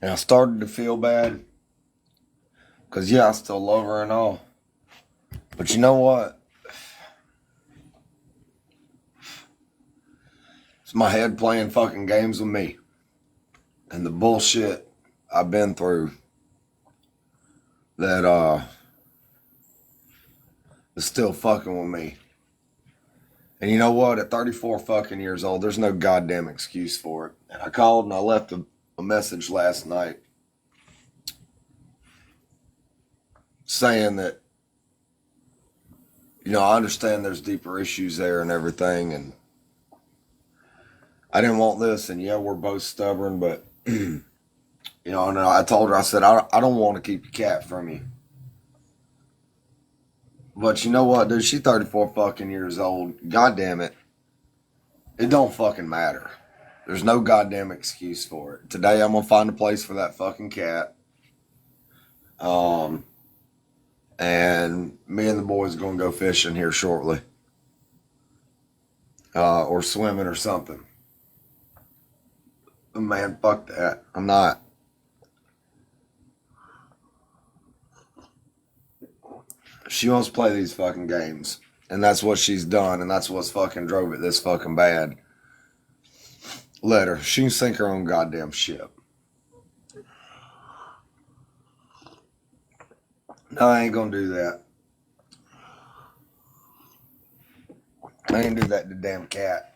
And I started to feel bad. Because, yeah, I still love her and all. But you know what? It's my head playing fucking games with me. And the bullshit I've been through that is still fucking with me. And you know what? At 34 fucking years old, there's no goddamn excuse for it. And I called and I left a message last night saying that, I understand there's deeper issues there and everything. And I didn't want this. And yeah, we're both stubborn. But, and I told her, I said, I don't want to keep the cat from you. But you know what, dude? She's 34 fucking years old. God damn it. It don't fucking matter. There's no goddamn excuse for it. Today I'm gonna find a place for that fucking cat. And me and the boys gonna go fishing here shortly. Or swimming or something. But man, fuck that. I'm not. She wants to play these fucking games. And that's what she's done. And that's what's fucking drove it this fucking bad. Let her. She can sink her own goddamn ship. No, I ain't gonna do that. I ain't do that to the damn cat.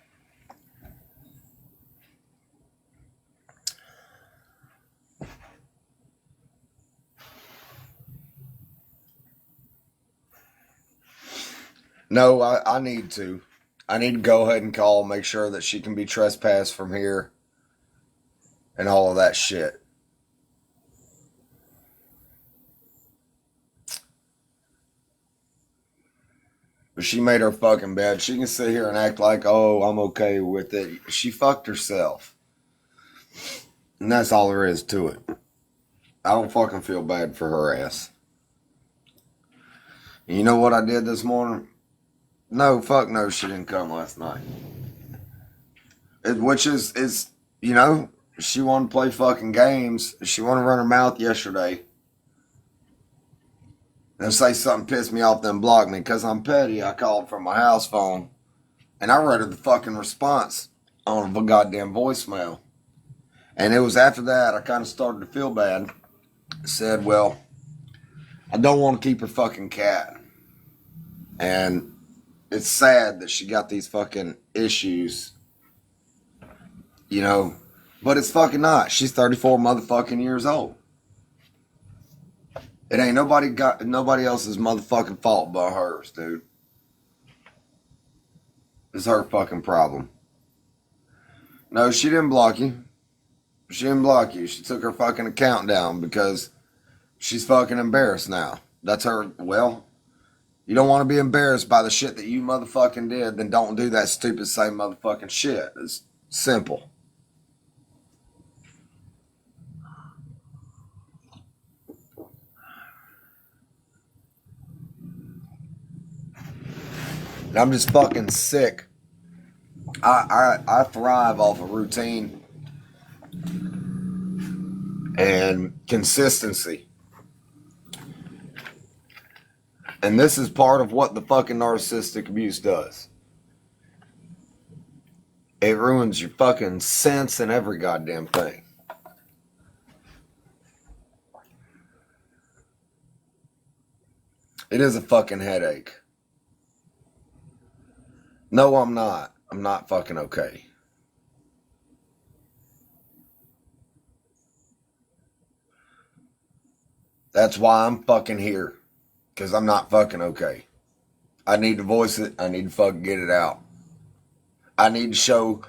No, I need to. I need to go ahead and call, make sure that she can be trespassed from here and all of that shit. But she made her fucking bed. She can sit here and act like, oh, I'm okay with it. She fucked herself. And that's all there is to it. I don't fucking feel bad for her ass. And you know what I did this morning? No, fuck no, she didn't come last night. Which is, she wanted to play fucking games. She wanted to run her mouth yesterday. And say something pissed me off, then block me. Because I'm petty, I called from my house phone. And I read her the fucking response on a goddamn voicemail. And it was after that I kind of started to feel bad. I said, well, I don't want to keep her fucking cat. And it's sad that she got these fucking issues. But it's fucking not. She's 34 motherfucking years old. It ain't nobody else's motherfucking fault but hers, dude. It's her fucking problem. No, she didn't block you. She didn't block you. She took her fucking account down because she's fucking embarrassed now. That's her. Well, you don't want to be embarrassed by the shit that you motherfucking did, then don't do that stupid same motherfucking shit. It's simple. And I'm just fucking sick. I thrive off of routine and consistency. And this is part of what the fucking narcissistic abuse does. It ruins your fucking sense and every goddamn thing. It is a fucking headache. No, I'm not. I'm not fucking okay. That's why I'm fucking here. Because I'm not fucking okay. I need to voice it. I need to fucking get it out. I need to show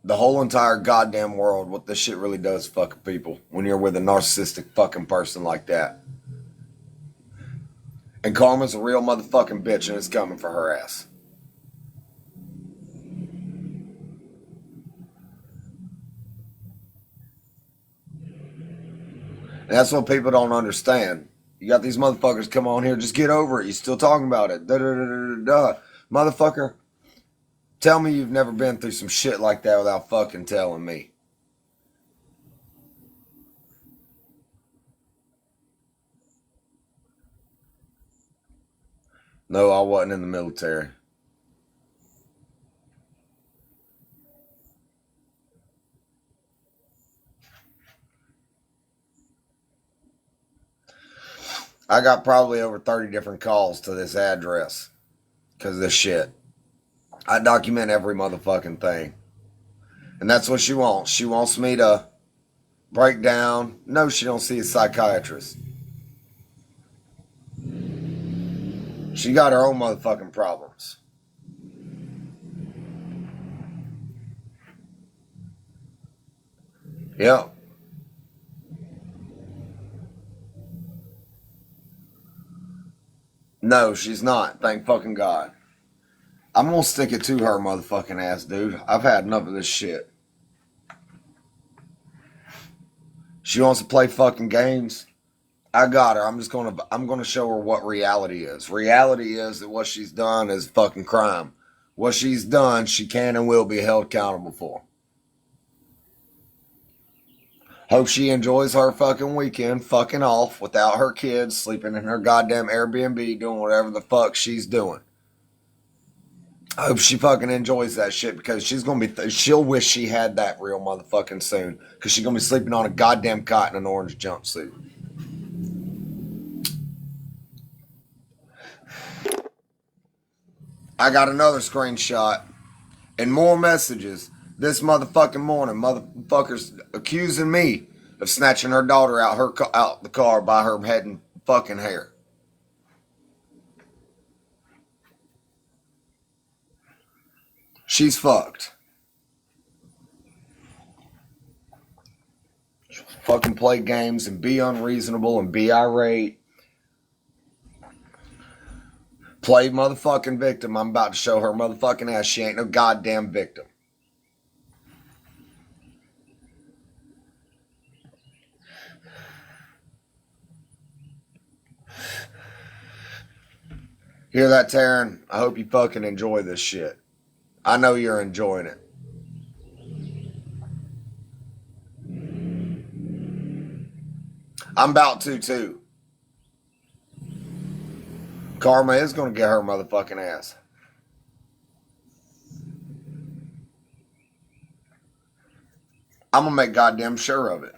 the whole entire goddamn world what this shit really does to fucking people when you're with a narcissistic fucking person like that. And karma's a real motherfucking bitch and it's coming for her ass. And that's what people don't understand. You got these motherfuckers come on here, just get over it. You still talking about it. Da da da da da. Motherfucker, tell me you've never been through some shit like that without fucking telling me. No, I wasn't in the military. I got probably over 30 different calls to this address because of this shit. I document every motherfucking thing. And that's what she wants. She wants me to break down. No, she don't see a psychiatrist. She got her own motherfucking problems. Yep. No, she's not. Thank fucking God. I'm gonna stick it to her motherfucking ass, dude. I've had enough of this shit. She wants to play fucking games. I got her. I'm gonna show her what reality is. Reality is that what she's done is fucking crime. What she's done, she can and will be held accountable for. Hope she enjoys her fucking weekend fucking off without her kids, sleeping in her goddamn Airbnb, doing whatever the fuck she's doing. I hope she fucking enjoys that shit because she'll wish she had that real motherfucking soon because she's gonna be sleeping on a goddamn cot in an orange jumpsuit. I got another screenshot and more messages this motherfucking morning. Motherfuckers accusing me of snatching her daughter out the car by her head and fucking hair. She's fucked. She'll fucking play games and be unreasonable and be irate. Play motherfucking victim. I'm about to show her motherfucking ass. She ain't no goddamn victim. Hear that, Taryn? I hope you fucking enjoy this shit. I know you're enjoying it. I'm about to, too. Karma is going to get her motherfucking ass. I'm going to make goddamn sure of it.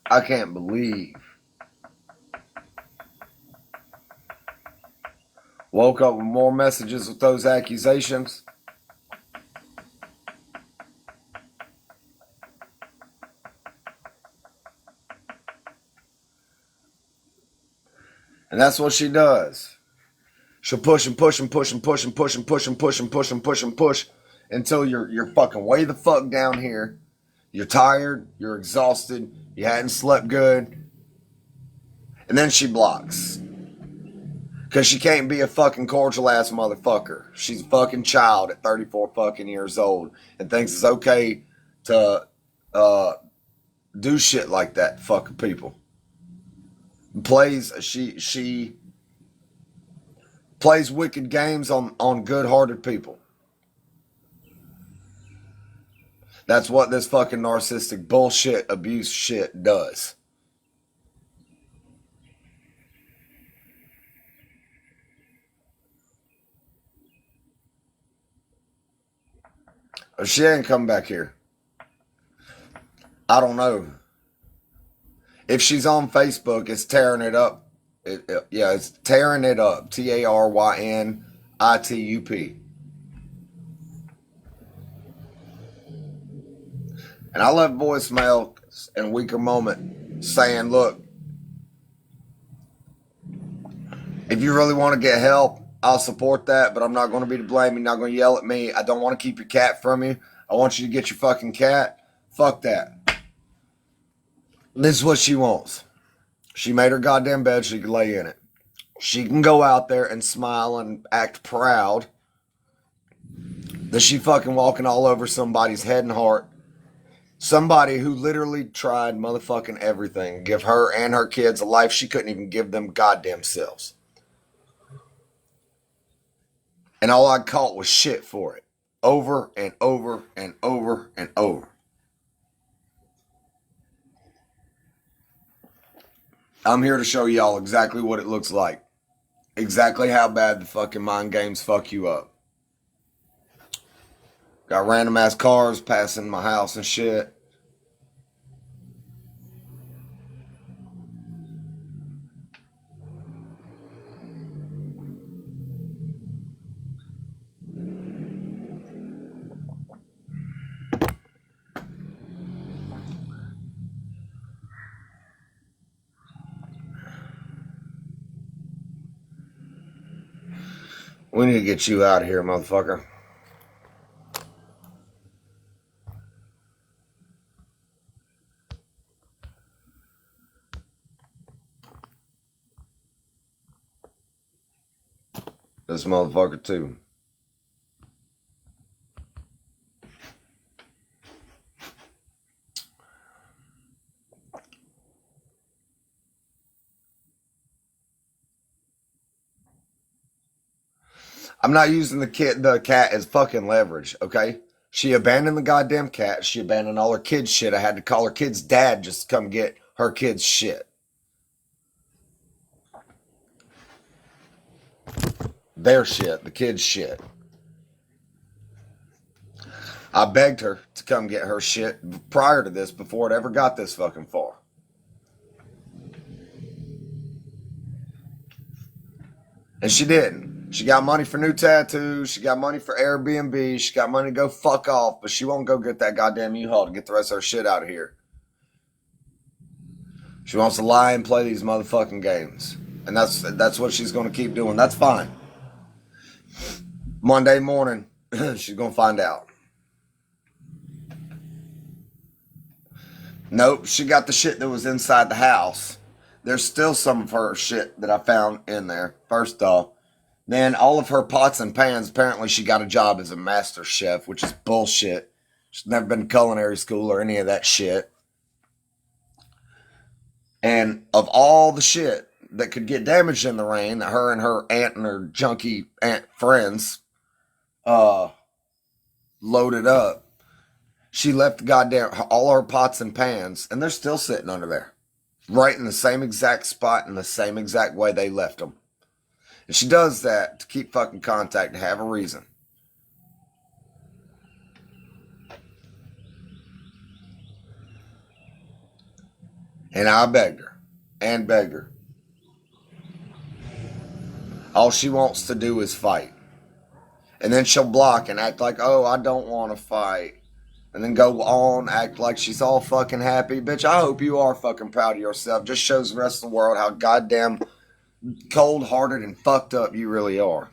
I can't believe. Woke up with more messages with those accusations. And that's what she does. She'll push and push and push and push and push and push and push and push and push and push until you're fucking way the fuck down here. You're tired, you're exhausted, you hadn't slept good. And then she blocks. Because she can't be a fucking cordial ass motherfucker. She's a fucking child at 34 fucking years old and thinks it's okay to do shit like that to fucking people. She plays wicked games on good-hearted people. That's what this fucking narcissistic bullshit abuse shit does. She ain't come back here. I don't know. If she's on Facebook, it's tearing it up. It's tearing it up. TARYNITUP. And I left voicemail in a weaker moment saying, look, if you really want to get help, I'll support that, but I'm not going to be to blame. You're not going to yell at me. I don't want to keep your cat from you. I want you to get your fucking cat. Fuck that. This is what she wants. She made her goddamn bed. She can lay in it. She can go out there and smile and act proud that she fucking walking all over somebody's head and heart. Somebody who literally tried motherfucking everything. Give her and her kids a life she couldn't even give them goddamn selves. And all I caught was shit for it. Over and over and over and over. I'm here to show y'all exactly what it looks like. Exactly how bad the fucking mind games fuck you up. Got random ass cars passing my house and shit. We need to get you out of here, motherfucker. This motherfucker too. I'm not using the cat as fucking leverage, okay? She abandoned the goddamn cat. She abandoned all her kids' shit. I had to call her kid's dad just to come get her kids' shit. Their shit, the kids' shit. I begged her to come get her shit prior to this, before it ever got this fucking far. And she didn't. She got money for new tattoos. She got money for Airbnb. She got money to go fuck off, but she won't go get that goddamn U-Haul to get the rest of her shit out of here. She wants to lie and play these motherfucking games. And that's what she's going to keep doing. That's fine. Monday morning, she's going to find out. Nope, she got the shit that was inside the house. There's still some of her shit that I found in there, first off. Then all of her pots and pans, apparently she got a job as a master chef, which is bullshit. She's never been to culinary school or any of that shit. And of all the shit that could get damaged in the rain that her and her aunt and her junkie aunt friends loaded up, she left the goddamn all her pots and pans, and they're still sitting under there, right in the same exact spot in the same exact way they left them. And she does that to keep fucking contact, to have a reason. And I begged her, and begged her. All she wants to do is fight. And then she'll block and act like, oh, I don't want to fight. And then go on, act like she's all fucking happy. Bitch, I hope you are fucking proud of yourself. Just shows the rest of the world how goddamn cold-hearted and fucked up you really are.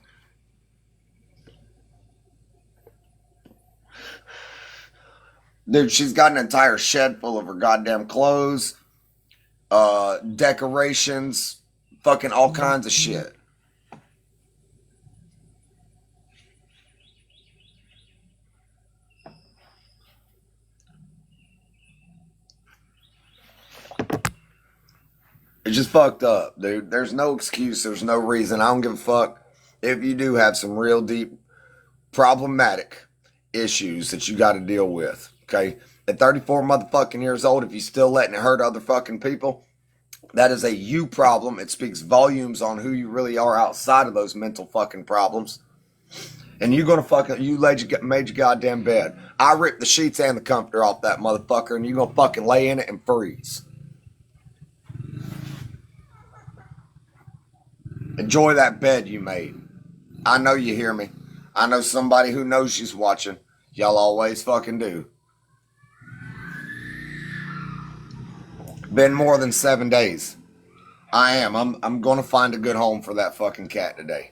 Dude, she's got an entire shed full of her goddamn clothes, decorations, fucking all kinds of shit. It's just fucked up, dude. There's no excuse. There's no reason. I don't give a fuck if you do have some real deep problematic issues that you got to deal with, okay? At 34 motherfucking years old, if you still letting it hurt other fucking people, that is a you problem. It speaks volumes on who you really are outside of those mental fucking problems. And you gonna fucking, made your goddamn bed. I ripped the sheets and the comforter off that motherfucker, and you gonna fucking lay in it and freeze. Enjoy that bed you made. I know you hear me. I know somebody who knows she's watching. Y'all always fucking do. Been more than 7 days. I am. I'm going to find a good home for that fucking cat today.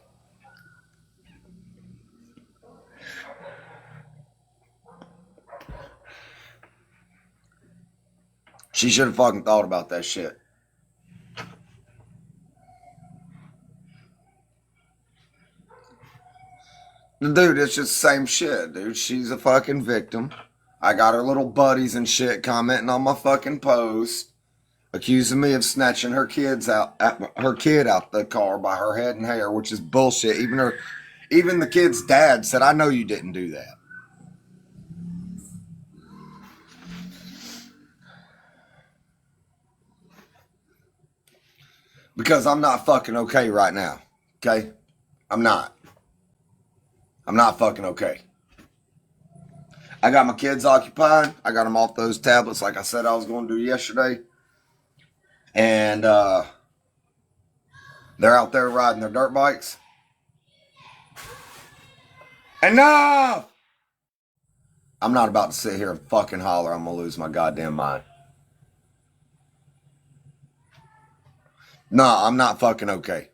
She should have fucking thought about that shit. Dude, it's just the same shit, dude. She's a fucking victim. I got her little buddies and shit commenting on my fucking post, accusing me of snatching her kid out the car by her head and hair, which is bullshit. Even the kid's dad said, I know you didn't do that. Because I'm not fucking okay right now. Okay? I'm not. I'm not fucking okay. I got my kids occupied. I got them off those tablets like I said I was going to do yesterday. And they're out there riding their dirt bikes. Enough! I'm not about to sit here and fucking holler. I'm going to lose my goddamn mind. No, I'm not fucking okay.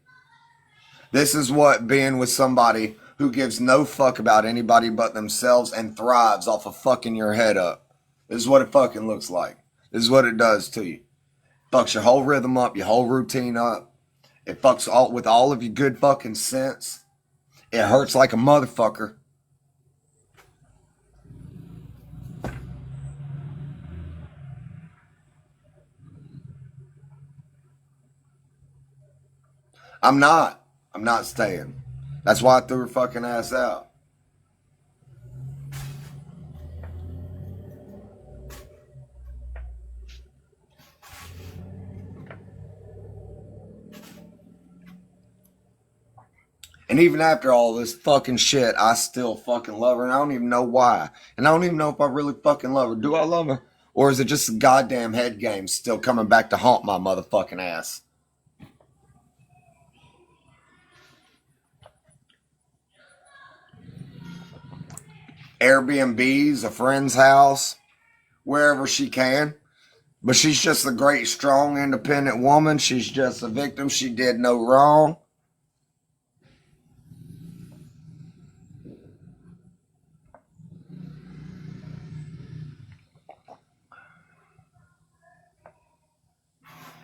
This is what being with somebody who gives no fuck about anybody but themselves and thrives off of fucking your head up. This is what it fucking looks like. This is what it does to you. Fucks your whole rhythm up, your whole routine up. It fucks with all of your good fucking sense. It hurts like a motherfucker. I'm not staying. That's why I threw her fucking ass out. And even after all this fucking shit, I still fucking love her. And I don't even know why. And I don't even know if I really fucking love her. Do I love her? Or is it just a goddamn head game still coming back to haunt my motherfucking ass? Airbnbs, a friend's house, wherever she can. But she's just a great, strong, independent woman. She's just a victim. She did no wrong.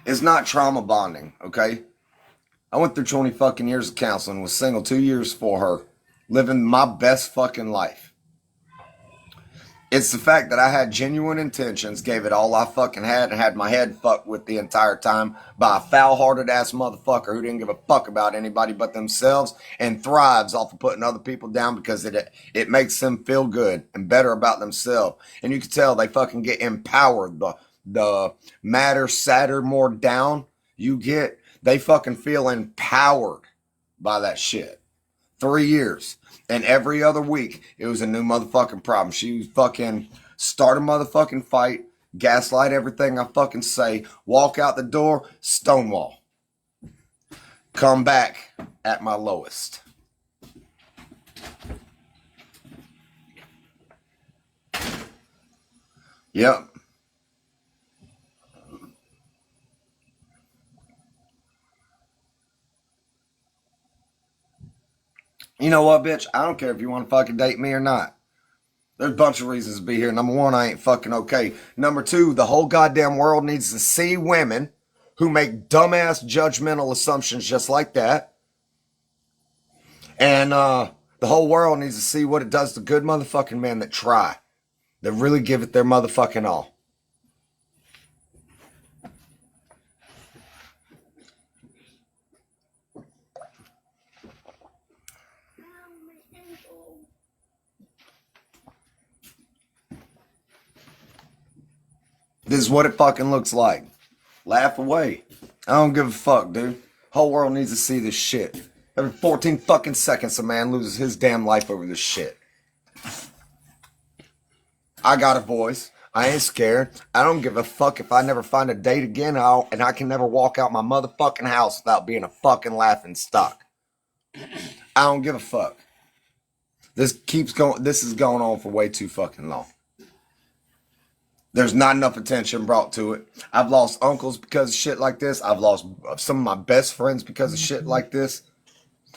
It's not trauma bonding, okay? I went through 20 fucking years of counseling, was single 2 years for her, living my best fucking life. It's the fact that I had genuine intentions, gave it all I fucking had, and had my head fucked with the entire time by a foul-hearted ass motherfucker who didn't give a fuck about anybody but themselves and thrives off of putting other people down because it makes them feel good and better about themselves. And you can tell they fucking get empowered. The madder, sadder, more down you get, they fucking feel empowered by that shit. 3 years. And every other week, it was a new motherfucking problem. She would fucking start a motherfucking fight, gaslight everything I fucking say, walk out the door, stonewall. Come back at my lowest. Yep. You know what, bitch? I don't care if you want to fucking date me or not. There's a bunch of reasons to be here. Number one, I ain't fucking okay. Number two, the whole goddamn world needs to see women who make dumbass judgmental assumptions just like that. And the whole world needs to see what it does to good motherfucking men that try. That really give it their motherfucking all. This is what it fucking looks like. Laugh away. I don't give a fuck, dude. Whole world needs to see this shit. Every 14 fucking seconds, a man loses his damn life over this shit. I got a voice. I ain't scared. I don't give a fuck if I never find a date again, and I can never walk out my motherfucking house without being a fucking laughing stock. I don't give a fuck. This is going on for way too fucking long. There's not enough attention brought to it. I've lost uncles because of shit like this. I've lost some of my best friends because of shit like this.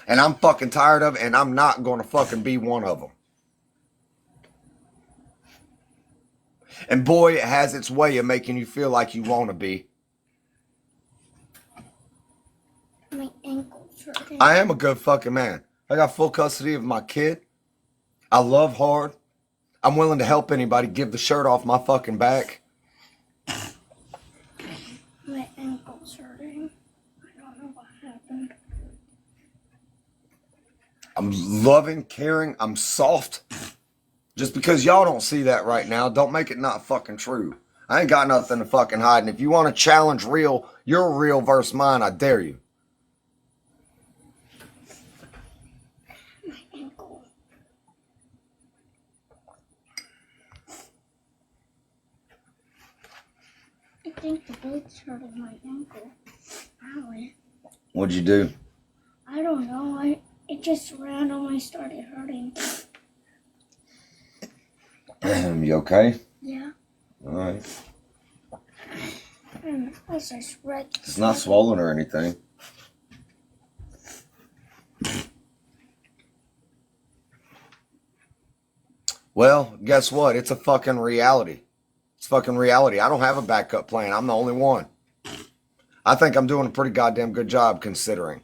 And I'm fucking tired of it, and I'm not going to fucking be one of them. And boy, it has its way of making you feel like you want to be. My ankle's hurting. I am a good fucking man. I got full custody of my kid. I love hard. I'm willing to help anybody give the shirt off my fucking back. My ankle's hurting. I don't know what happened. I'm loving, caring, I'm soft. Just because y'all don't see that right now, don't make it not fucking true. I ain't got nothing to fucking hide. And if you want to challenge your real versus mine, I dare you. My ankle. I think the boots hurted my ankle. Ow. What'd you do? I don't know. It just randomly started hurting. You okay? Yeah. Alright. I just read. It's not swollen or anything. Well, guess what? It's a fucking reality. It's fucking reality. I don't have a backup plan. I'm the only one. I think I'm doing a pretty goddamn good job considering.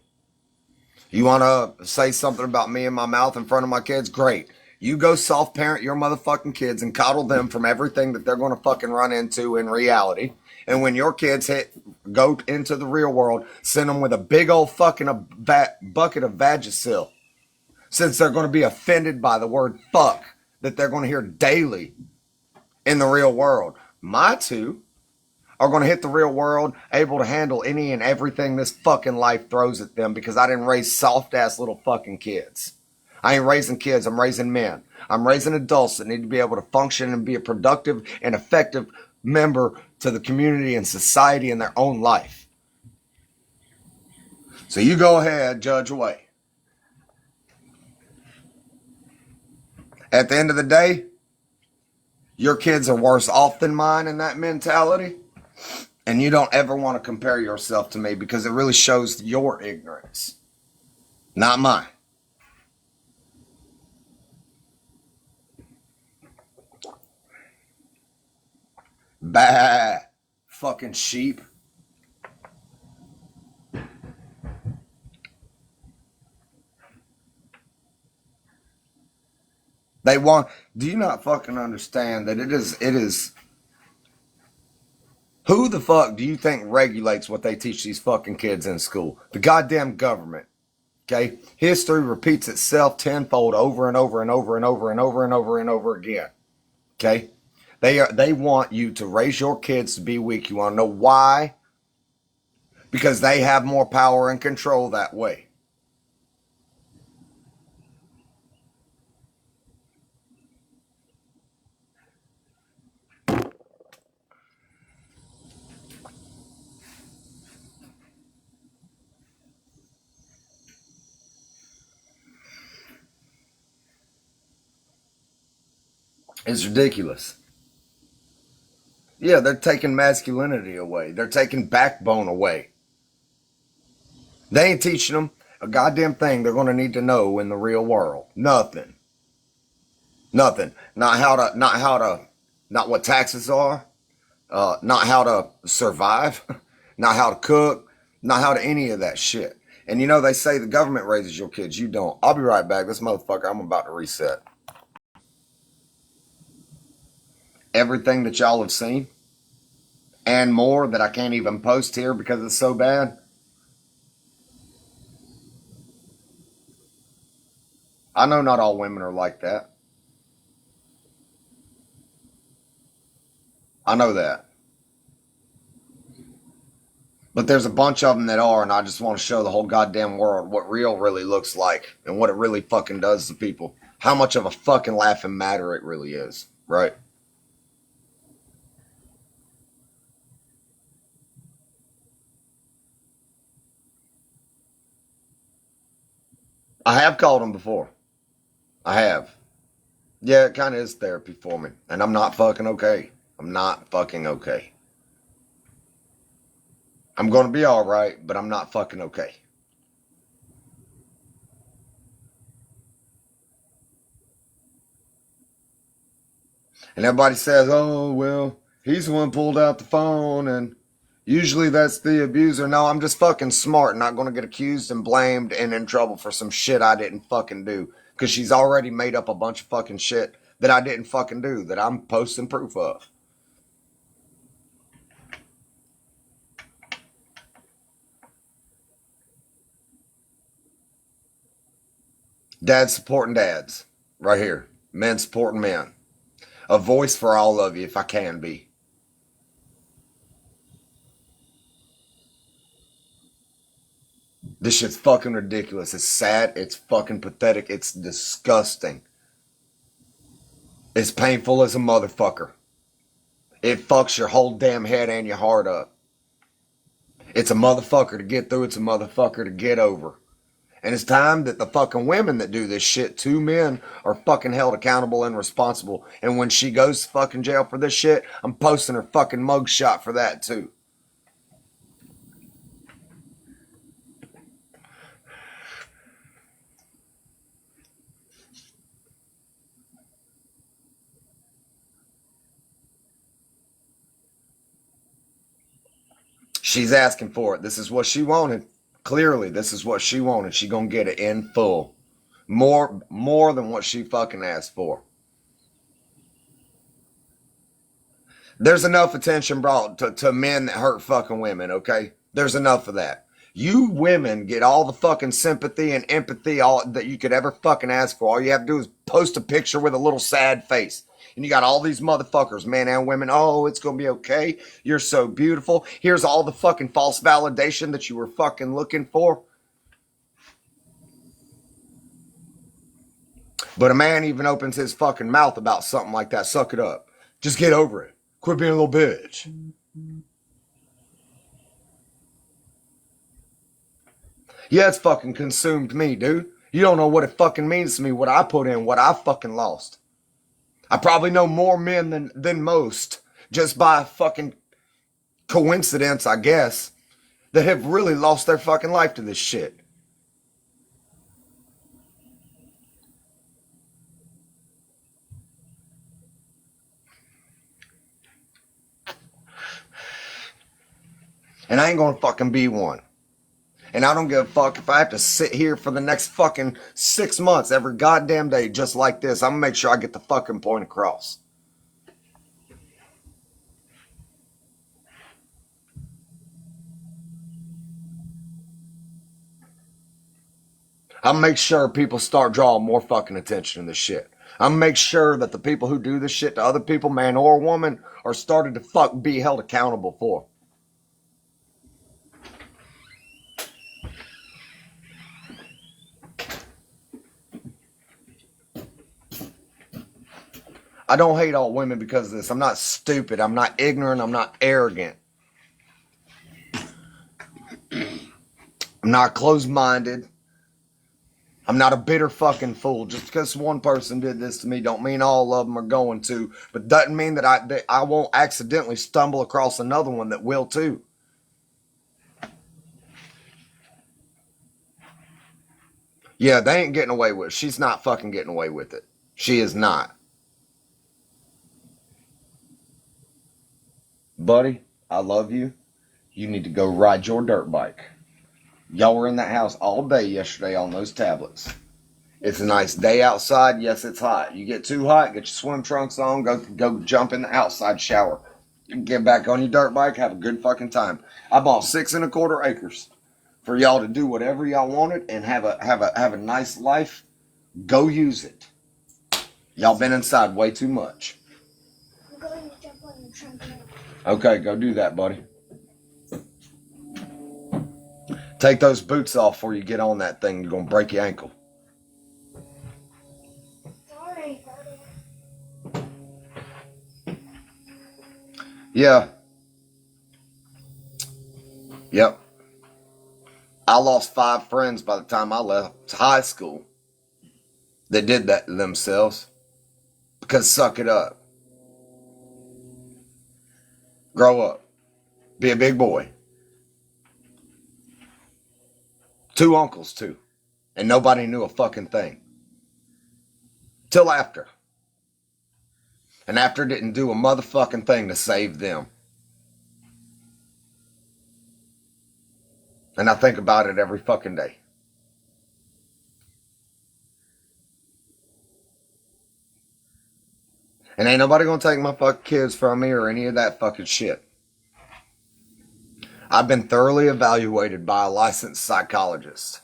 You want to say something about me and my mouth in front of my kids? Great. You go soft parent your motherfucking kids and coddle them from everything that they're going to fucking run into in reality. And when your kids go into the real world, send them with a big old fucking bucket of Vagisil. Since they're going to be offended by the word fuck that they're going to hear daily in the real world. My two are going to hit the real world able to handle any and everything this fucking life throws at them because I didn't raise soft ass little fucking kids. I ain't raising kids, I'm raising men. I'm raising adults that need to be able to function and be a productive and effective member to the community and society in their own life. So you go ahead, judge away. At the end of the day, your kids are worse off than mine in that mentality. And you don't ever want to compare yourself to me because it really shows your ignorance, not mine. Bah, fucking sheep. They want, do you not fucking understand that it is, who the fuck do you think regulates what they teach these fucking kids in school? The goddamn government. Okay? History repeats itself tenfold over and over and over and over and over and over and over again. Okay? They want you to raise your kids to be weak. You want to know why? Because they have more power and control that way. It's ridiculous. Yeah, they're taking masculinity away. They're taking backbone away. They ain't teaching them a goddamn thing they're going to need to know in the real world. Nothing. Nothing. Not what taxes are. Not how to survive. Not how to cook. Not how to any of that shit. And you know, they say the government raises your kids. You don't. I'll be right back. This motherfucker, I'm about to reset. Everything that y'all have seen and more that I can't even post here because it's so bad. I know not all women are like that. I know that. But there's a bunch of them that are, and I just want to show the whole goddamn world what real really looks like and what it really fucking does to people. How much of a fucking laughing matter it really is, right? I have called them before. I have. Yeah, it kind of is therapy for me. And I'm not fucking okay. I'm not fucking okay. I'm going to be all right, but I'm not fucking okay. And everybody says, oh, well, he's the one pulled out the phone and usually that's the abuser. No, I'm just fucking smart, not going to get accused and blamed and in trouble for some shit I didn't fucking do. Because she's already made up a bunch of fucking shit that I didn't fucking do, that I'm posting proof of. Dads supporting dads. Right here. Men supporting men. A voice for all of you if I can be. This shit's fucking ridiculous. It's sad. It's fucking pathetic. It's disgusting. It's painful as a motherfucker. It fucks your whole damn head and your heart up. It's a motherfucker to get through. It's a motherfucker to get over. And it's time that the fucking women that do this shit to men are fucking held accountable and responsible. And when she goes to fucking jail for this shit, I'm posting her fucking mugshot for that too. She's asking for it. This is what she wanted. Clearly, this is what she wanted. She gonna get it in full. More than what she fucking asked for. There's enough attention brought to men that hurt fucking women, okay? There's enough of that. You women get all the fucking sympathy and empathy all that you could ever fucking ask for. All you have to do is post a picture with a little sad face. And you got all these motherfuckers, men and women. Oh, it's going to be okay. You're so beautiful. Here's all the fucking false validation that you were fucking looking for. But a man even opens his fucking mouth about something like that. Suck it up. Just get over it. Quit being a little bitch. Yeah, it's fucking consumed me, dude. You don't know what it fucking means to me, what I put in, what I fucking lost. I probably know more men than most, just by fucking coincidence, I guess, that have really lost their fucking life to this shit. And I ain't gonna fucking be one. And I don't give a fuck if I have to sit here for the next fucking 6 months every goddamn day just like this. I'm gonna make sure I get the fucking point across. I'm gonna make sure people start drawing more fucking attention to this shit. I'm gonna make sure that the people who do this shit to other people, man or woman, are started to be held accountable for. I don't hate all women because of this. I'm not stupid. I'm not ignorant. I'm not arrogant. I'm not closed-minded. I'm not a bitter fucking fool. Just because one person did this to me don't mean all of them are going to. But doesn't mean that I won't accidentally stumble across another one that will too. Yeah, they ain't getting away with it. She's not fucking getting away with it. She is not. Buddy, I love you. You need to go ride your dirt bike. Y'all were in that house all day yesterday on those tablets. It's a nice day outside. Yes, it's hot. You get too hot, get your swim trunks on, go jump in the outside shower. Get back on your dirt bike, have a good fucking time. I bought 6.25 acres for y'all to do whatever y'all wanted and have a nice life. Go use it. Y'all been inside way too much. I'm going to jump on the trampoline. Okay, go do that, buddy. Take those boots off before you get on that thing. You're going to break your ankle. Sorry, buddy. Yeah. Yep. I lost 5 friends by the time I left high school that did that to themselves. Because suck it up. Grow up. Be a big boy. 2 uncles, too. And nobody knew a fucking thing. Till after. And after didn't do a motherfucking thing to save them. And I think about it every fucking day. And ain't nobody gonna take my fucking kids from me or any of that fucking shit. I've been thoroughly evaluated by a licensed psychologist.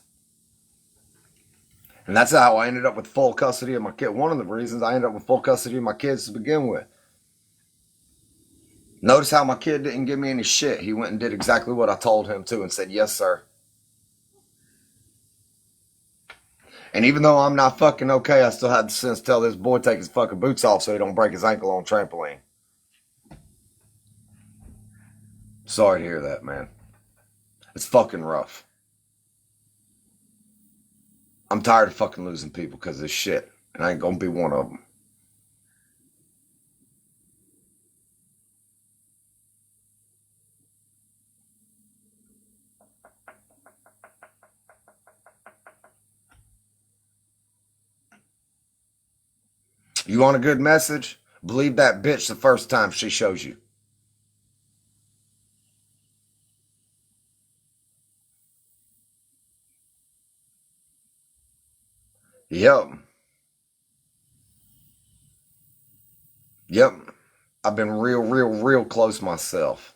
And that's how I ended up with full custody of my kid. One of the reasons I ended up with full custody of my kids to begin with. Notice how my kid didn't give me any shit. He went and did exactly what I told him to and said, yes, sir. And even though I'm not fucking okay, I still had the sense to tell this boy take his fucking boots off so he don't break his ankle on trampoline. Sorry to hear that, man. It's fucking rough. I'm tired of fucking losing people because of this shit. And I ain't gonna be one of them. You want a good message? Believe that bitch the first time she shows you. Yep. Yep. I've been real close myself.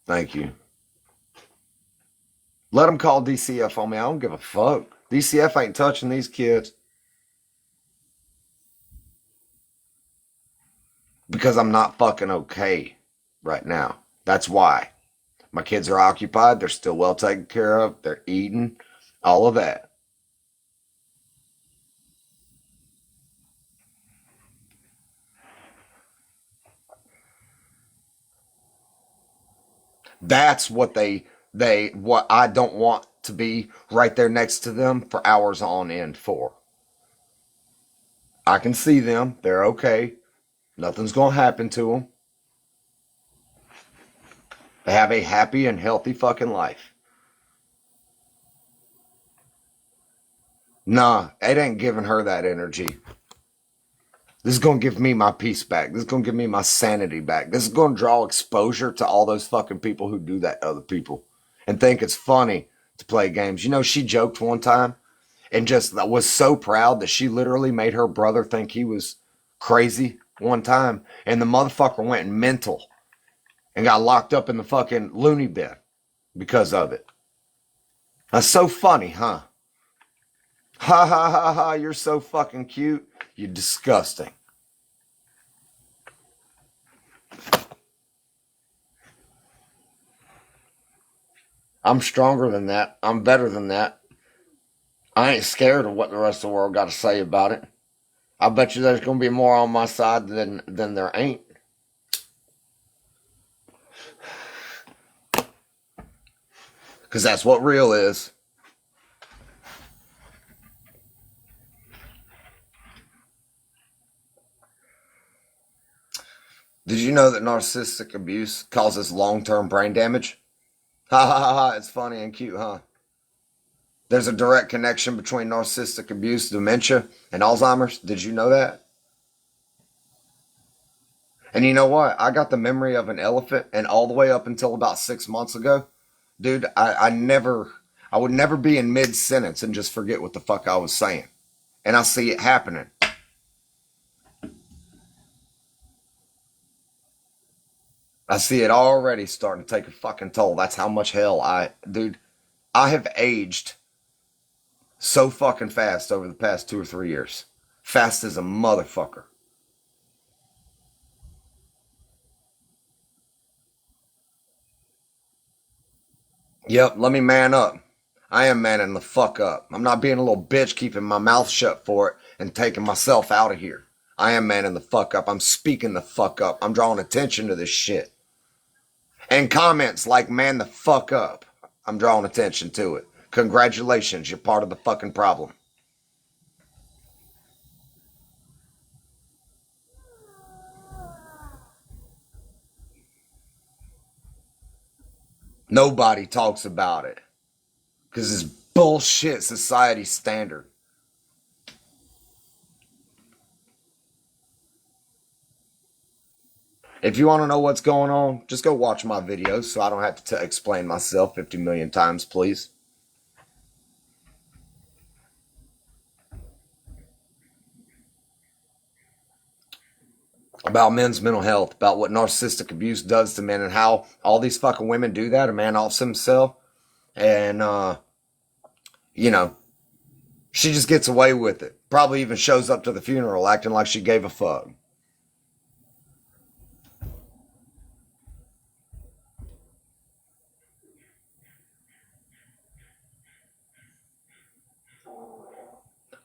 Thank you. Let them call DCF on me. I don't give a fuck. DCF ain't touching these kids. Because I'm not fucking okay right now. That's why. My kids are occupied. They're still well taken care of. They're eating. All of that. That's what what I don't want to be right there next to them for hours on end for. I can see them. They're okay. Nothing's going to happen to them. They have a happy and healthy fucking life. Nah, it ain't giving her that energy. This is going to give me my peace back. This is going to give me my sanity back. This is going to draw exposure to all those fucking people who do that to other people and think it's funny to play games. You know, she joked one time and just was so proud that she literally made her brother think he was crazy one time. And the motherfucker went mental and got locked up in the fucking loony bin because of it. That's so funny, huh? Ha ha ha ha, you're so fucking cute. You're disgusting. I'm stronger than that. I'm better than that. I ain't scared of what the rest of the world got to say about it. I bet you there's going to be more on my side than there ain't. Because that's what real is. Did you know that narcissistic abuse causes long-term brain damage? Ha ha ha ha, it's funny and cute, huh? There's a direct connection between narcissistic abuse, dementia, and Alzheimer's. Did you know that? And you know what? I got the memory of an elephant, and all the way up until about 6 months ago, dude, I would never be in mid-sentence and just forget what the fuck I was saying. And I see it happening. I see it already starting to take a fucking toll. That's how much hell dude, I have aged so fucking fast over the past 2 or 3 years. Fast as a motherfucker. Yep, let me man up. I am manning the fuck up. I'm not being a little bitch keeping my mouth shut for it and taking myself out of here. I am manning the fuck up. I'm speaking the fuck up. I'm drawing attention to this shit. And comments like, man the fuck up. I'm drawing attention to it. Congratulations, you're part of the fucking problem. Nobody talks about it. Because it's bullshit society standard. If you want to know what's going on, just go watch my videos so I don't have to explain myself 50 million times, please. about men's mental health, about what narcissistic abuse does to men, and how all these fucking women do that. A man offs himself, and you know, she just gets away with it. Probably even shows up to the funeral acting like she gave a fuck.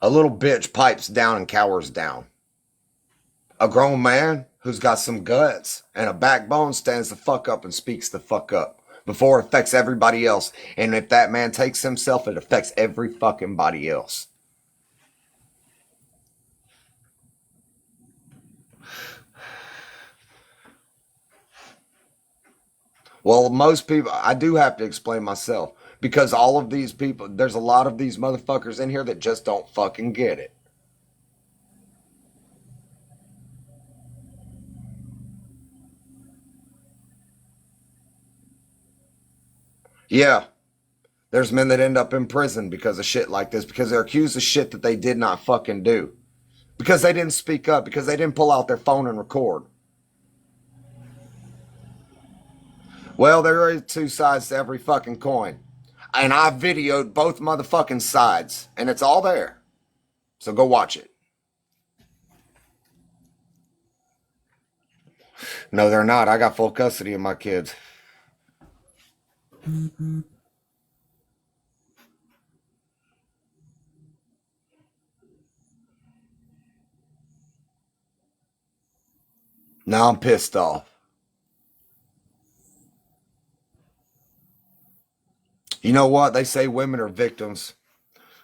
A little bitch pipes down and cowers down. A grown man who's got some guts and a backbone stands the fuck up and speaks the fuck up before it affects everybody else. And if that man takes himself, it affects every fucking body else. Well, most people, I do have to explain myself because all of these people, there's a lot of these motherfuckers in here that just don't fucking get it. Yeah, there's men that end up in prison because of shit like this, because they're accused of shit that they did not fucking do. Because they didn't speak up, because they didn't pull out their phone and record. Well, there is two sides to every fucking coin. And I videoed both motherfucking sides, and it's all there. So go watch it. No, they're not. I got full custody of my kids. Now I'm pissed off. You know what? They say women are victims,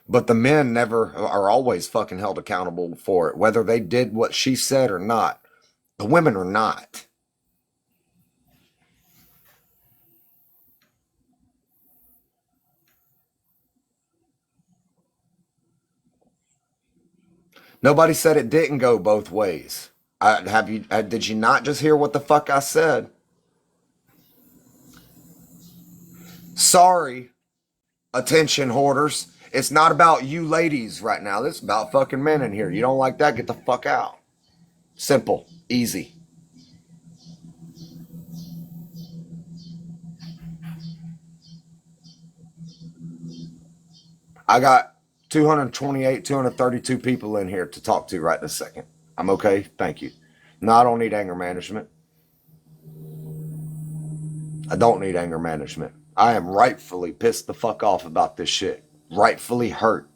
but the men never are always fucking held accountable for it, whether they did what she said or not. The women are not. Nobody said it didn't go both ways. Did you not just hear what the fuck I said? Sorry, attention hoarders. It's not about you ladies right now. This is about fucking men in here. You don't like that? Get the fuck out. Simple. Easy. I got 228, 232 people in here to talk to right this second. I'm okay. Thank you. No, I don't need anger management. I don't need anger management. I am rightfully pissed the fuck off about this shit. Rightfully hurt.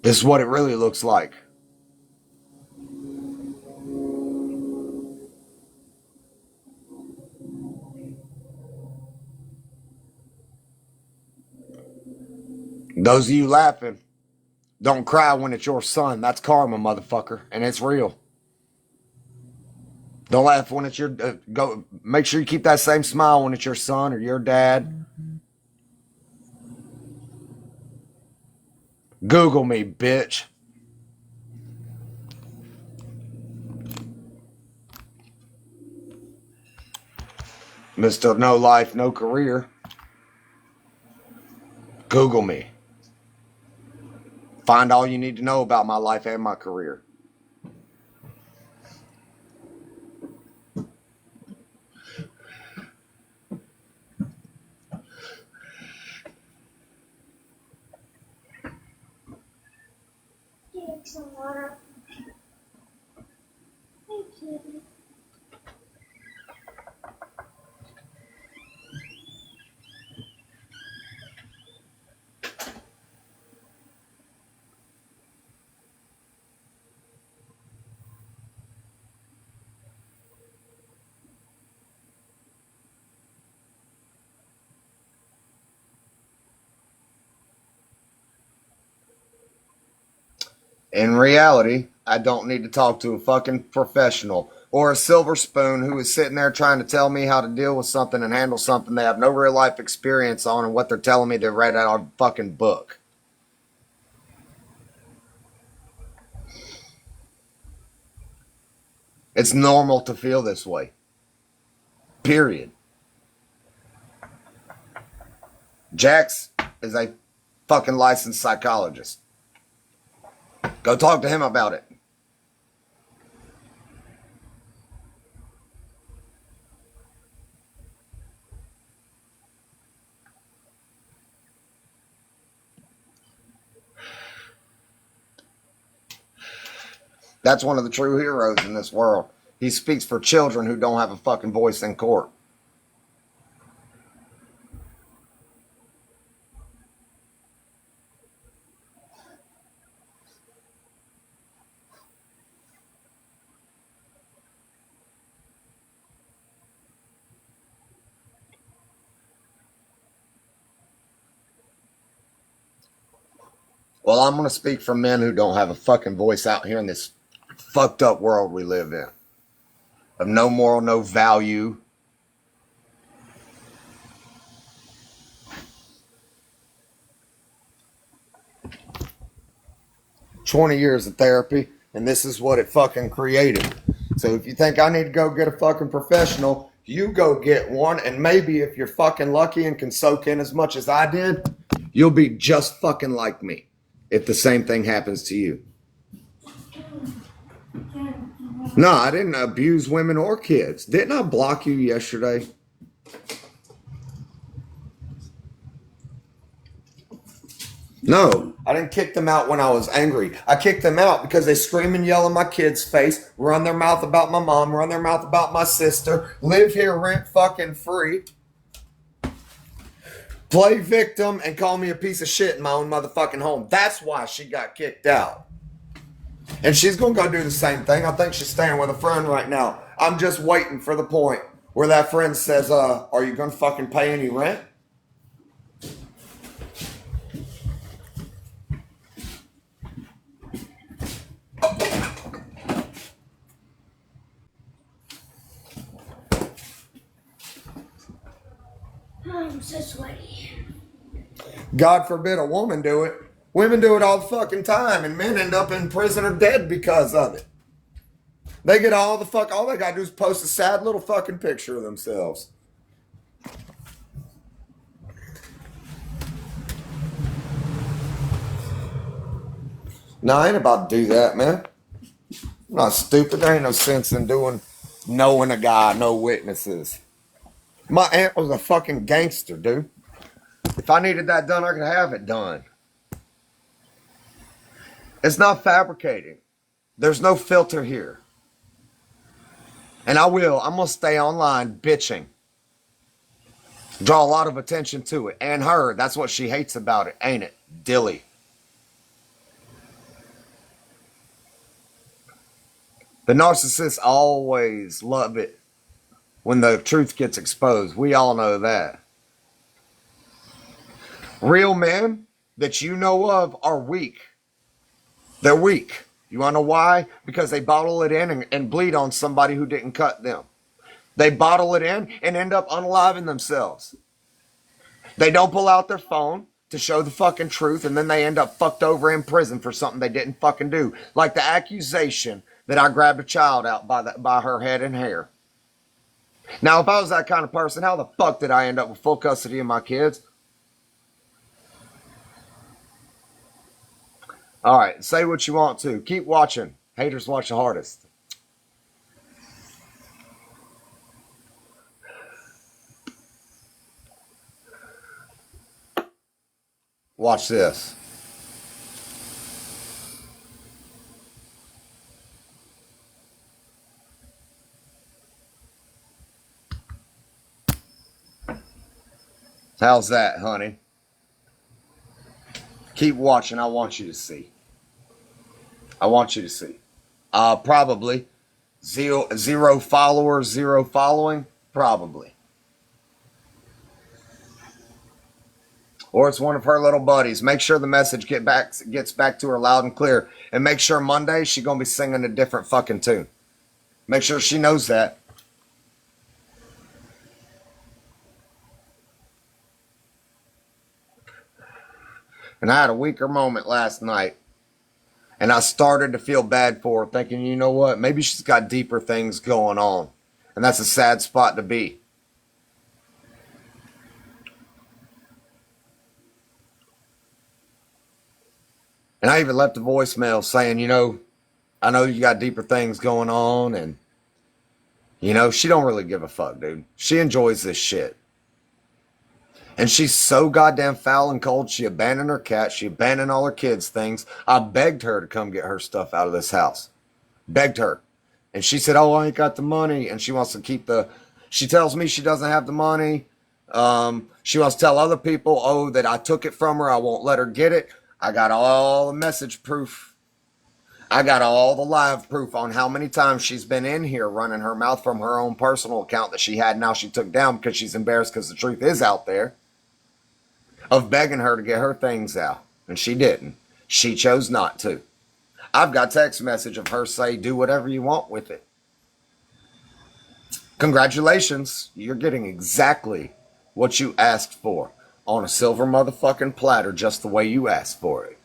This is what it really looks like. Those of you laughing, don't cry when it's your son. That's karma, motherfucker, and it's real. Don't laugh when it's your go. Make sure you keep that same smile when it's your son or your dad. Google me, bitch. Mr. No Life, No Career. Google me. Find all you need to know about my life and my career. Drink some water. Thank you. In reality, I don't need to talk to a fucking professional or a silver spoon who is sitting there trying to tell me how to deal with something and handle something they have no real life experience on, and what they're telling me they read out of a fucking book. It's normal to feel this way. Period. Jax is a fucking licensed psychologist. Go talk to him about it. That's one of the true heroes in this world. He speaks for children who don't have a fucking voice in court. Well, I'm going to speak for men who don't have a fucking voice out here in this fucked up world we live in. Of no moral, no value. "20 years of therapy, and this is what it fucking created. So if you think I need to go get a fucking professional, you go get one, and maybe if you're fucking lucky and can soak in as much as I did, you'll be just fucking like me if the same thing happens to you." No, I didn't abuse women or kids. Didn't I block you yesterday? No, I didn't kick them out when I was angry. I kicked them out because they scream and yell in my kid's face, run their mouth about my mom, run their mouth about my sister, live here rent fucking free, play victim, and call me a piece of shit in my own motherfucking home. That's why she got kicked out. And she's going to go do the same thing. I think she's staying with a friend right now. I'm just waiting for the point where that friend says, are you going to fucking pay any rent? I'm so sweaty. God forbid a woman do it. Women do it all the fucking time, and men end up in prison or dead because of it. They get all they gotta do is post a sad little fucking picture of themselves. No, I ain't about to do that, man. I'm not stupid. There ain't no sense in knowing a guy, no witnesses. My aunt was a fucking gangster, dude. If I needed that done, I could have it done. It's not fabricating. There's no filter here. And I'm going to stay online bitching. Draw a lot of attention to it. And her, that's what she hates about it, ain't it? Dilly. The narcissists always love it when the truth gets exposed. We all know that. Real men that you know of are weak. They're weak. You want to know why? Because they bottle it in and bleed on somebody who didn't cut them. They bottle it in and end up unaliving themselves. They don't pull out their phone to show the fucking truth, and then they end up fucked over in prison for something they didn't fucking do. Like the accusation that I grabbed a child out by her head and hair. Now, if I was that kind of person, how the fuck did I end up with full custody of my kids? All right, say what you want to. Keep watching. Haters watch the hardest. Watch this. How's that, honey? Keep watching. I want you to see. I want you to see. Probably. Zero followers, zero following. Probably. Or it's one of her little buddies. Make sure the message gets back to her loud and clear. And make sure Monday she's going to be singing a different fucking tune. Make sure she knows that. And I had a weaker moment last night. And I started to feel bad for her, thinking, you know what? Maybe she's got deeper things going on. And that's a sad spot to be. And I even left a voicemail saying, I know you got deeper things going on, and she don't really give a fuck, dude. She enjoys this shit. And she's so goddamn foul and cold. She abandoned her cat. She abandoned all her kids' things. I begged her to come get her stuff out of this house. Begged her. And she said, oh, I ain't got the money. And she wants to keep she tells me she doesn't have the money. She wants to tell other people, oh, that I took it from her. I won't let her get it. I got all the message proof. I got all the live proof on how many times she's been in here running her mouth from her own personal account that she had. Now she took down because she's embarrassed because the truth is out there. Of begging her to get her things out. And she didn't. She chose not to. I've got text message of her say, do whatever you want with it. Congratulations. You're getting exactly what you asked for on a silver motherfucking platter just the way you asked for it.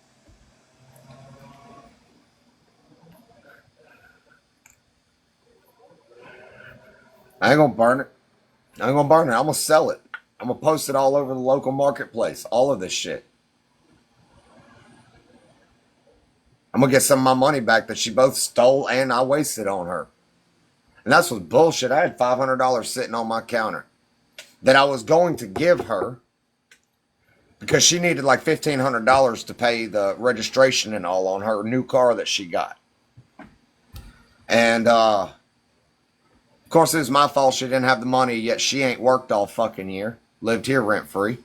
I ain't gonna burn it. I'm gonna sell it. I'm gonna post it all over the local marketplace. All of this shit. I'm gonna get some of my money back that she both stole and I wasted on her. And that's what's bullshit. I had $500 sitting on my counter that I was going to give her because she needed like $1,500 to pay the registration and all on her new car that she got. And of course it was my fault she didn't have the money, yet she ain't worked all fucking year. Lived here rent free.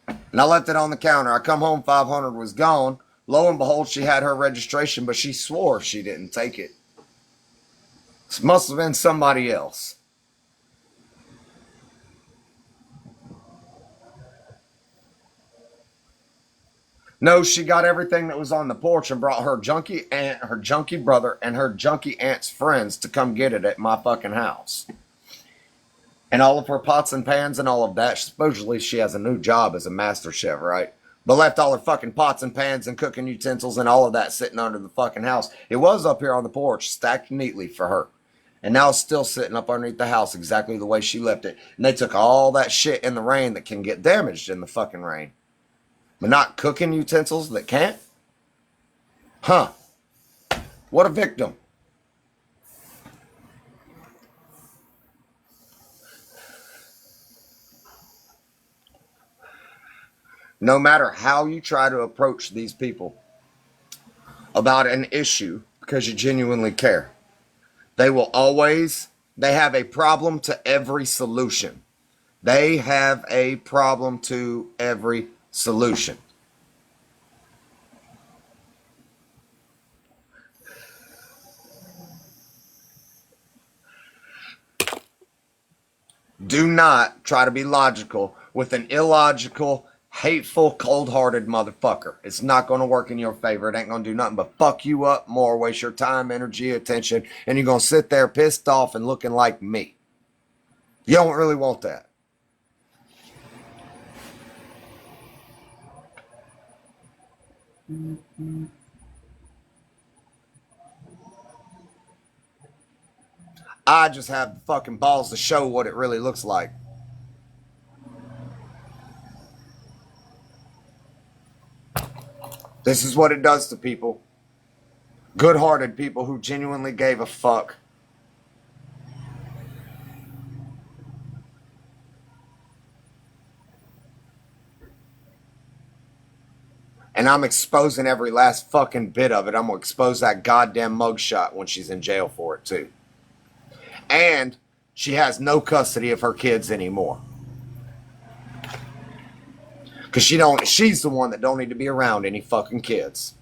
And I left it on the counter. I come home, 500 was gone. Lo and behold, she had her registration, but she swore she didn't take it. This must have been somebody else. No, she got everything that was on the porch and brought her junkie aunt, her junkie brother, and her junkie aunt's friends to come get it at my fucking house. And all of her pots and pans and all of that. Supposedly she has a new job as a master chef, right? But left all her fucking pots and pans and cooking utensils and all of that sitting under the fucking house. It was up here on the porch, stacked neatly for her. And now it's still sitting up underneath the house exactly the way she left it. And they took all that shit in the rain that can get damaged in the fucking rain. But not cooking utensils that can't? Huh. What a victim. No matter how you try to approach these people about an issue because you genuinely care, they have a problem to every solution. They have a problem to every solution. Do not try to be logical with an illogical, hateful, cold-hearted motherfucker. It's not going to work in your favor. It ain't going to do nothing but fuck you up more, waste your time, energy, attention, and you're going to sit there pissed off and looking like me. You don't really want that. I just have the fucking balls to show what it really looks like. This is what it does to people. Good-hearted people who genuinely gave a fuck. And I'm exposing every last fucking bit of it. I'm going to expose that goddamn mugshot when she's in jail for it, too. And she has no custody of her kids anymore. Because she's the one that don't need to be around any fucking kids.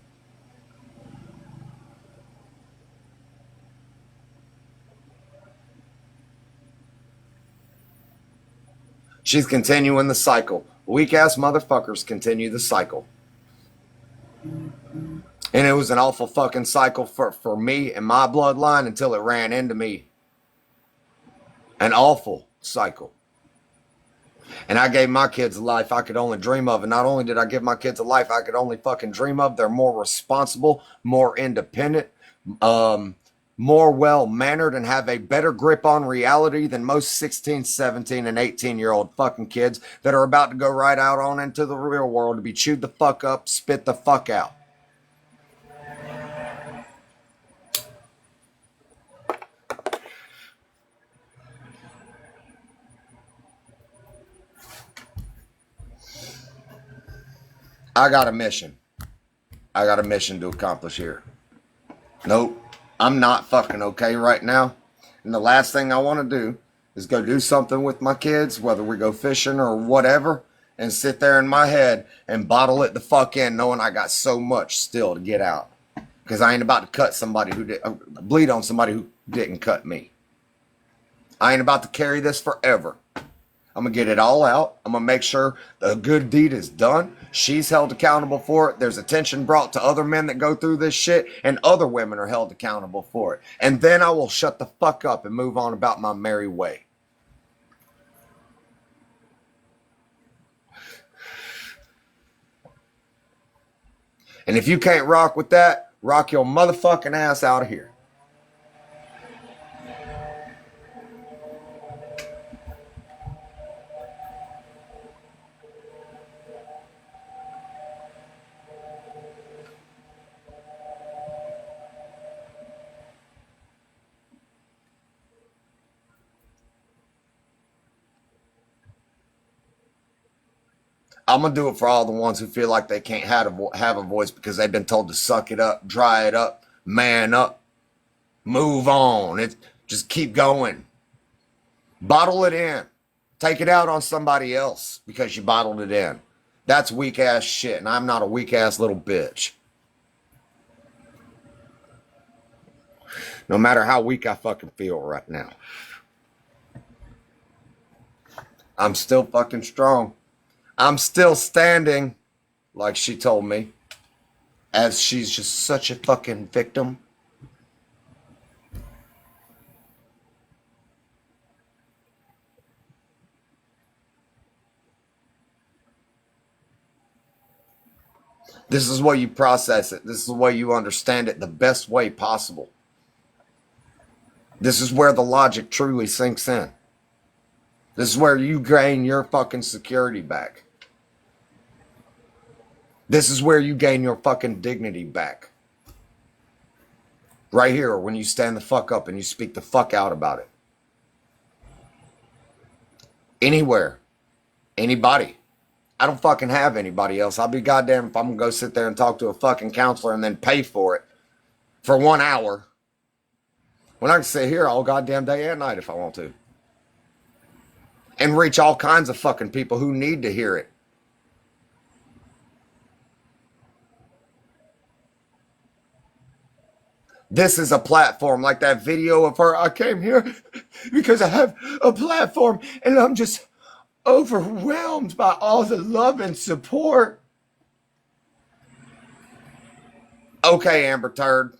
She's continuing the cycle. Weak-ass motherfuckers continue the cycle. And it was an awful fucking cycle for me and my bloodline until it ran into me. An awful cycle. And I gave my kids a life I could only dream of. And not only did I give my kids a life I could only fucking dream of, they're more responsible, more independent, more well-mannered, and have a better grip on reality than most 16, 17, and 18-year-old fucking kids that are about to go right out on into the real world to be chewed the fuck up, spit the fuck out. I got a mission. I got a mission to accomplish here. Nope. I'm not fucking okay right now. And the last thing I want to do is go do something with my kids, whether we go fishing or whatever, and sit there in my head and bottle it the fuck in, knowing I got so much still to get out. Because I ain't about to cut somebody who did, bleed on somebody who didn't cut me. I ain't about to carry this forever. I'm going to get it all out. I'm going to make sure the good deed is done. She's held accountable for it. There's attention brought to other men that go through this shit, and other women are held accountable for it. And then I will shut the fuck up and move on about my merry way. And if you can't rock with that, rock your motherfucking ass out of here. I'm going to do it for all the ones who feel like they can't have a voice because they've been told to suck it up, dry it up, man up, move on. Just keep going. Bottle it in. Take it out on somebody else because you bottled it in. That's weak ass shit, and I'm not a weak ass little bitch. No matter how weak I fucking feel right now. I'm still fucking strong. I'm still standing, like she told me, as she's just such a fucking victim. This is the way you process it. This is the way you understand it the best way possible. This is where the logic truly sinks in. This is where you gain your fucking security back. This is where you gain your fucking dignity back. Right here, when you stand the fuck up and you speak the fuck out about it. Anywhere. Anybody. I don't fucking have anybody else. I'll be goddamn if I'm gonna go sit there and talk to a fucking counselor and then pay for it for 1 hour. When I can sit here all goddamn day and night if I want to. And reach all kinds of fucking people who need to hear it. This is a platform like that video of her. I came here because I have a platform and I'm just overwhelmed by all the love and support. Okay, Amber Turd.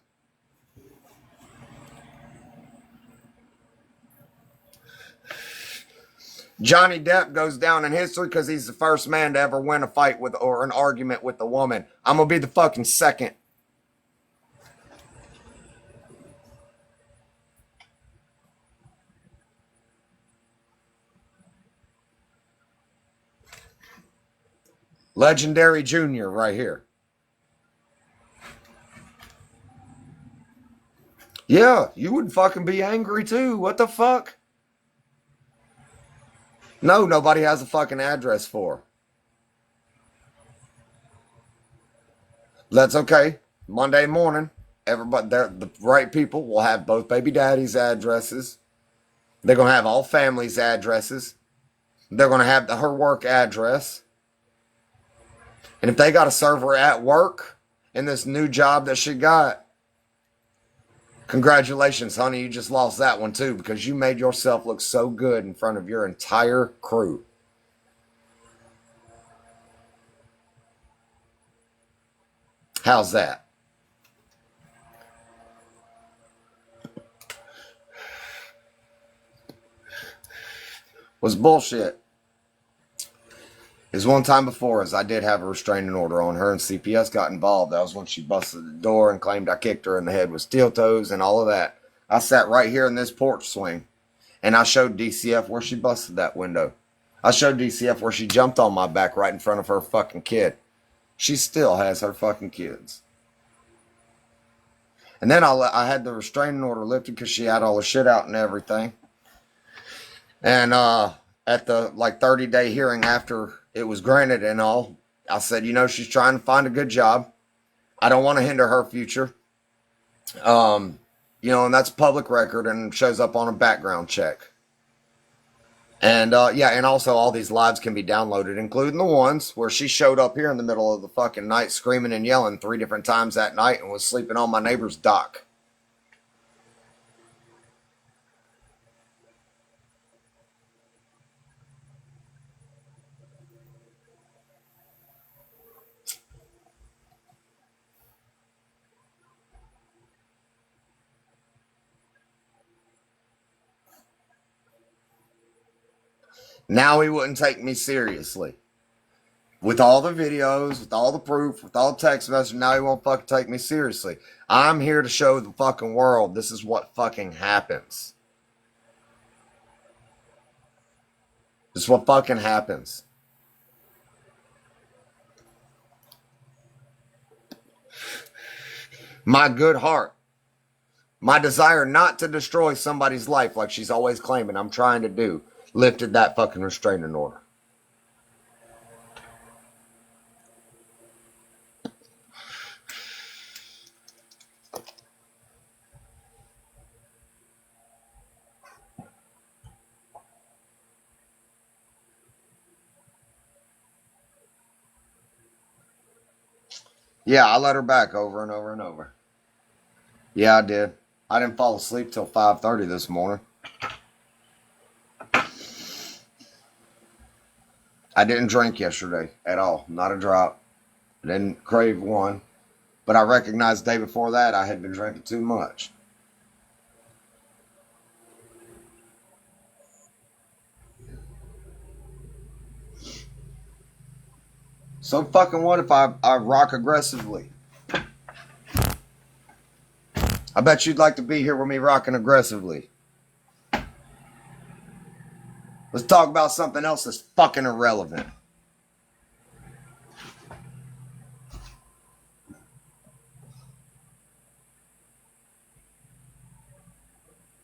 Johnny Depp goes down in history because he's the first man to ever win a fight with or an argument with a woman. I'm going to be the fucking second. Legendary Junior right here. Yeah, you would fucking be angry too. What the fuck? No, nobody has a fucking address for. That's okay. Monday morning, everybody, the right people will have both baby daddy's addresses. They're going to have all families' addresses. They're going to have her work address. And if they got to serve her at work in this new job that she got, congratulations, honey. You just lost that one too because you made yourself look so good in front of your entire crew. How's that? Was bullshit. Is one time before, as I did have a restraining order on her and CPS got involved. That was when she busted the door and claimed I kicked her in the head with steel toes and all of that. I sat right here in this porch swing and I showed DCF where she busted that window. I showed DCF where she jumped on my back right in front of her fucking kid. She still has her fucking kids. And then I had the restraining order lifted because she had all her shit out and everything. And at the 30-day hearing after it was granted and all, I said, you know, she's trying to find a good job. I don't want to hinder her future. You know, and that's public record and shows up on a background check. And yeah, and also all these lives can be downloaded, including the ones where she showed up here in the middle of the fucking night screaming and yelling 3 different times that night and was sleeping on my neighbor's dock. Now he wouldn't take me seriously. With all the videos, with all the proof, with all the text messages, now he won't fucking take me seriously. I'm here to show the fucking world this is what fucking happens. This is what fucking happens. My good heart, my desire not to destroy somebody's life like she's always claiming I'm trying to do, lifted that fucking restraining order. Yeah, I let her back over and over and over. Yeah, I did. I didn't fall asleep till 5:30 this morning. I didn't drink yesterday at all. Not a drop. I didn't crave one. But I recognized the day before that I had been drinking too much. So fucking what if I rock aggressively? I bet you'd like to be here with me rocking aggressively. Let's talk about something else that's fucking irrelevant.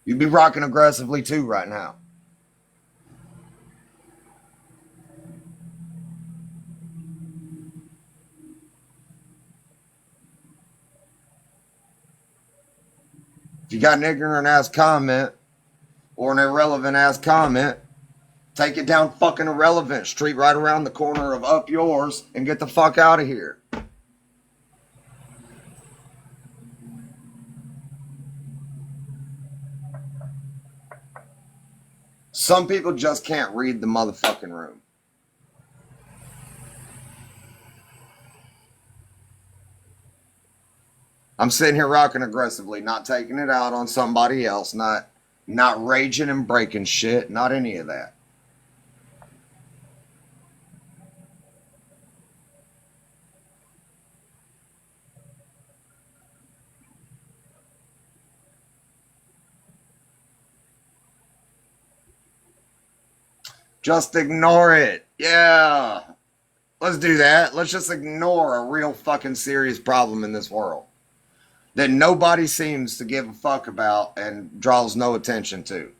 You'd be rocking aggressively too right now. If you got an ignorant ass comment or an irrelevant ass comment, take it down fucking irrelevant. Street right around the corner of up yours and get the fuck out of here. Some people just can't read the motherfucking room. I'm sitting here rocking aggressively, not taking it out on somebody else, not raging and breaking shit, not any of that. Just ignore it. Yeah. Let's do that. Let's just ignore a real fucking serious problem in this world that nobody seems to give a fuck about and draws no attention to.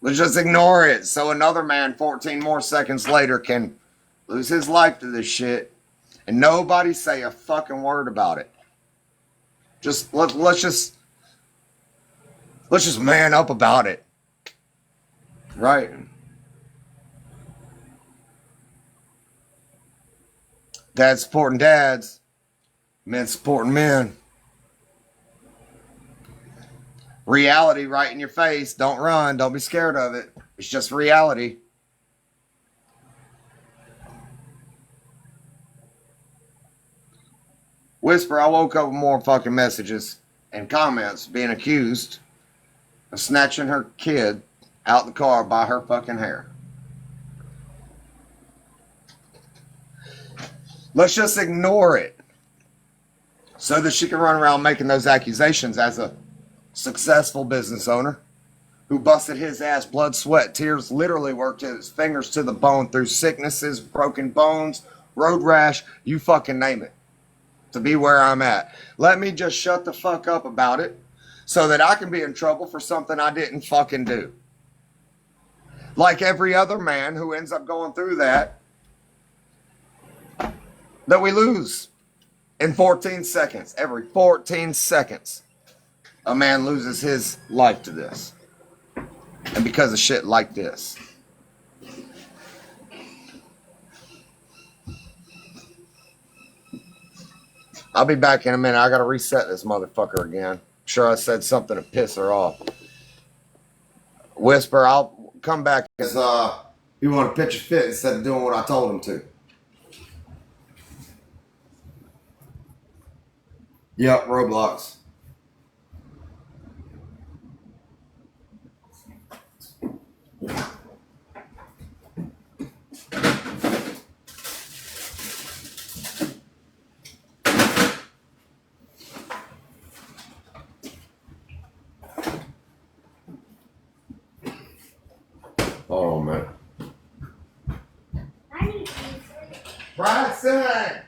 Let's just ignore it so another man 14 more seconds later can lose his life to this shit and nobody say a fucking word about it. Just let's just man up about it. Right. Dads supporting dads. Men supporting men. Reality right in your face. Don't run. Don't be scared of it. It's just reality. Whisper, I woke up with more fucking messages and comments being accused of snatching her kid out the car by her fucking hair. Let's just ignore it so that she can run around making those accusations as a successful business owner who busted his ass, blood, sweat, tears, literally worked his fingers to the bone through sicknesses, broken bones, road rash, you fucking name it. to be where I'm at. Let me just shut the fuck up about it so that I can be in trouble for something I didn't fucking do. Like every other man who ends up going through that we lose in 14 seconds. Every 14 seconds, a man loses his life to this. And because of shit like this. I'll be back in a minute. I gotta reset this motherfucker again. I'm sure I said something to piss her off. Whisper, I'll come back because you want to pitch a fit instead of doing what I told him to. Yep, Roblox. Oh man. I need to Bryson!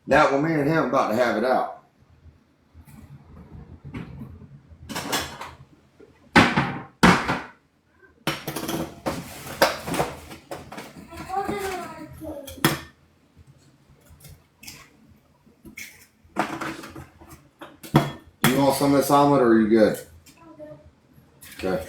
Now, well, me and him about to have it out. You want some of this omelet or are you good? Okay.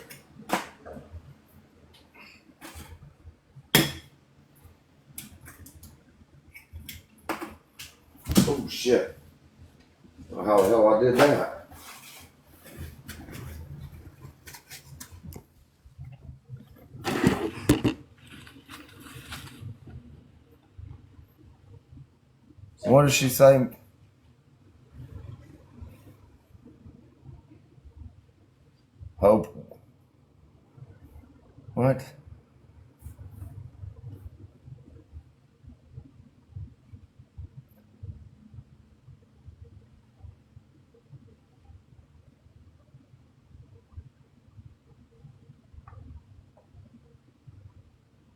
Oh shit. Well, how the hell I did that? What does she say? Hope. What?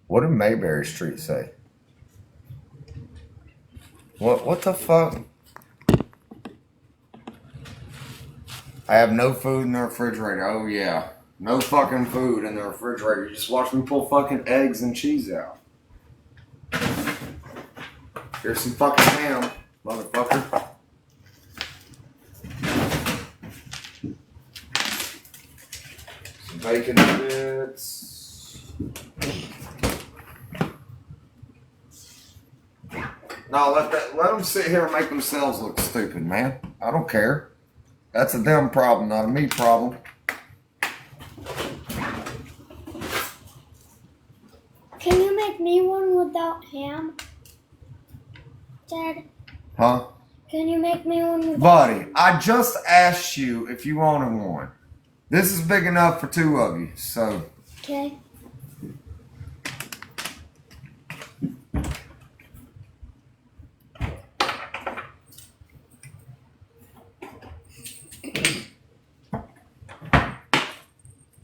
What did Mayberry Street say? What the fuck? I have no food in the refrigerator. Oh yeah. No fucking food in the refrigerator. You just watch me pull fucking eggs and cheese out. Here's some fucking ham, motherfucker. Some bacon bits. No, let them sit here and make themselves look stupid, man. I don't care. That's a them problem, not a me problem. Can you make me one without ham? Dad, Huh? can you make me one without Buddy, I just asked you if you wanted one. This is big enough for two of you, so. Okay.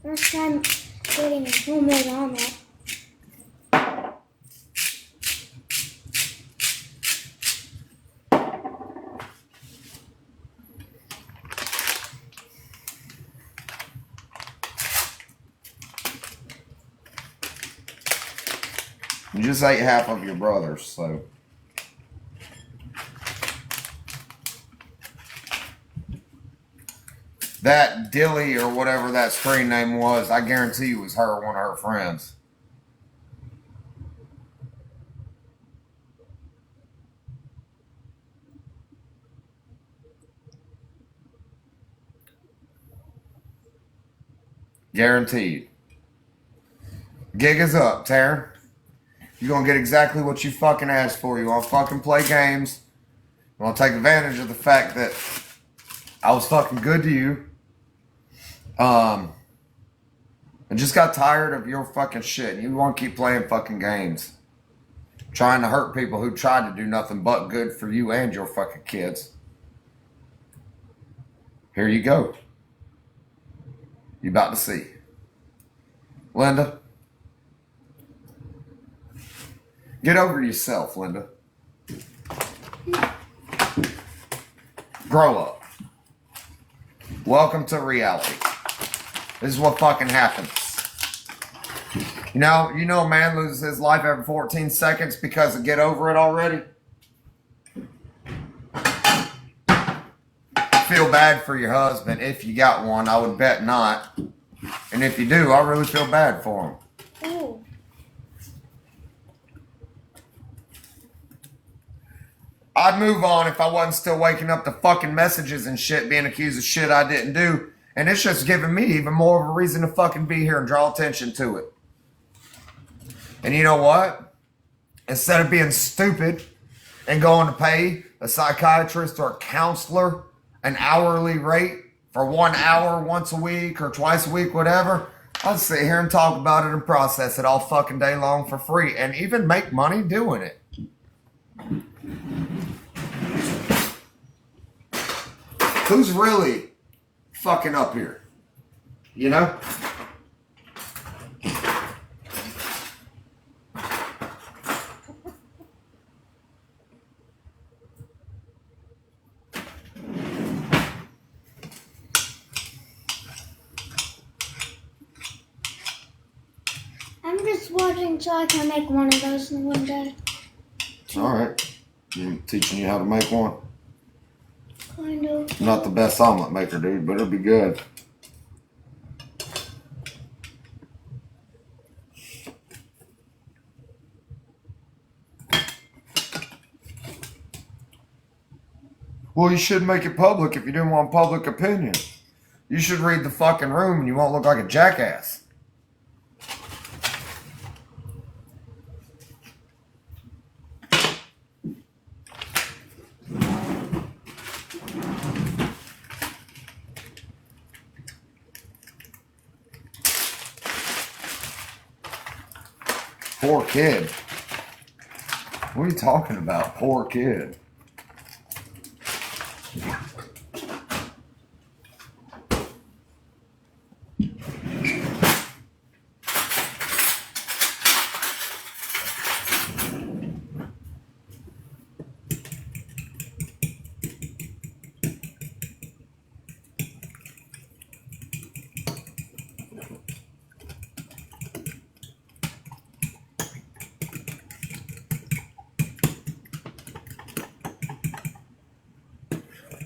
First time getting a homemade omelet. You just ate half of your brother's, so. That Dilly or whatever that screen name was, I guarantee you was her, one of her friends. Guaranteed. Gig is up, Taryn. You're going to get exactly what you fucking asked for. You want to fucking play games. You want to take advantage of the fact that I was fucking good to you. I just got tired of your fucking shit. You want to keep playing fucking games. Trying to hurt people who tried to do nothing but good for you and your fucking kids. Here you go. You about to see. Linda. Get over yourself, Linda. Grow up. Welcome to reality. This is what fucking happens. You know a man loses his life every 14 seconds because of get over it already? Feel bad for your husband if you got one. I would bet not. And if you do, I really feel bad for him. Ooh. I'd move on if I wasn't still waking up to fucking messages and shit, being accused of shit I didn't do. And it's just giving me even more of a reason to fucking be here and draw attention to it. And you know what? Instead of being stupid and going to pay a psychiatrist or a counselor an hourly rate for 1 hour once a week or twice a week, whatever, I'll sit here and talk about it and process it all fucking day long for free and even make money doing it. Who's really fucking up here? You know? I'm just watching so I can make one of those in one day. Alright. I'm teaching you how to make one. Kind of. Not the best omelet maker, dude, but it'll be good. Well, you should make it public if you didn't want public opinion. You should read the fucking room and you won't look like a jackass. Poor kid. What are you talking about? Poor kid.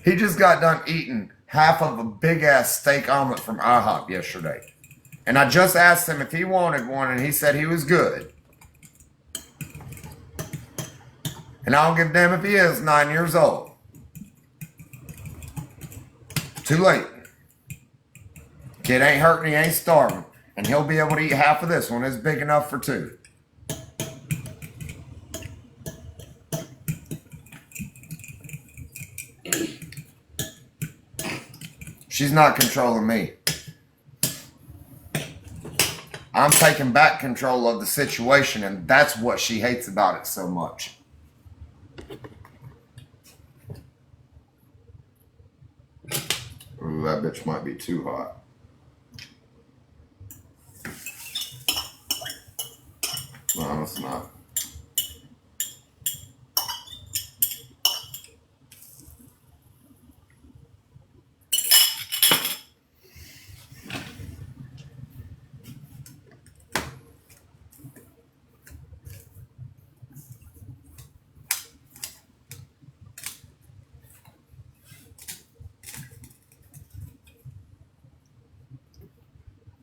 He just got done eating half of a big ass steak omelet from IHOP yesterday. And I just asked him if he wanted one and he said he was good. And I don't give a damn if he is 9 years old. Too late. Kid ain't hurting, he ain't starving. And he'll be able to eat half of this one. It's big enough for two. She's not controlling me. I'm taking back control of the situation, and that's what she hates about it so much. Ooh, that bitch might be too hot. No, it's not.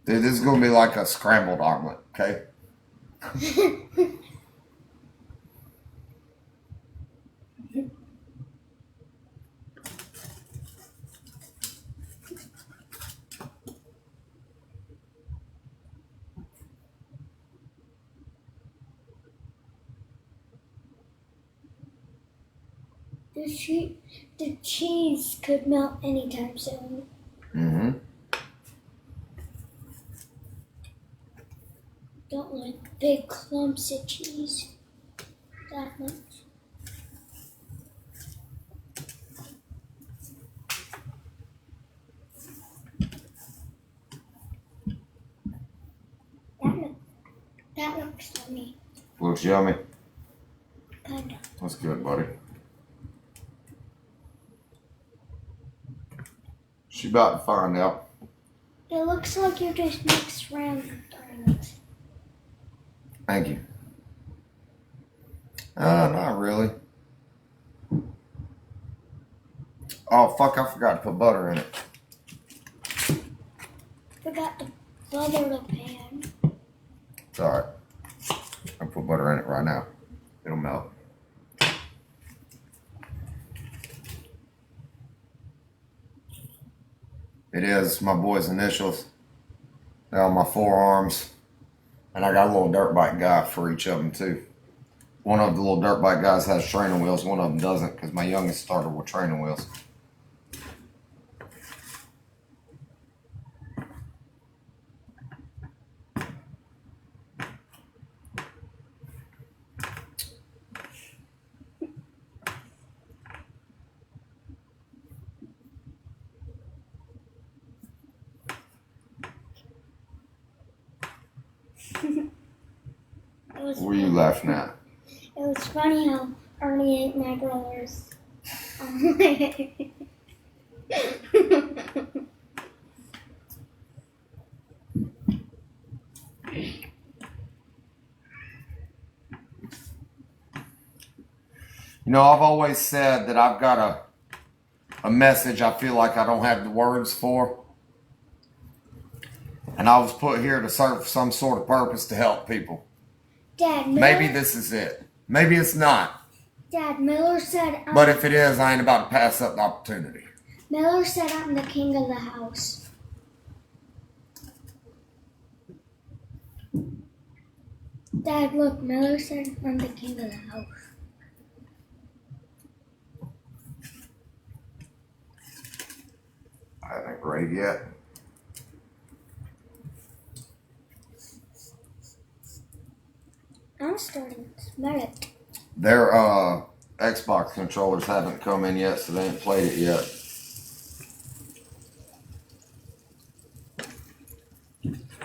Dude, this is gonna be like a scrambled omelet, okay? The cheese could melt anytime soon. Mm-hmm. Don't like big clumps of cheese that much. That looks yummy. Looks yummy. Kinda. That's good, buddy. She about to find out. It looks like you just mixed random things. Thank you. Not really. Oh, fuck, I forgot to put butter in it. Forgot to butter the pan. It's alright. I'll put butter in it right now. It'll melt. It is my boy's initials. They're on my forearms. And I got a little dirt bike guy for each of them, too. One of the little dirt bike guys has training wheels. One of them doesn't, because my youngest started with training wheels. What were you laughing at? It was funny how Ernie ate my brother's. You know, I've always said that I've got a message I feel like I don't have the words for. And I was put here to serve some sort of purpose to help people. Dad, Maybe this is it. Maybe it's not. Dad, Miller said. But if it is, I ain't about to pass up the opportunity. Miller said I'm the king of the house. Dad, look, Miller said I'm the king of the house. I ain't ready yet. I'm starting to smell it. Their Xbox controllers haven't come in yet, so they ain't played it yet.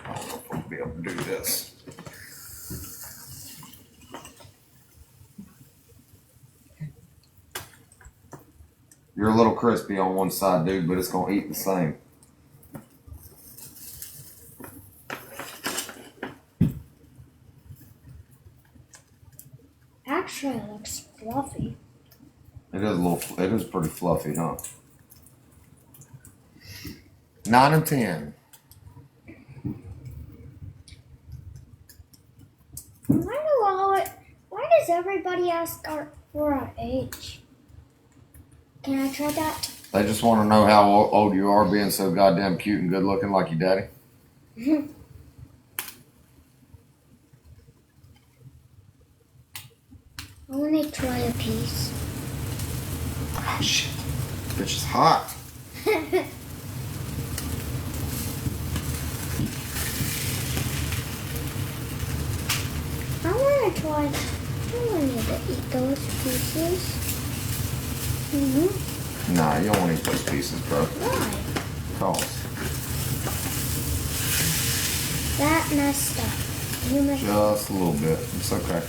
I don't know if I'll be able to do this. You're a little crispy on one side, dude, but it's gonna eat the same. Actually, it looks fluffy. It is pretty fluffy, huh? 9 and 10. Why does everybody ask for our age? Can I try that? They just want to know how old you are, being so goddamn cute and good looking like your daddy. I want to try a piece. Oh shit. Bitch is hot. I want to try. I don't need to eat those pieces. Nah, you don't want to eat those pieces, bro. Why? Cause That messed up. You messed up. just a little bit. It's okay.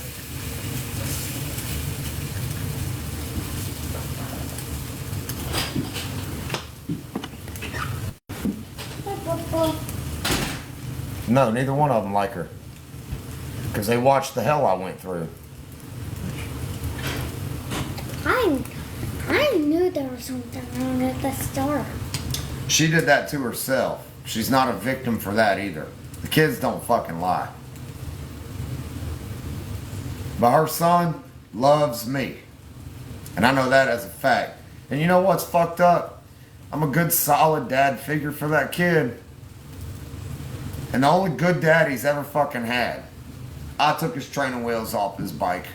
No, neither one of them like her. Because they watched the hell I went through. I knew there was something wrong at the start. She did that to herself. She's not a victim for that either. The kids don't fucking lie. But her son loves me. And I know that as a fact. And you know what's fucked up? I'm a good solid dad figure for that kid. And the only good dad he's ever fucking had. I took his training wheels off his bike.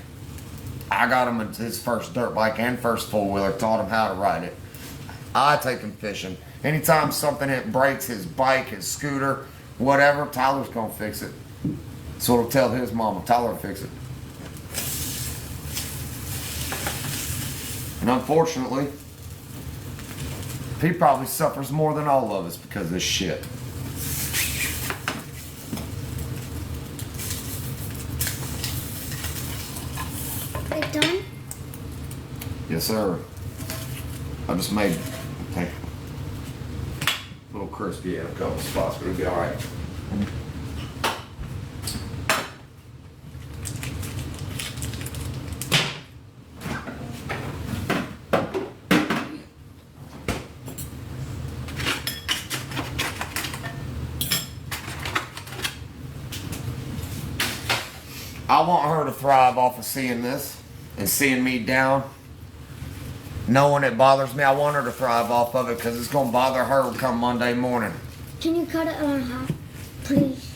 I got him his first dirt bike and first four-wheeler, taught him how to ride it. I take him fishing. Anytime something breaks his bike, his scooter, whatever, Tyler's gonna fix it. So he'll tell his mama, Tyler will fix it. And unfortunately, he probably suffers more than all of us because of this shit. It done? Yes, sir. I just made a little crispy in a couple spots, but it'll be all right. I want her to thrive off of seeing this and seeing me down. Knowing it bothers me, I want her to thrive off of it because it's going to bother her come Monday morning. Can you cut it on half, please?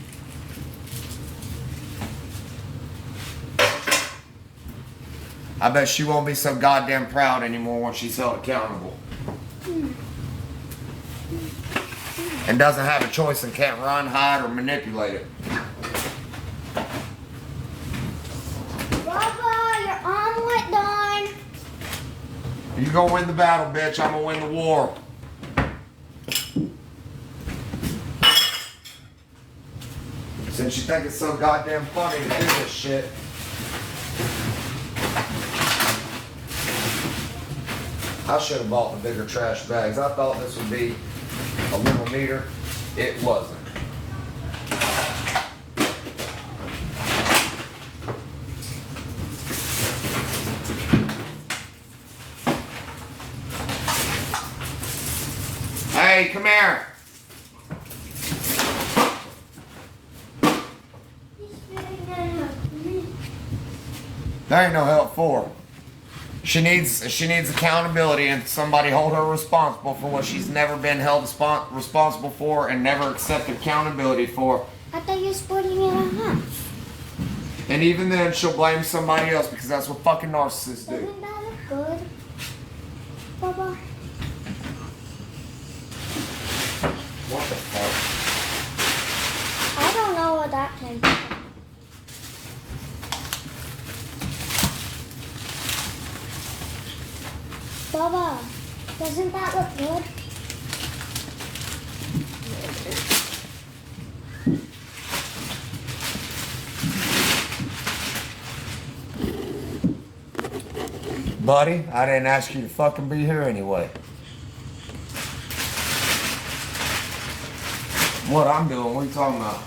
I bet she won't be so goddamn proud anymore when she's held accountable. And doesn't have a choice and can't run, hide, or manipulate it. Baba, your omelet done. You gonna win the battle, bitch. I'm gonna win the war. Since you think it's so goddamn funny to do this shit. I should have bought the bigger trash bags. I thought this would be a little neater. It wasn't. Hey, come here. There ain't no help for her. She needs accountability and somebody hold her responsible for what she's never been held responsible for and never accepted accountability for. I thought you were splitting it in half. And even then, she'll blame somebody else because that's what fucking narcissists do. Doesn't that look good? Baba. What the fuck? I don't know what that came from. Baba, doesn't that look good? Buddy, I didn't ask you to fucking be here anyway. What I'm doing, what are you talking about?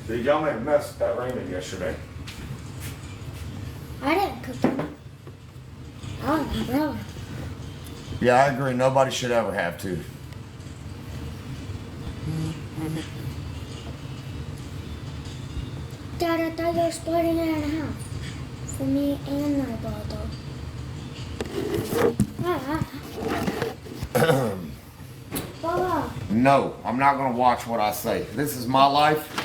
Dude, y'all made a mess with that ramen yesterday. I didn't cook it. I was my brother. Yeah, I agree. Nobody should ever have to. Dad, I thought you were splitting it in half. For me and my brother. Baba. No, I'm not going to watch what I say. This is my life.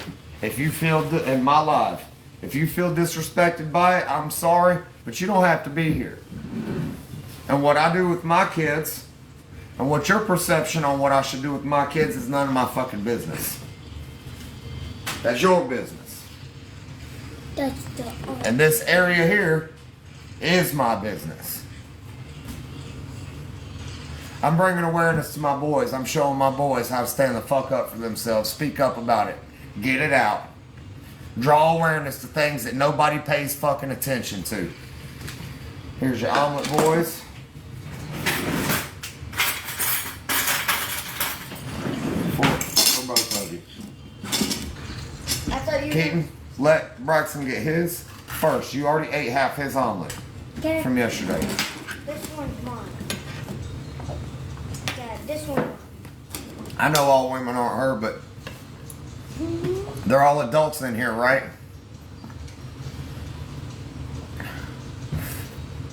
If you feel in my life, if you feel disrespected by it, I'm sorry, but you don't have to be here. And what I do with my kids, and what your perception on what I should do with my kids is none of my fucking business. That's your business. That's the And this area here is my business. I'm bringing awareness to my boys. I'm showing my boys how to stand the fuck up for themselves. Speak up about it. Get it out. Draw awareness to things that nobody pays fucking attention to. Here's your omelet, boys. Keaton, let Braxton get his first. You already ate half his omelet from yesterday. This one's mine. Yeah, this one. I know all women aren't her, but they're all adults in here, right?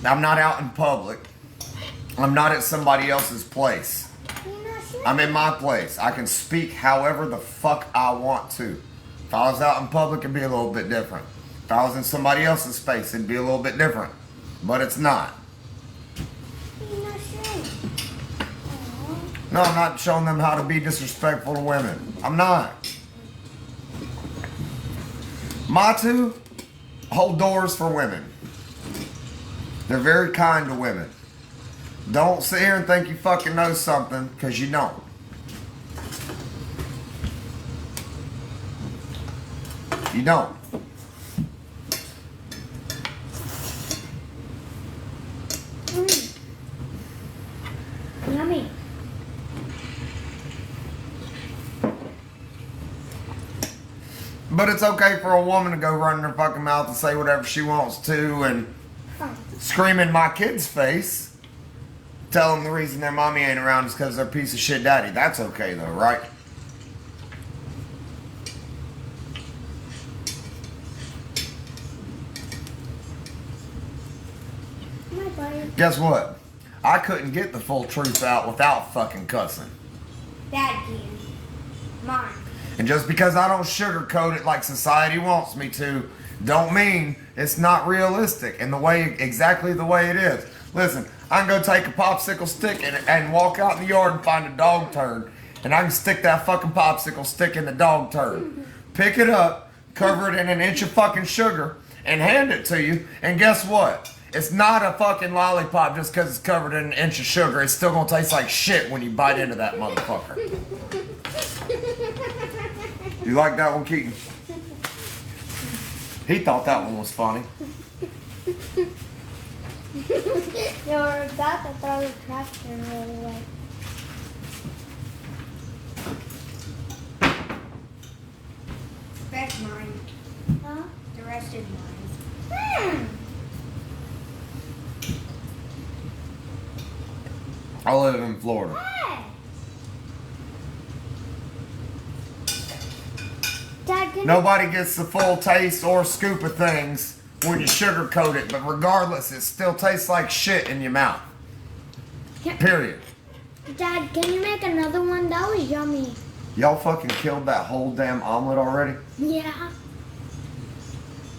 I'm not out in public. I'm not at somebody else's place. I'm in my place. I can speak however the fuck I want to. If I was out in public, it'd be a little bit different. If I was in somebody else's space, it'd be a little bit different. But it's not. No, I'm not showing them how to be disrespectful to women. I'm not. My two hold doors for women. They're very kind to women. Don't sit here and think you fucking know something, because you don't. You don't. Yummy. But it's okay for a woman to go run in her fucking mouth and say whatever she wants to and scream in my kid's face. Tell them the reason their mommy ain't around is because they're a piece of shit daddy. That's okay though, right? Guess what? I couldn't get the full truth out without fucking cussing. Dad can. Mine. And just because I don't sugarcoat it like society wants me to, don't mean it's not realistic and exactly the way it is. Listen, I can go take a popsicle stick and walk out in the yard and find a dog turd, and I can stick that fucking popsicle stick in the dog turd. Pick it up, cover it in an inch of fucking sugar, and hand it to you, and guess what? It's not a fucking lollipop just because it's covered in an inch of sugar. It's still gonna taste like shit when you bite into that motherfucker. You like that one, Keaton? He thought that one was funny. You're about to throw the trash can really away. That's mine. Huh? The rest is mine. I live in Florida. Hey. Dad, can Nobody gets the full taste or scoop of things when you sugarcoat it, but regardless, it still tastes like shit in your mouth. Period. Dad, can you make another one? That was yummy. Y'all fucking killed that whole damn omelet already? Yeah.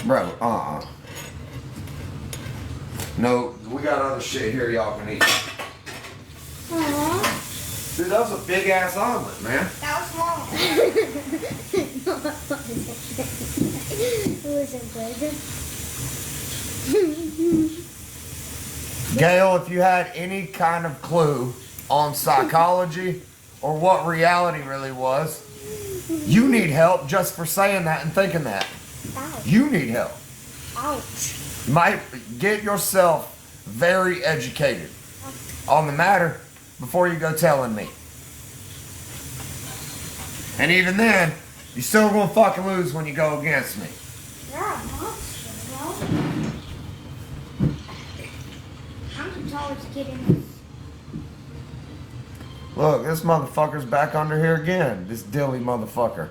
Bro, No, we got other shit here y'all can eat. Aww. Dude, that was a big ass omelet, man. That was small. It wasn't good. Gail, if you had any kind of clue on psychology or what reality really was, you need help just for saying that and thinking that. Ouch. You need help. Ouch. Might get yourself very educated on the matter before you go telling me. And even then, you're still gonna fucking lose when you go against me. You're a monster, bro. I'm the tallest kid in this. Look, this motherfucker's back under here again. This dilly motherfucker.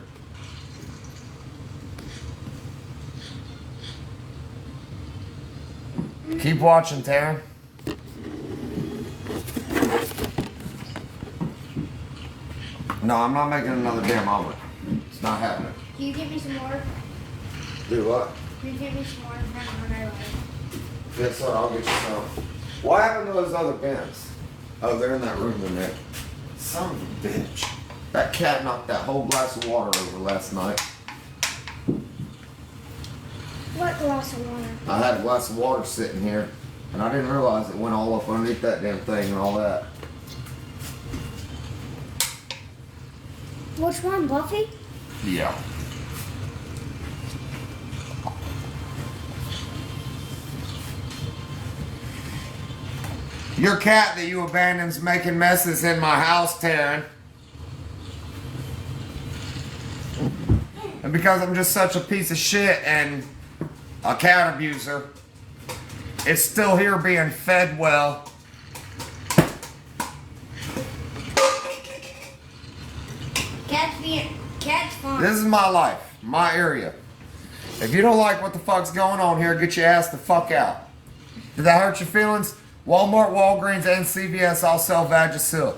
Keep watching, Taryn. No, I'm not making another damn omelet. It's not happening. Can you give me some more? Do what? Can you give me some more? I like. Guess what? I'll get you some. What happened to those other bins? Oh, they're in that room in there. Son of a bitch. That cat knocked that whole glass of water over last night. What glass of water? I had a glass of water sitting here, and I didn't realize it went all up underneath that damn thing and all that. Which one, Buffy? Yeah. Your cat that you abandoned's making messes in my house, Taryn. And because I'm just such a piece of shit and a cat abuser, it's still here being fed well. Cat's fine. This is my life, my area. If you don't like what the fuck's going on here, get your ass the fuck out. Did that hurt your feelings? Walmart, Walgreens, and CVS all sell Vagisil.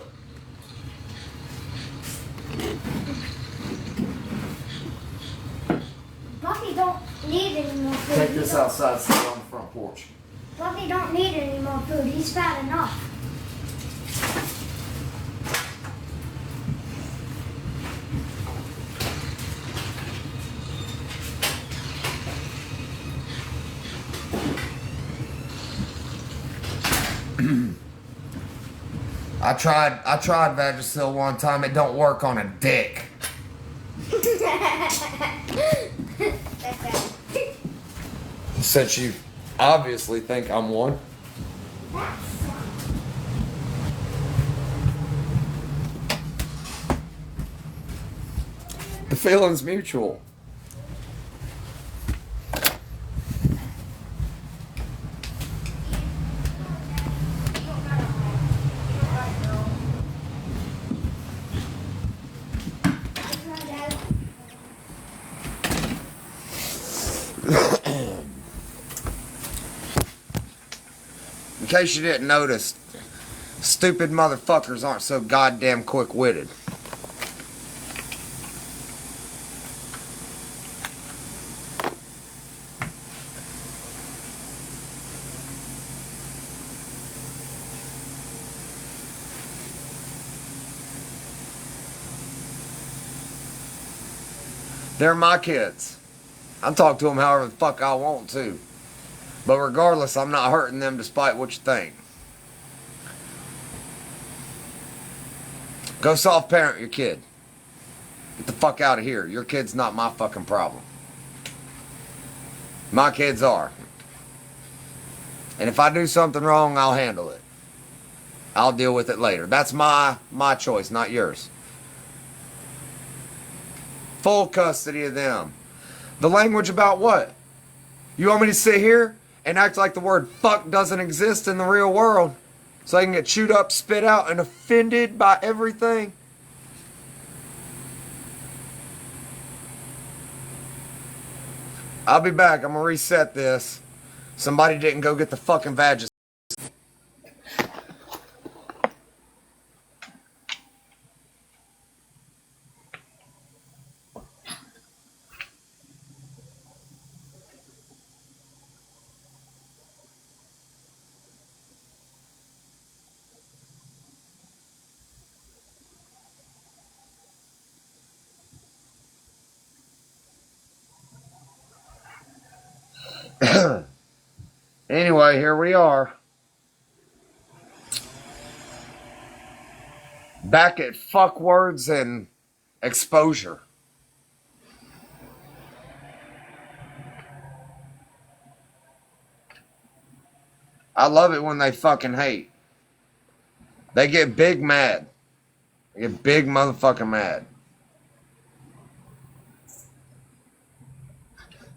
Bucky don't need any more food. Take this outside, sit on the front porch. Bucky don't need any more food. He's fat enough. I tried Vagisil one time. It don't work on a dick. Since you obviously think I'm one. The feeling's mutual. In case you didn't notice, stupid motherfuckers aren't so goddamn quick-witted. They're my kids. I talk to them however the fuck I want to. But regardless, I'm not hurting them despite what you think. Go soft parent your kid. Get the fuck out of here. Your kid's not my fucking problem. My kids are. And if I do something wrong, I'll handle it. I'll deal with it later. That's my choice, not yours. Full custody of them. The language about what? You want me to sit here and act like the word fuck doesn't exist in the real world so I can get chewed up, spit out, and offended by everything? I'll be back. I'm going to reset this. Somebody didn't go get the fucking Vagisil. Anyway, here we are. Back at fuck words and exposure. I love it when they fucking hate. They get big mad. They get big motherfucking mad.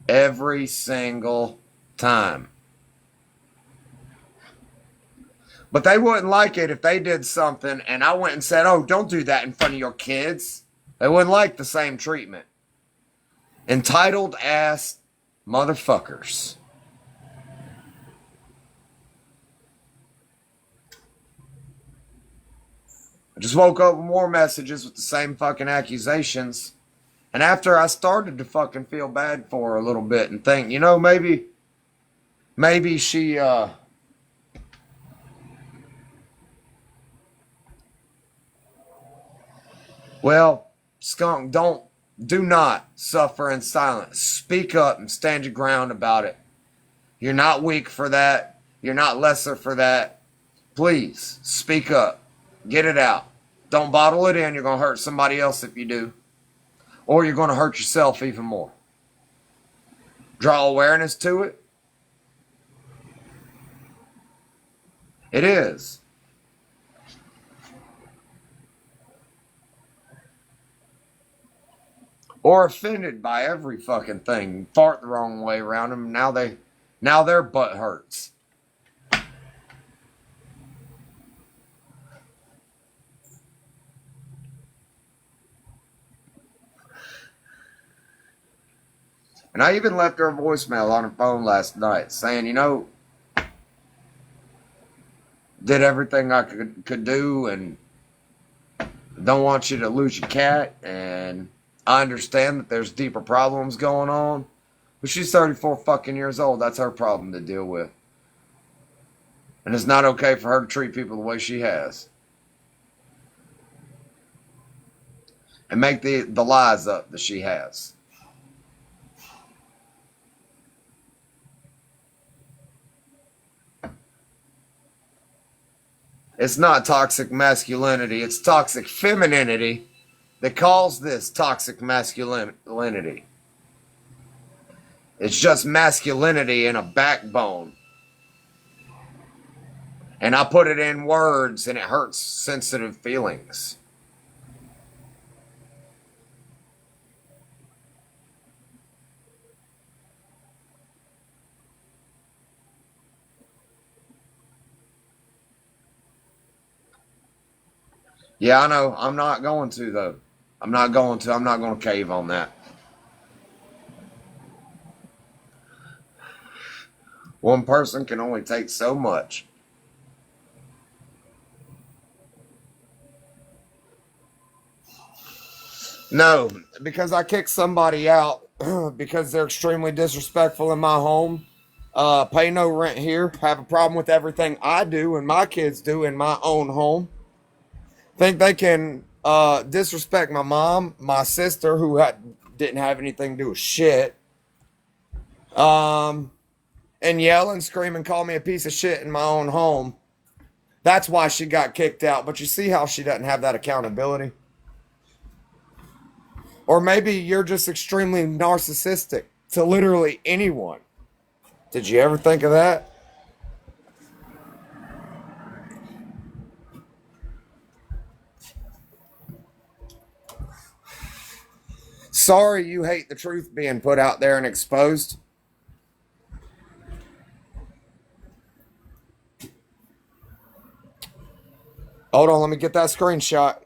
Every single time. But they wouldn't like it if they did something and I went and said, oh, don't do that in front of your kids. They wouldn't like the same treatment. Entitled ass motherfuckers. I just woke up with more messages with the same fucking accusations. And after I started to fucking feel bad for her a little bit and think, you know, maybe she, well, skunk, do not suffer in silence. Speak up and stand your ground about it. You're not weak for that. You're not lesser for that. Please, speak up. Get it out. Don't bottle it in. You're going to hurt somebody else if you do. Or you're going to hurt yourself even more. Draw awareness to it. It is. or offended by every fucking thing. Fart the wrong way around them. Now their butt hurts. And I even left her a voicemail on her phone last night saying, you know, did everything I could do, and don't want you to lose your cat, and I understand that there's deeper problems going on, but she's 34 fucking years old. That's her problem to deal with. And it's not okay for her to treat people the way she has. And make the lies up that she has. It's not toxic masculinity, it's toxic femininity that calls this toxic masculinity. It's just masculinity and a backbone. And I put it in words and it hurts sensitive feelings. Yeah, I know. I'm not going to, though. I'm not going to cave on that. One person can only take so much. No, because I kicked somebody out because they're extremely disrespectful in my home. Pay no rent here. Have a problem with everything I do and my kids do in my own home. Think they can disrespect my mom, my sister, who didn't have anything to do with shit, and yell and scream and call me a piece of shit in my own home. That's why she got kicked out. But you see how she doesn't have that accountability? Or maybe you're just extremely narcissistic to literally anyone. Did you ever think of that? Sorry you hate the truth being put out there and exposed. Hold on, let me get that screenshot.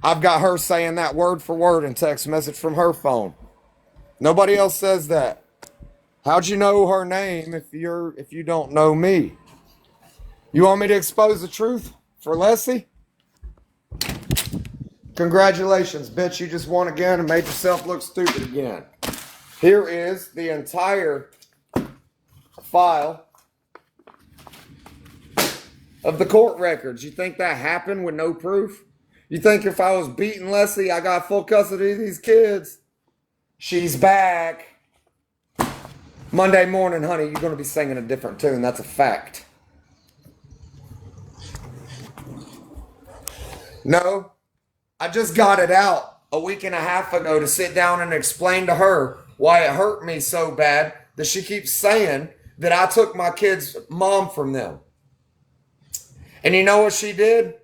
I've got her saying that word for word in text message from her phone. Nobody else says that. How'd you know her name if you don't know me? You want me to expose the truth for Leslie? Congratulations, bitch. You just won again and made yourself look stupid again. Here is the entire file of the court records. You think that happened with no proof? You think if I was beating Leslie, I got full custody of these kids? She's back. Monday morning, honey, you're going to be singing a different tune. That's a fact. No. I just got it out a week and a half ago to sit down and explain to her why it hurt me so bad that she keeps saying that I took my kid's mom from them. And you know what she did?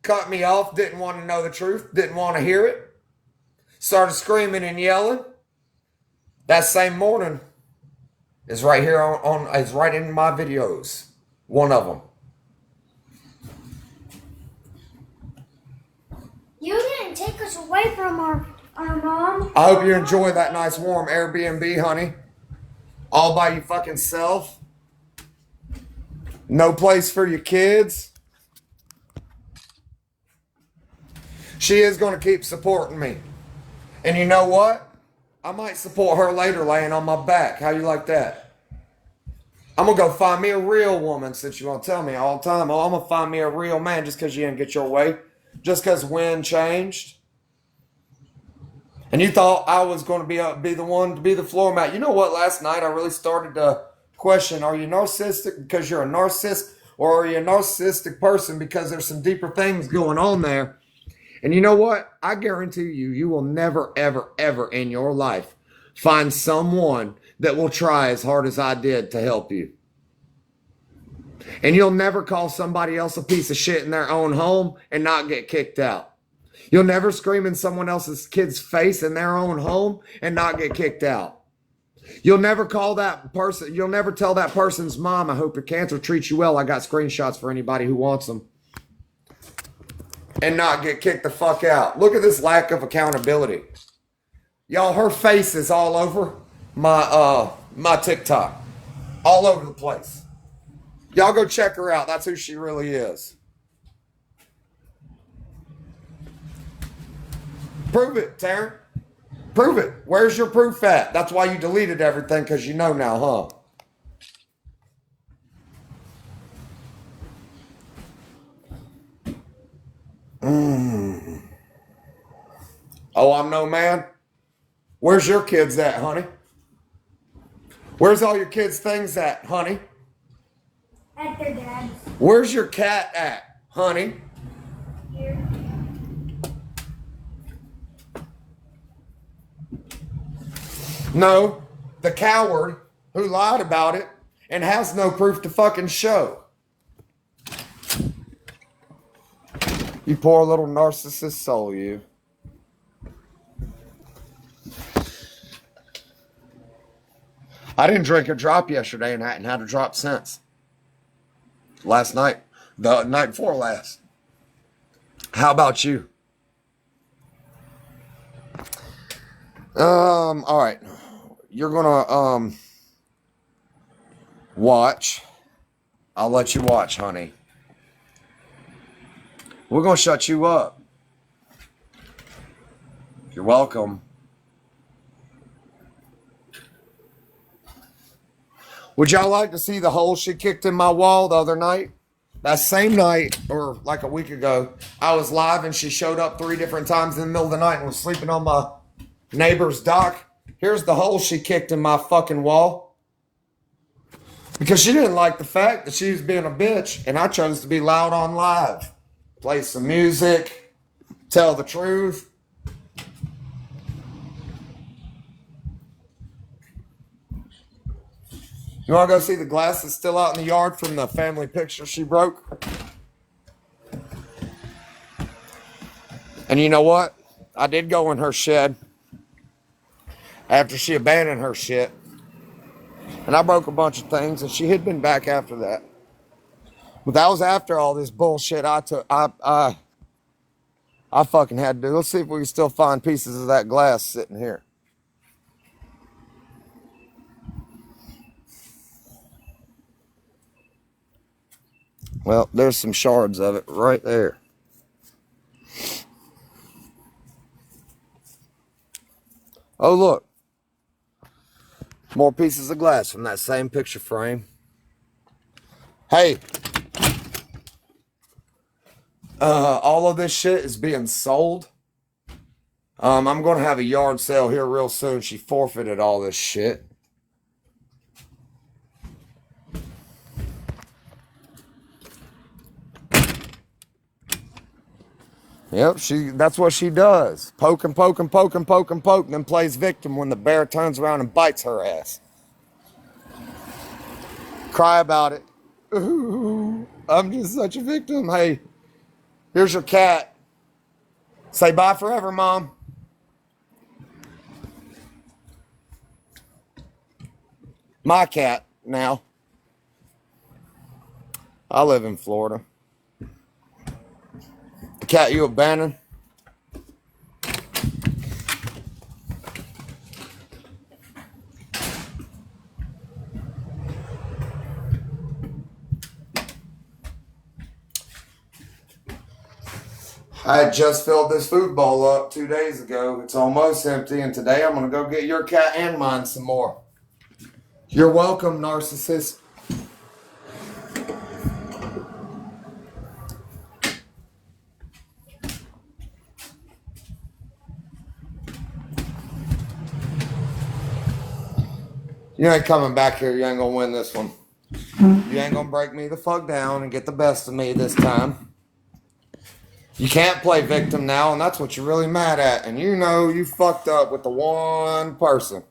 Cut me off, didn't want to know the truth, didn't want to hear it. Started screaming and yelling. That same morning is right here is right in my videos. One of them. You didn't take us away from our mom. I hope you enjoy that nice warm Airbnb, honey. All by your fucking self. No place for your kids. She is going to keep supporting me. And you know what? I might support her later laying on my back. How you like that? I'm going to go find me a real woman, since you want to tell me all the time. Oh, I'm going to find me a real man just because you didn't get your way. Just because wind changed. And you thought I was going to be the one to be the floor mat. You know what? Last night I really started to question, are you narcissistic because you're a narcissist, or are you a narcissistic person because there's some deeper things going on there? And you know what? I guarantee you will never, ever, ever in your life find someone that will try as hard as I did to help you. And you'll never call somebody else a piece of shit in their own home and not get kicked out. You'll never scream in someone else's kid's face in their own home and not get kicked out. You'll never call that person, you'll never tell that person's mom, I hope your cancer treats you well. I got screenshots for anybody who wants them. And not get kicked the fuck out. Look at this lack of accountability. Y'all, her face is all over my TikTok. All over the place. Y'all go check her out. That's who she really is. Prove it, Taryn. Prove it. Where's your proof at? That's why you deleted everything, because you know now, huh? Oh, I'm no man? Where's your kids at, honey? Where's all your kids' things at, honey? At their dad's. Where's your cat at, honey? Here. No, the coward who lied about it and has no proof to fucking show. You poor little narcissist soul, you. I didn't drink a drop yesterday and hadn't had a drop since. Last night. The night before last. How about you? All right. You're gonna watch. I'll let you watch, honey. We're gonna shut you up. You're welcome. Would y'all like to see the hole she kicked in my wall the other night? That same night, or like a week ago, I was live and she showed up 3 different times in the middle of the night and was sleeping on my neighbor's dock. Here's the hole she kicked in my fucking wall. Because she didn't like the fact that she was being a bitch, and I chose to be loud on live. Play some music, tell the truth. You want to go see the glass that's still out in the yard from the family picture she broke? And you know what? I did go in her shed after she abandoned her shit. And I broke a bunch of things, and she had been back after that. But that was after all this bullshit I fucking had to do. Let's see if we can still find pieces of that glass sitting here. Well, there's some shards of it right there. Oh, look. More pieces of glass from that same picture frame. Hey. All of this shit is being sold. I'm going to have a yard sale here real soon. She forfeited all this shit. Yep, that's what she does. Poke and poke and poke and poke and poke, and then plays victim when the bear turns around and bites her ass. Cry about it. Ooh, I'm just such a victim. Hey, here's your cat. Say bye forever, Mom. My cat now. I live in Florida. The cat you abandoned. I had just filled this food bowl up 2 days ago. It's almost empty, and today I'm going to go get your cat and mine some more. You're welcome, narcissist. You ain't coming back here. You ain't going to win this one. You ain't going to break me the fuck down and get the best of me this time. You can't play victim now, and that's what you're really mad at. And you know you fucked up with the one person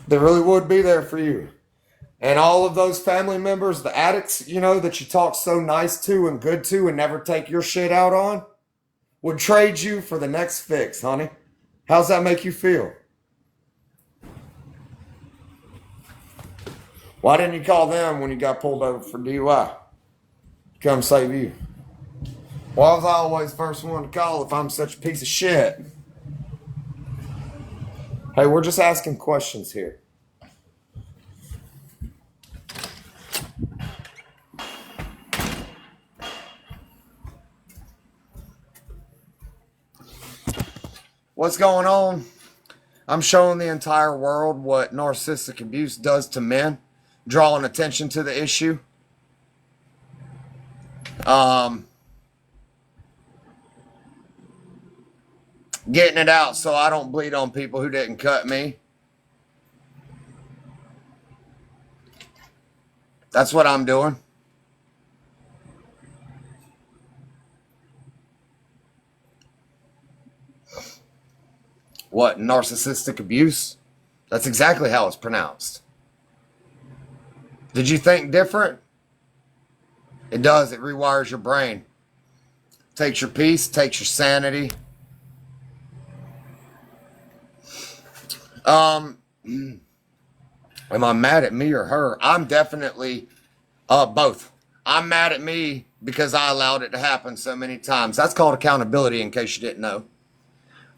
that really would be there for you. And all of those family members, the addicts, you know, that you talk so nice to and good to and never take your shit out on. would trade you for the next fix, honey. How's that make you feel? Why didn't you call them when you got pulled over for DUI? Come save you. Why was I always the first one to call if I'm such a piece of shit? Hey, we're just asking questions here. What's going on? I'm showing the entire world what narcissistic abuse does to men, drawing attention to the issue. Getting it out so I don't bleed on people who didn't cut me. That's what I'm doing. What, narcissistic abuse? That's exactly how it's pronounced. Did you think different? It does. It rewires your brain. Takes your peace, takes your sanity. Am I mad at me or her? I'm definitely both. I'm mad at me because I allowed it to happen so many times. That's called accountability, in case you didn't know.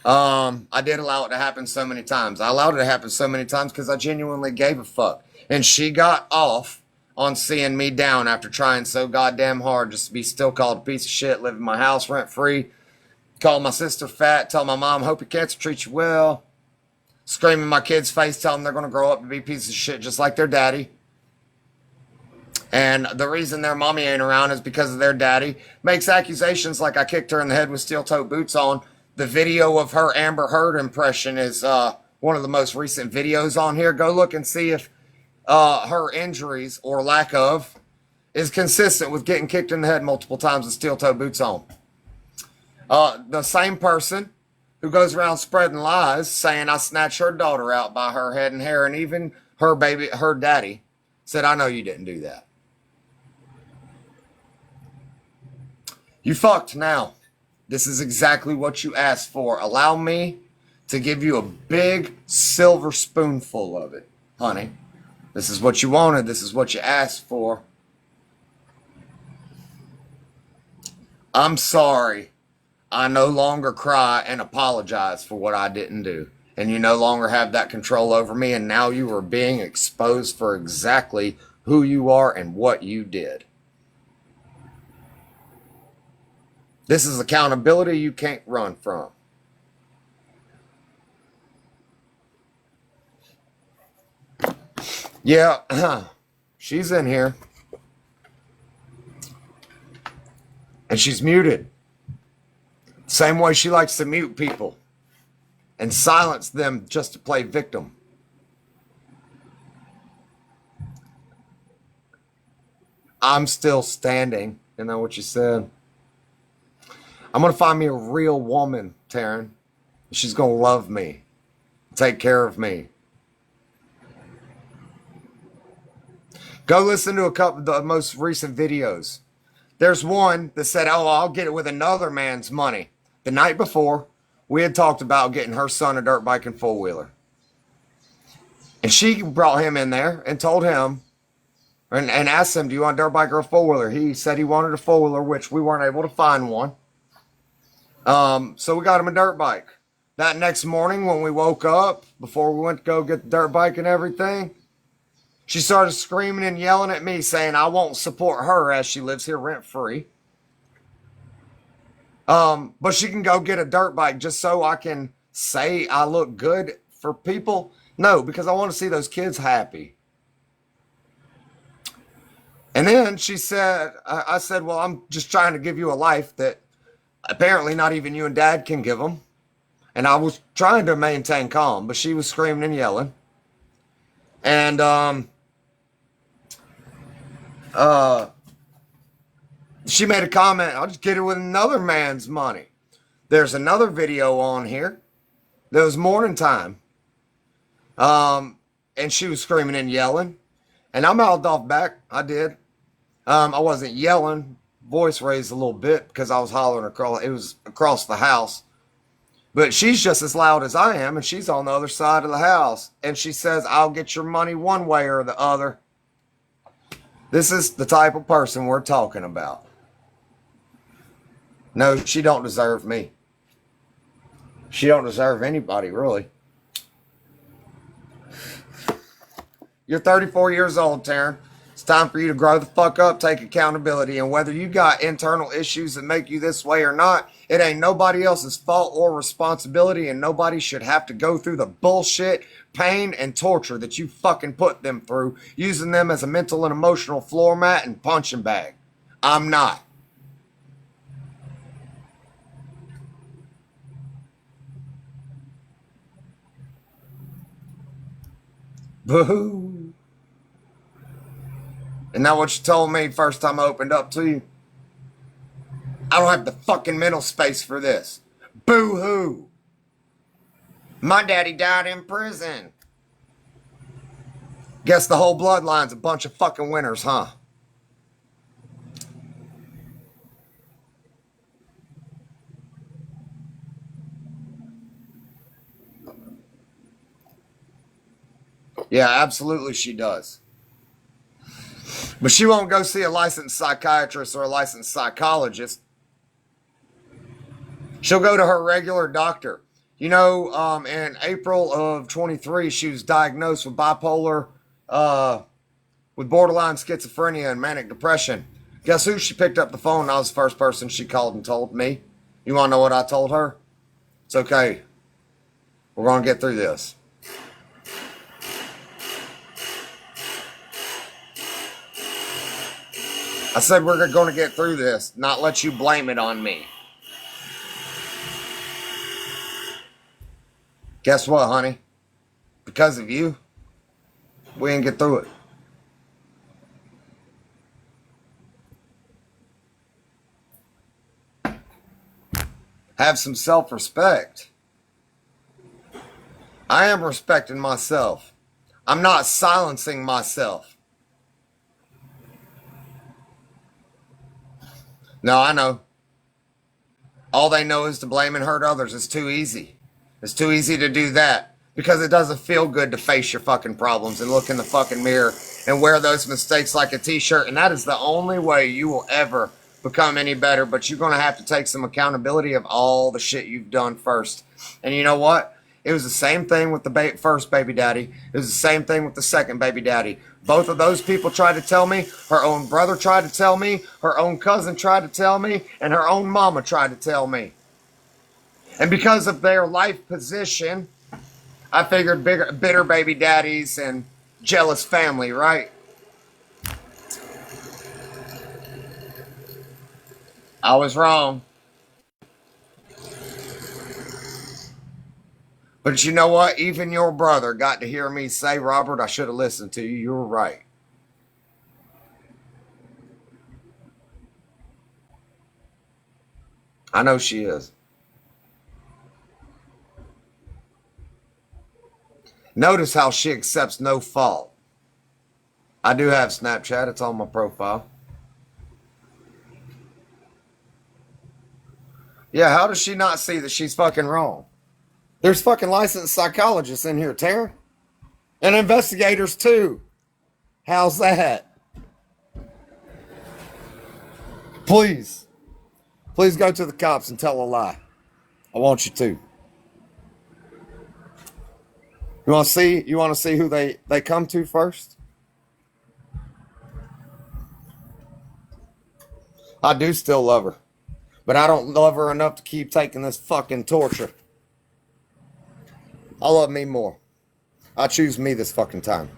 I did allow it to happen so many times. I allowed it to happen so many times because I genuinely gave a fuck. And she got off on seeing me down after trying so goddamn hard just to be still called a piece of shit, live in my house rent free, call my sister fat, tell my mom, hope your cancer treats you well, scream in my kids' face, tell them they're going to grow up to be pieces of shit just like their daddy. And the reason their mommy ain't around is because of their daddy. Makes accusations like I kicked her in the head with steel-toe boots on. The video of her Amber Heard impression is one of the most recent videos on here. Go look and see if her injuries, or lack of, is consistent with getting kicked in the head multiple times with steel-toe boots on. The same person who goes around spreading lies saying I snatched her daughter out by her head and hair, and even her baby, her daddy, said, I know you didn't do that. You fucked now. This is exactly what you asked for. Allow me to give you a big silver spoonful of it, honey. This is what you wanted. This is what you asked for. I'm sorry. I no longer cry and apologize for what I didn't do. And you no longer have that control over me. And now you are being exposed for exactly who you are and what you did. This is accountability you can't run from. Yeah, she's in here. And she's muted. Same way she likes to mute people and silence them just to play victim. I'm still standing. You know what you said? I'm going to find me a real woman, Taryn. She's going to love me, take care of me. Go listen to a couple of the most recent videos. There's one that said, oh, I'll get it with another man's money. The night before, we had talked about getting her son a dirt bike and four-wheeler. And she brought him in there and told him, and asked him, do you want a dirt bike or a four-wheeler? He said he wanted a four-wheeler, which we weren't able to find one. So we got him a dirt bike. That next morning when we woke up, before we went to go get the dirt bike and everything, she started screaming and yelling at me saying I won't support her as she lives here rent-free. But she can go get a dirt bike just so I can say I look good for people. No, because I want to see those kids happy. And then she said, I said, well, I'm just trying to give you a life that apparently not even you and Dad can give them. And I was trying to maintain calm, but she was screaming and yelling. And she made a comment, I'll just get it with another man's money. There's another video on here that was morning time. And she was screaming and yelling. And I mouthed off back. I did. I wasn't yelling, voice raised a little bit because I was hollering across. It was across the house. But she's just as loud as I am, and she's on the other side of the house. And she says, I'll get your money one way or the other. This is the type of person we're talking about. No, she don't deserve me. She don't deserve anybody, really. You're 34 years old, Taryn. It's time for you to grow the fuck up, take accountability, and whether you got internal issues that make you this way or not, it ain't nobody else's fault or responsibility, and nobody should have to go through the bullshit, pain, and torture that you fucking put them through, using them as a mental and emotional floor mat and punching bag. I'm not. Boo-hoo. Isn't that what you told me first time I opened up to you? I don't have the fucking mental space for this. Boo-hoo. My daddy died in prison. Guess the whole bloodline's a bunch of fucking winners, huh? Yeah, absolutely she does. But she won't go see a licensed psychiatrist or a licensed psychologist. She'll go to her regular doctor. You know, in April of 23, she was diagnosed with bipolar, with borderline schizophrenia and manic depression. Guess who she picked up the phone? I was the first person she called and told me. You want to know what I told her? It's okay. We're going to get through this. I said we're going to get through this, not let you blame it on me. Guess what, honey? Because of you, we didn't get through it. Have some self-respect. I am respecting myself. I'm not silencing myself. No, I know. All they know is to blame and hurt others. It's too easy. It's too easy to do that because it doesn't feel good to face your fucking problems and look in the fucking mirror and wear those mistakes like a t-shirt. And that is the only way you will ever become any better. But you're going to have to take some accountability of all the shit you've done first. And you know what? It was the same thing with the first baby daddy. It was the same thing with the second baby daddy. Both of those people tried to tell me. Her own brother tried to tell me. Her own cousin tried to tell me. And her own mama tried to tell me. And because of their life position, I figured bitter baby daddies and jealous family, right? I was wrong. But you know what? Even your brother got to hear me say, Robert, I should have listened to you. You were right. I know she is. Notice how she accepts no fault. I do have Snapchat. It's on my profile. Yeah, how does she not see that she's fucking wrong? There's fucking licensed psychologists in here, Taryn. And investigators, too. How's that? Please. Please go to the cops and tell a lie. I want you to. You want to see? You want to see who they come to first? I do still love her. But I don't love her enough to keep taking this fucking torture. I love me more. I choose me this fucking time.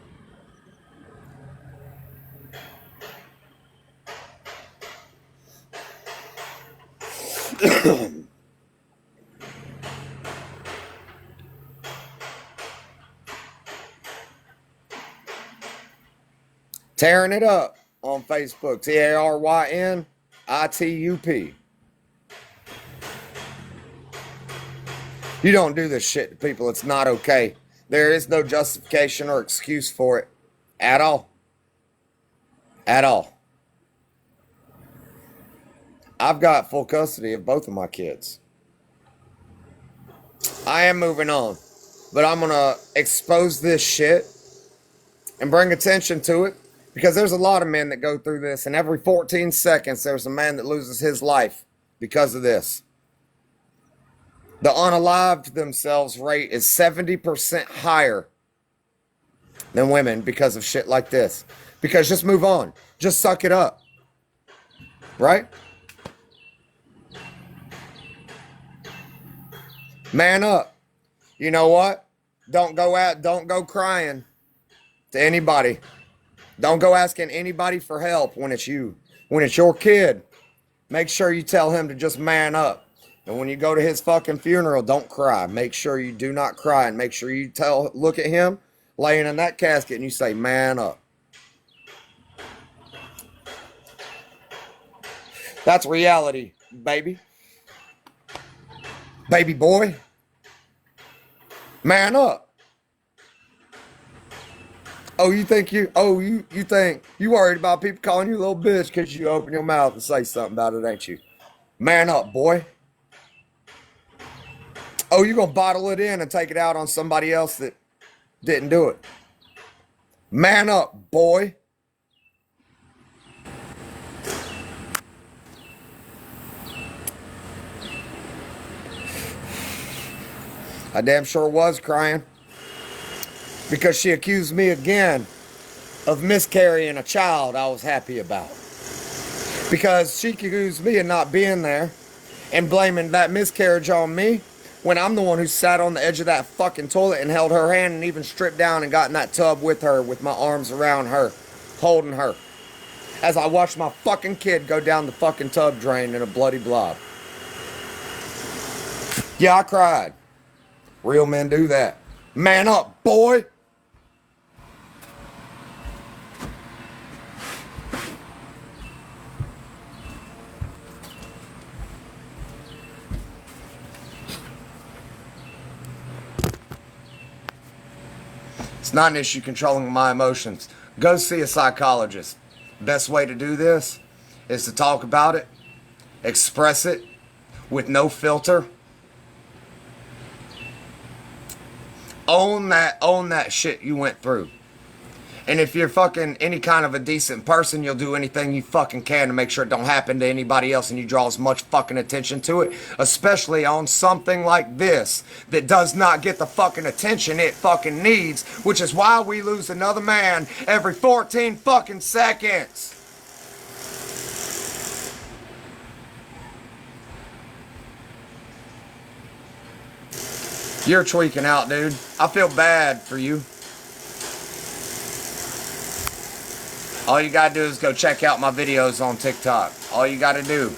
Tearing it up on Facebook. TARYNITUP. You don't do this shit to people. It's not okay. There is no justification or excuse for it. At all. At all. I've got full custody of both of my kids. I am moving on, but I'm going to expose this shit and bring attention to it because there's a lot of men that go through this, and every 14 seconds there's a man that loses his life because of this. The unalived themselves rate is 70% higher than women because of shit like this. Because just move on. Just suck it up. Right? Man up. You know what? Don't go crying to anybody. Don't go asking anybody for help when it's you. When it's your kid, make sure you tell him to just man up. And when you go to his fucking funeral, don't cry. Make sure you do not cry, and make sure you look at him laying in that casket and you say, man up. That's reality, baby. Baby boy. Man up. You think you worried about people calling you a little bitch because you open your mouth and say something about it, ain't you? Man up, boy. You gonna bottle it in and take it out on somebody else that didn't do it. Man up, boy. I damn sure was crying because she accused me again of miscarrying a child I was happy about. Because she accused me of not being there and blaming that miscarriage on me when I'm the one who sat on the edge of that fucking toilet and held her hand and even stripped down and got in that tub with her with my arms around her, holding her, as I watched my fucking kid go down the fucking tub drain in a bloody blob. Yeah, I cried. Real men do that. Man up, boy. It's not an issue controlling my emotions. Go see a psychologist. Best way to do this is to talk about it, express it with no filter. Own that shit you went through. And if you're fucking any kind of a decent person, you'll do anything you fucking can to make sure it don't happen to anybody else, and you draw as much fucking attention to it, especially on something like this that does not get the fucking attention it fucking needs, which is why we lose another man every 14 fucking seconds. You're tweaking out, dude. I feel bad for you. All you gotta do is go check out my videos on TikTok. All you gotta do.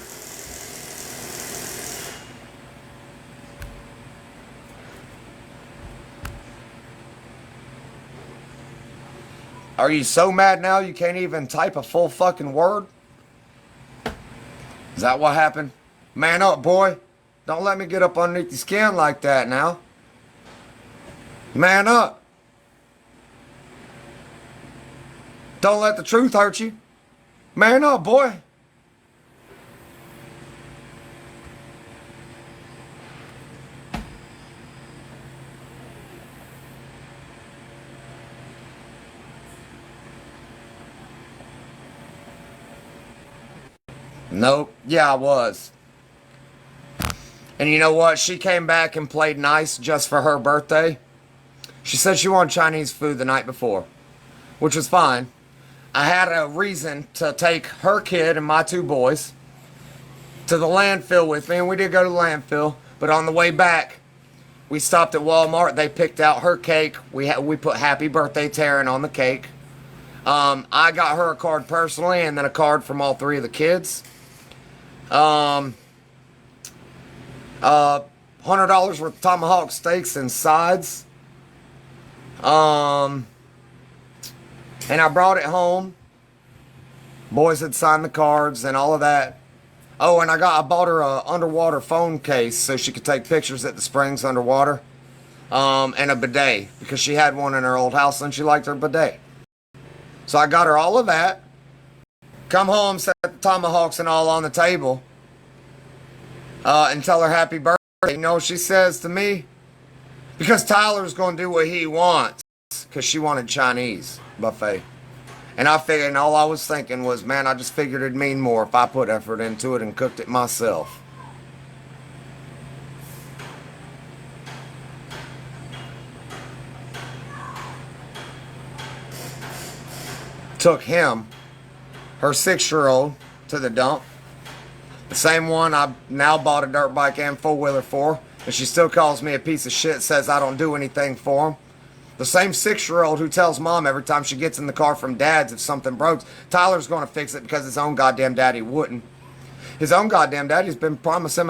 Are you so mad now you can't even type a full fucking word? Is that what happened? Man up, boy. Don't let me get up underneath your skin like that now. Man up. Don't let the truth hurt you. Man up, boy. Nope. Yeah, I was. And you know what? She came back and played nice just for her birthday. She said she wanted Chinese food the night before, which was fine. I had a reason to take her kid and my two boys to the landfill with me, and we did go to the landfill. But on the way back, we stopped at Walmart. They picked out her cake. We put "Happy Birthday, Taryn" on the cake. I got her a card personally, and then a card from all three of the kids. $100 worth of tomahawk steaks and sides. And I brought it home. Boys had signed the cards and all of that. Oh, and I bought her a underwater phone case so she could take pictures at the springs underwater. And a bidet, because she had one in her old house and she liked her bidet. So I got her all of that. Come home, set the tomahawks and all on the table. and tell her happy birthday. You know what she says to me? Because Tyler's going to do what he wants. Because she wanted Chinese buffet. And I figured, and all I was thinking was, man, I just figured it'd mean more if I put effort into it and cooked it myself. Took him, her 6-year-old, to the dump. The same one I now bought a dirt bike and 4-wheeler for. And she still calls me a piece of shit, says I don't do anything for him. The same 6-year-old who tells mom every time she gets in the car from dad's if something breaks, Tyler's going to fix it because his own goddamn daddy wouldn't. His own goddamn daddy's been promising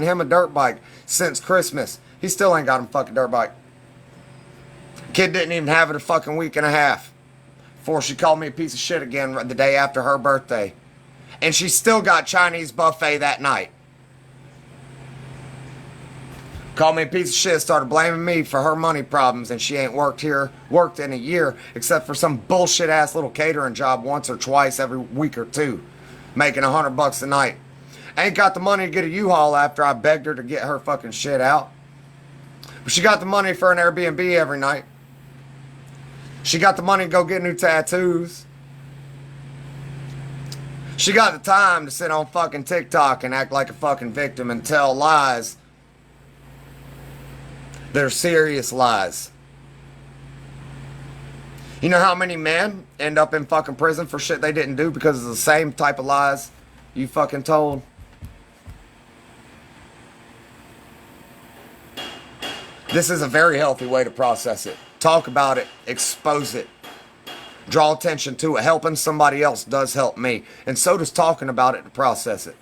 him a dirt bike since Christmas. He still ain't got him a fucking dirt bike. Kid didn't even have it a fucking week and a half before she called me a piece of shit again the day after her birthday. And she still got Chinese buffet that night. Called me a piece of shit, started blaming me for her money problems, and she ain't worked in a year, except for some bullshit ass little catering job once or twice every week or two, making $100 a night. Ain't got the money to get a U-Haul after I begged her to get her fucking shit out. But she got the money for an Airbnb every night. She got the money to go get new tattoos. She got the time to sit on fucking TikTok and act like a fucking victim and tell lies. They're serious lies. You know how many men end up in fucking prison for shit they didn't do because of the same type of lies you fucking told? This is a very healthy way to process it. Talk about it, expose it, draw attention to it. Helping somebody else does help me, and so does talking about it to process it.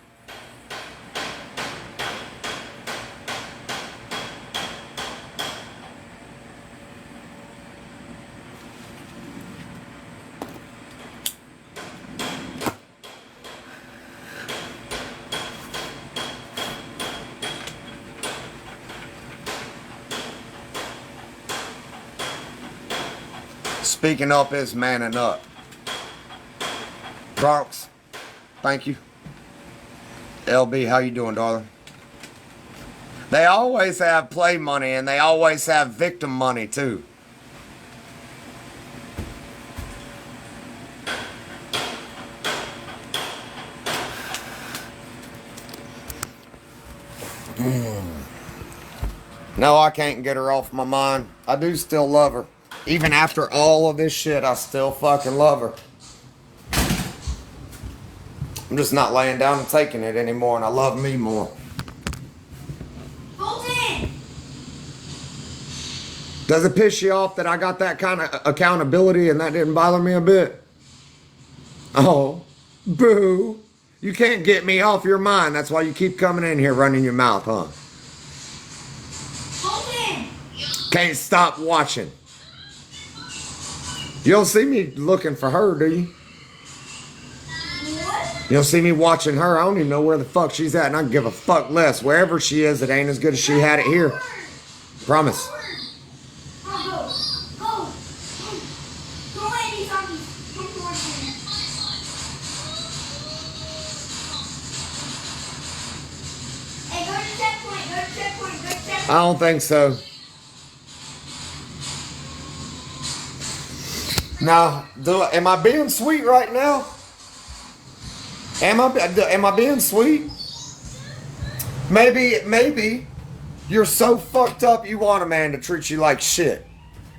Speaking up is manning up. Bronx, thank you. LB, how you doing, darling? They always have play money and they always have victim money too. No, I can't get her off my mind. I do still love her. Even after all of this shit, I still fucking love her. I'm just not laying down and taking it anymore, and I love me more. Bolton! Does it piss you off that I got that kind of accountability and that didn't bother me a bit? Oh, boo. You can't get me off your mind. That's why you keep coming in here running your mouth, huh? Bolton! Can't stop watching. You don't see me looking for her, do you? What? You don't see me watching her. I don't even know where the fuck she's at, and I can give a fuck less. Wherever she is, it ain't as good as she had it here. Promise. Go. Go away, these zombies. Come towards me. Hey, go to checkpoint. Go to checkpoint. I don't think so. Now, am I being sweet right now? Am I being sweet? Maybe you're so fucked up you want a man to treat you like shit.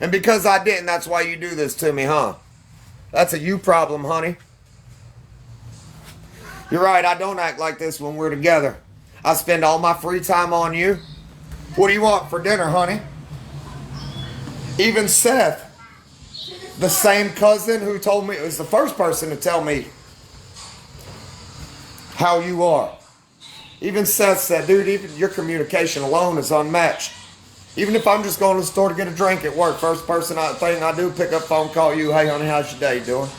And because I didn't, that's why you do this to me, huh? That's a you problem, honey. You're right, I don't act like this when we're together. I spend all my free time on you. What do you want for dinner, honey? Even Seth, the same cousin who told me, was the first person to tell me how you are. Even Seth said, dude, even your communication alone is unmatched. Even if I'm just going to the store to get a drink at work, first thing I do, pick up phone, call you, hey honey, how's your day doing?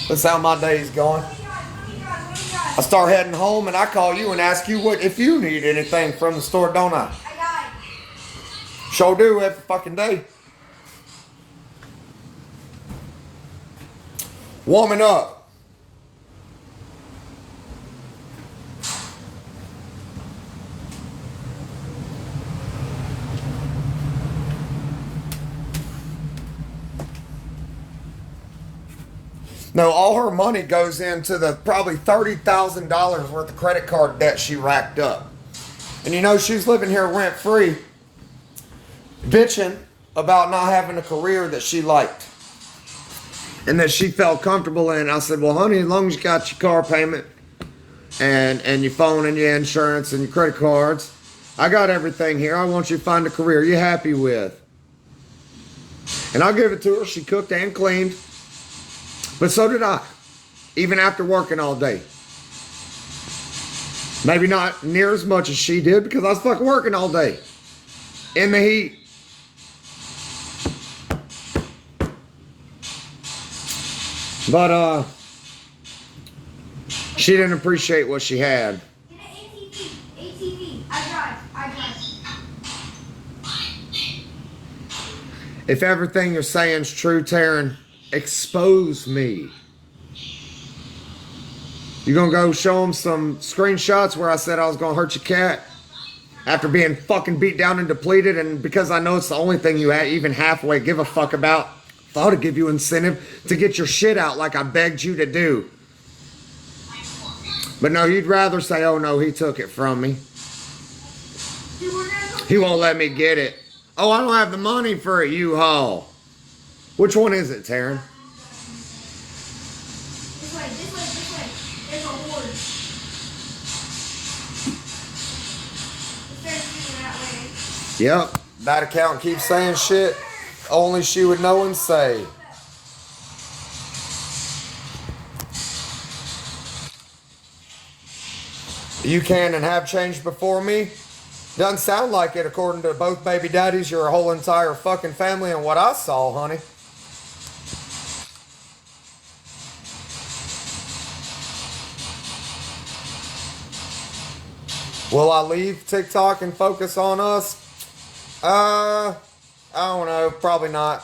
That's how my day's going. I start heading home and I call you and ask you if you need anything from the store, don't I? I got it. Sure do every fucking day. Warming up. No, all her money goes into the probably $30,000 worth of credit card debt she racked up. And you know, she's living here rent free, bitching about not having a career that she liked and that she felt comfortable in. I said, well, honey, as long as you got your car payment and your phone and your insurance and your credit cards, I got everything here. I want you to find a career you're happy with. And I'll give it to her. She cooked and cleaned. But so did I, even after working all day. Maybe not near as much as she did because I was fucking working all day in the heat. But she didn't appreciate what she had. Get an ATV. I drive. If everything you're saying is true, Taryn, expose me. You gonna go show them some screenshots where I said I was gonna hurt your cat after being fucking beat down and depleted, and because I know it's the only thing you even halfway give a fuck about, thought to give you incentive to get your shit out like I begged you to do. But no, you'd rather say, oh no, he took it from me. He won't let me get it. Oh, I don't have the money for a U-Haul. Which one is it, Taryn? This way. There's a horde. It starts moving that way. Yep, that account keeps saying shit only she would know and say. You can and have changed before me? Doesn't sound like it according to both baby daddies, your whole entire fucking family, and what I saw, honey. Will I leave TikTok and focus on us? I don't know. Probably not.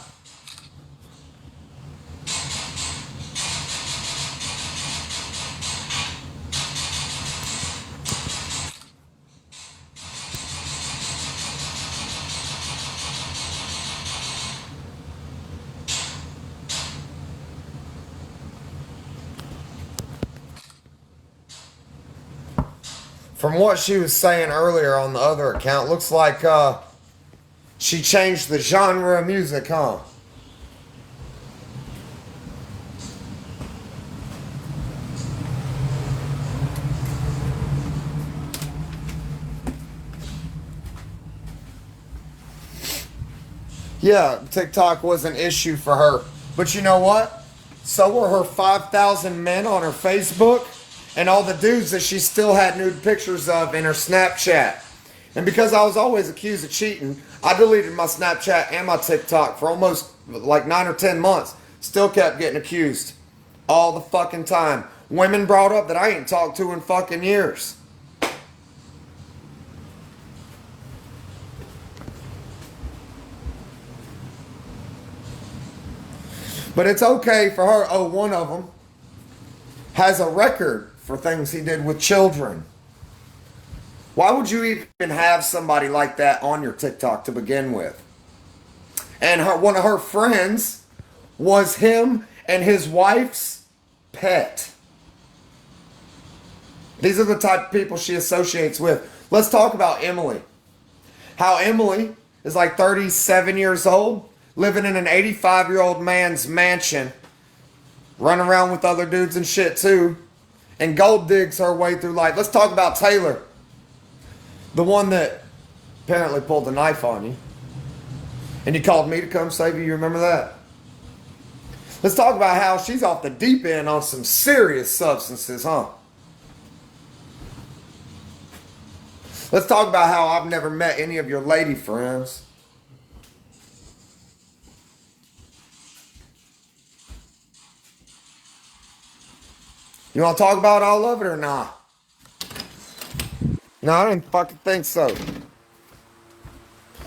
From what she was saying earlier on the other account, looks like she changed the genre of music, huh? Yeah, TikTok was an issue for her. But you know what? So were her 5,000 men on her Facebook and all the dudes that she still had nude pictures of in her Snapchat. And because I was always accused of cheating, I deleted my Snapchat and my TikTok for almost like 9 or 10 months. Still kept getting accused. All the fucking time. Women brought up that I ain't talked to in fucking years. But it's okay for her. Oh, one of them has a record for things he did with children. Why would you even have somebody like that on your TikTok to begin with? And one of her friends was him and his wife's pet. These are the type of people she associates with. Let's talk about Emily. How Emily is like 37 years old, living in an 85-year-old man's mansion, running around with other dudes and shit too, and gold digs her way through life. Let's talk about Taylor, the one that apparently pulled a knife on you, and you called me to come save you. You remember that? Let's talk about how she's off the deep end on some serious substances, huh? Let's talk about how I've never met any of your lady friends. You want to talk about all of it or not? No, I didn't fucking think so.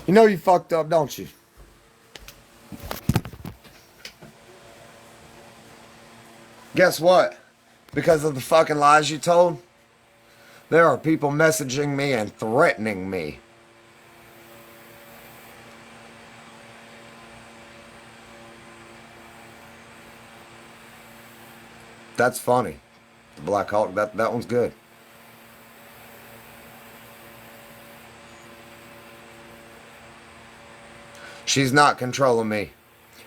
You know you fucked up, don't you? Guess what? Because of the fucking lies you told, there are people messaging me and threatening me. That's funny. The Black Hawk, that one's good. She's not controlling me.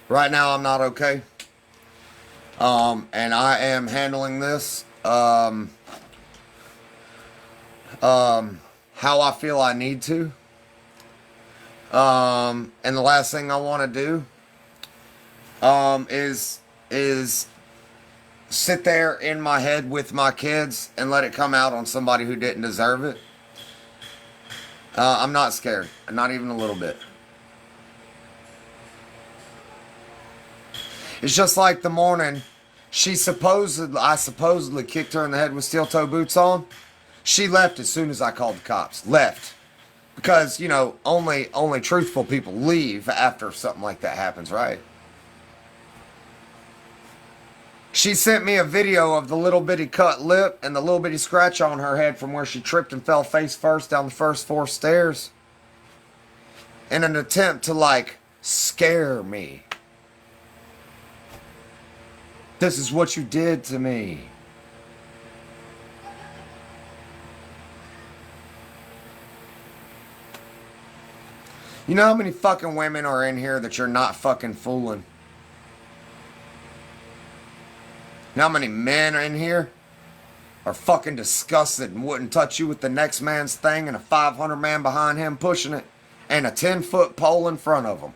Right now I'm not okay. And I am handling this how I feel I need to. And the last thing I want to do is sit there in my head with my kids and let it come out on somebody who didn't deserve it. I'm not scared, not even a little bit. It's just like the morning I supposedly kicked her in the head with steel toe boots on. She left as soon as I called the cops. Left. Because, you know, only truthful people leave after something like that happens, right? She sent me a video of the little bitty cut lip and the little bitty scratch on her head from where she tripped and fell face first down the first 4 stairs. In an attempt to, like, scare me. This is what you did to me. You know how many fucking women are in here that you're not fucking fooling? You know how many men are in here are fucking disgusted and wouldn't touch you with the next man's thing and a 500 man behind him pushing it and a 10-foot pole in front of them?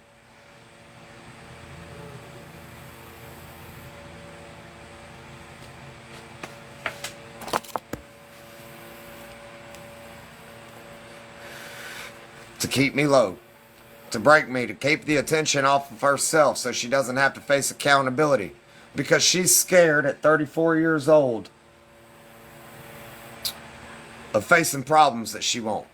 To keep me low. To break me. To keep the attention off of herself so she doesn't have to face accountability. Because she's scared at 34 years old of facing problems that she won't.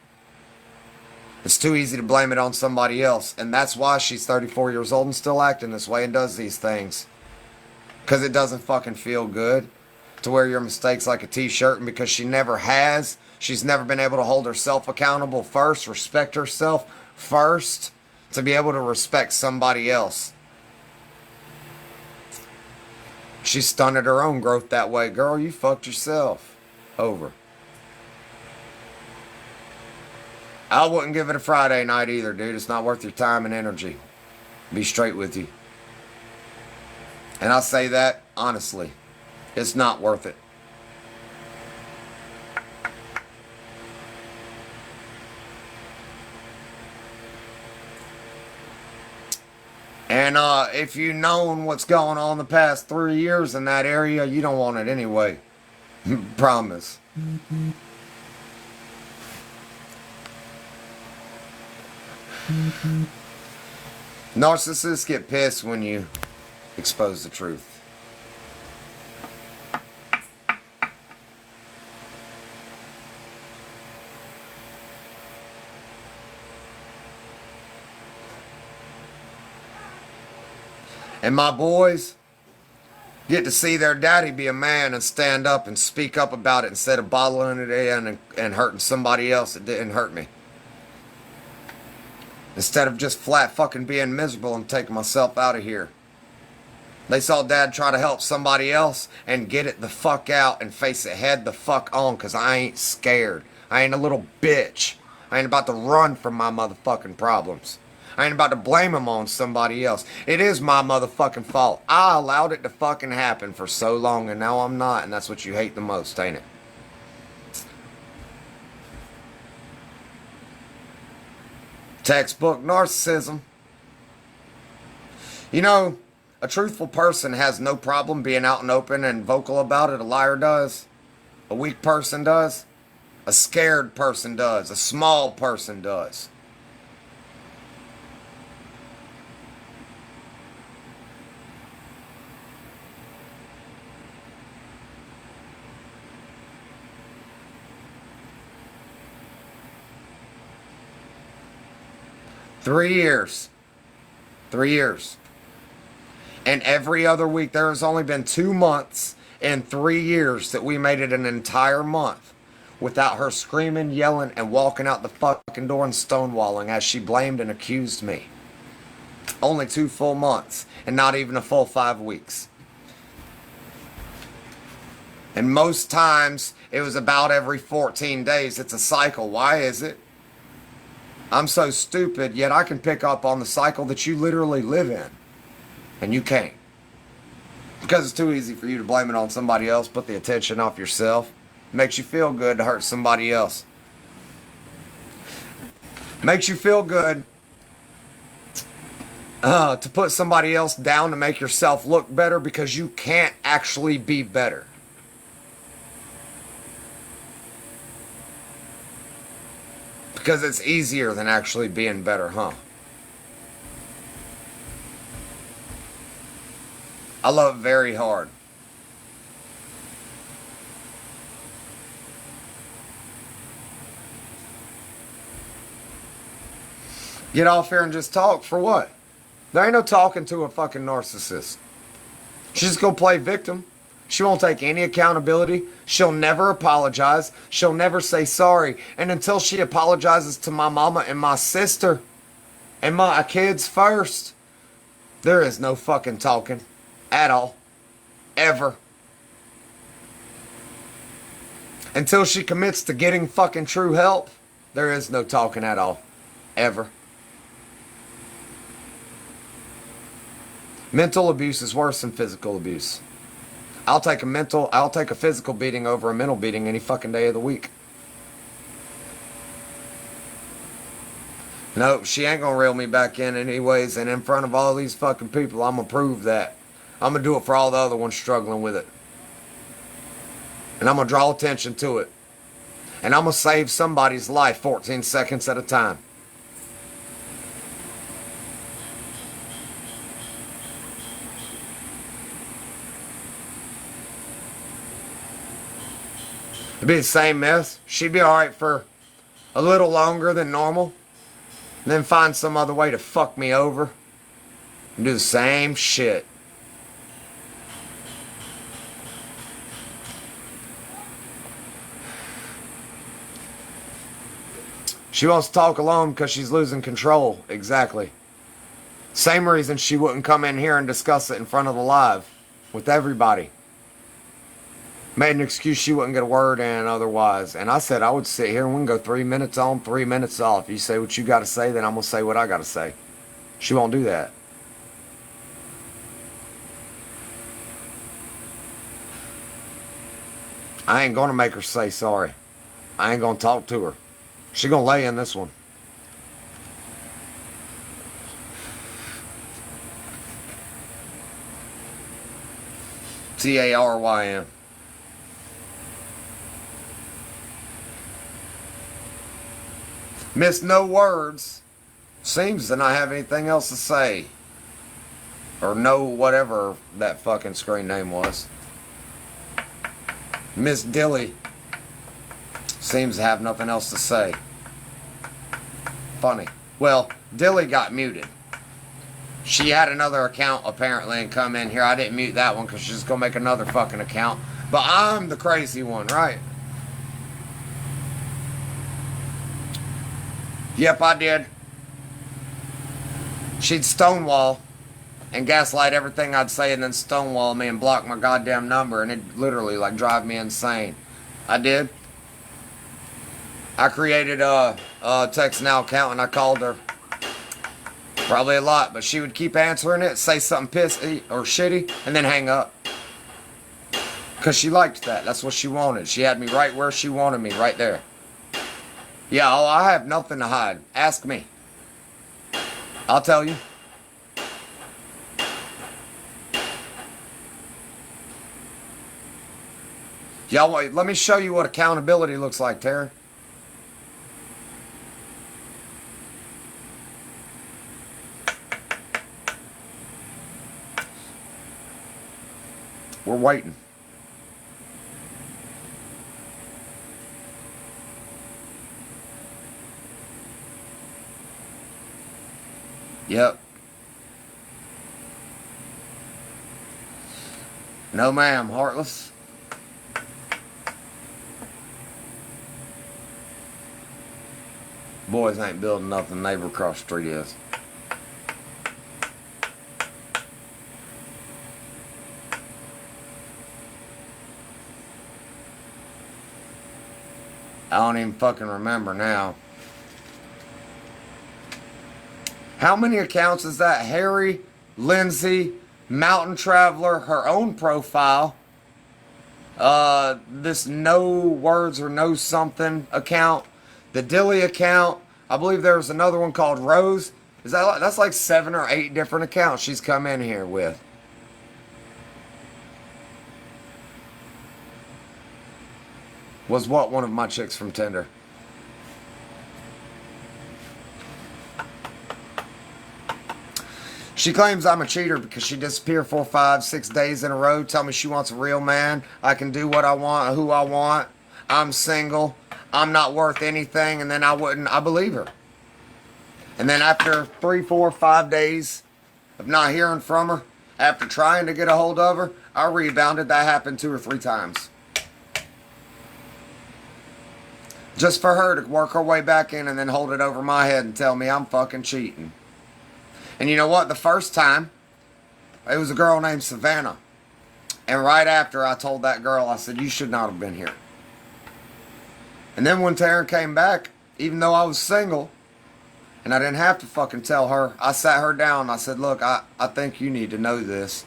It's too easy to blame it on somebody else. And that's why she's 34 years old and still acting this way and does these things. Because it doesn't fucking feel good to wear your mistakes like a t-shirt. And because she never has, she's never been able to hold herself accountable first, respect herself first, to be able to respect somebody else. She stunted her own growth that way. Girl, you fucked yourself over. I wouldn't give it a Friday night either, dude. It's not worth your time and energy. Be straight with you. And I say that honestly. It's not worth it. And if you've known what's going on the past 3 years in that area, you don't want it anyway. Promise. Narcissists get pissed when you expose the truth. And my boys get to see their daddy be a man and stand up and speak up about it instead of bottling it in and hurting somebody else that didn't hurt me. Instead of just flat fucking being miserable and taking myself out of here. They saw dad try to help somebody else and get it the fuck out and face it head the fuck on, because I ain't scared. I ain't a little bitch. I ain't about to run from my motherfucking problems. I ain't about to blame them on somebody else. It is my motherfucking fault. I allowed it to fucking happen for so long, and now I'm not, and that's what you hate the most, ain't it? Textbook narcissism. You know, a truthful person has no problem being out and open and vocal about it. A liar does. A weak person does. A scared person does. A small person does. Three years. And every other week, there has only been 2 months in 3 years that we made it an entire month without her screaming, yelling, and walking out the fucking door and stonewalling as she blamed and accused me. Only 2 full months, and not even a full 5 weeks. And most times it was about every 14 days. It's a cycle. Why is it? I'm so stupid, yet I can pick up on the cycle that you literally live in. And you can't. Because it's too easy for you to blame it on somebody else, put the attention off yourself. It makes you feel good to hurt somebody else. Makes you feel good to put somebody else down to make yourself look better because you can't actually be better. Because it's easier than actually being better, huh? I love it very hard. Get off here and just talk for what? There ain't no talking to a fucking narcissist. She's just gonna play victim. She won't take any accountability. She'll never apologize. She'll never say sorry. And until she apologizes to my mama and my sister and my kids first, there is no fucking talking at all. Ever. Until she commits to getting fucking true help, there is no talking at all. Ever. Mental abuse is worse than physical abuse. I'll take a physical beating over a mental beating any fucking day of the week. No, she ain't gonna reel me back in anyways, and in front of all these fucking people, I'm gonna prove that. I'm gonna do it for all the other ones struggling with it. And I'm gonna draw attention to it. And I'm gonna save somebody's life 14 seconds at a time. It'd be the same mess. She'd be alright for a little longer than normal. And then find some other way to fuck me over. And do the same shit. She wants to talk alone because she's losing control. Exactly. Same reason she wouldn't come in here and discuss it in front of the live. With everybody. Made an excuse she wouldn't get a word in otherwise. And I said I would sit here and we can go 3 minutes on, 3 minutes off. You say what you got to say, then I'm going to say what I got to say. She won't do that. I ain't going to make her say sorry. I ain't going to talk to her. She going to lay in this one. Taryn. Miss no words. Seems to not have anything else to say. Or no whatever that fucking screen name was. Miss Dilly. Seems to have nothing else to say. Funny. Well, Dilly got muted. She had another account apparently and come in here. I didn't mute that one because she's going to make another fucking account. But I'm the crazy one, right? Yep, I did. She'd stonewall and gaslight everything I'd say and then stonewall me and block my goddamn number and it'd literally like drive me insane. I did. I created a text now account and I called her. Probably a lot, but she would keep answering it, say something pissy or shitty, and then hang up. Because she liked that. That's what she wanted. She had me right where she wanted me, right there. Yeah, oh, I have nothing to hide. Ask me. I'll tell you. Y'all, wait, let me show you what accountability looks like, Tara. We're waiting. Yep. No, ma'am, heartless. Boys ain't building nothing. Neighbor across the street is. I don't even fucking remember now. How many accounts is that? Harry, Lindsay, Mountain Traveler, her own profile, this no words or no something account, the Dilly account. I believe there was another one called Rose. Is that that's like 7 or 8 different accounts she's come in here with. Was what one of my chicks from Tinder? She claims I'm a cheater because she disappeared 4, 5, 6 days in a row. Tell me she wants a real man. I can do what I want, who I want. I'm single. I'm not worth anything. And then I believe her. And then after 3, 4, 5 days of not hearing from her, after trying to get a hold of her, I rebounded. That happened 2 or 3 times. Just for her to work her way back in and then hold it over my head and tell me I'm fucking cheating. And you know what? The first time, it was a girl named Savannah. And right after I told that girl, I said, you should not have been here. And then when Taryn came back, even though I was single, and I didn't have to fucking tell her, I sat her down and I said, look, I think you need to know this.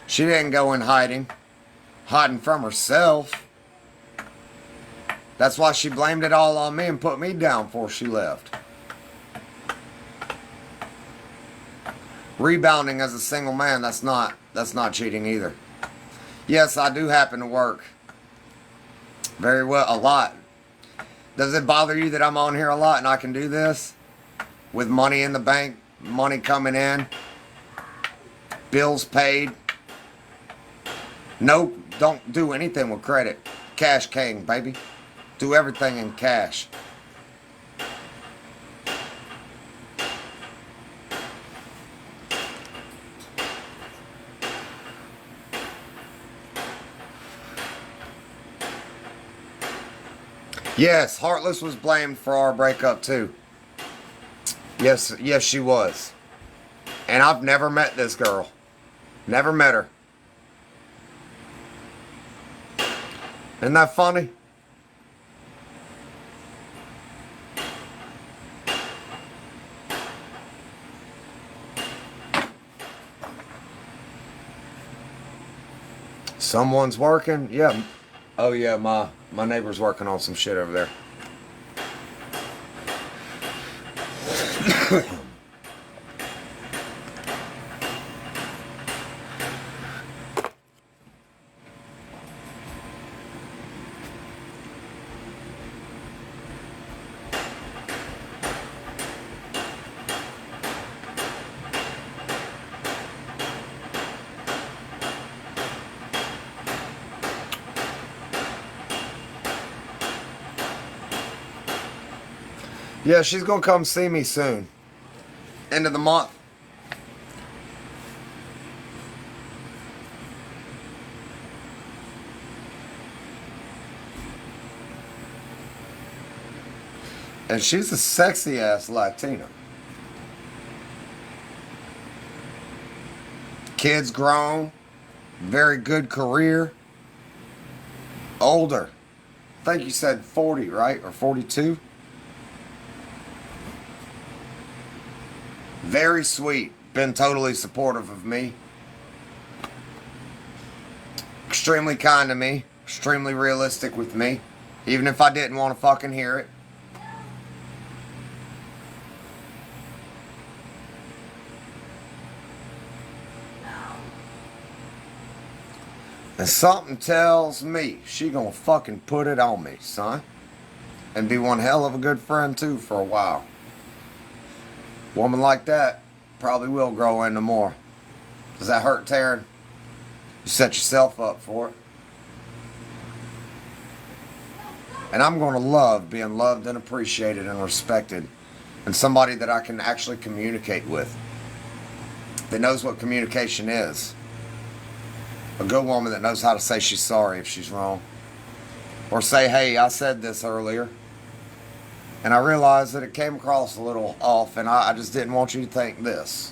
She didn't go in hiding from herself. That's why she blamed it all on me and put me down before she left. Rebounding as a single man, that's not cheating either. Yes, I do happen to work very well, a lot. Does it bother you that I'm on here a lot and I can do this? With money in the bank, money coming in, bills paid. Nope, don't do anything with credit. Cash king, baby. Do everything in cash. Yes, Heartless was blamed for our breakup too. Yes, she was. And I've never met this girl. Never met her. Isn't that funny? Someone's working? Yeah. Oh yeah, my neighbor's working on some shit over there. Yeah, she's gonna come see me soon. End of the month. And she's a sexy ass Latina. Kids grown. Very good career. Older. I think you said 40, right? Or 42? Very sweet. Been totally supportive of me. Extremely kind to me. Extremely realistic with me. Even if I didn't want to fucking hear it. And something tells me she gonna fucking put it on me, son. And be one hell of a good friend too for a while. Woman like that probably will grow into more. Does that hurt, Taryn? You set yourself up for it. And I'm going to love being loved and appreciated and respected. And somebody that I can actually communicate with. That knows what communication is. A good woman that knows how to say she's sorry if she's wrong. Or say, hey, I said this earlier. And I realized that it came across a little off, and I just didn't want you to think this.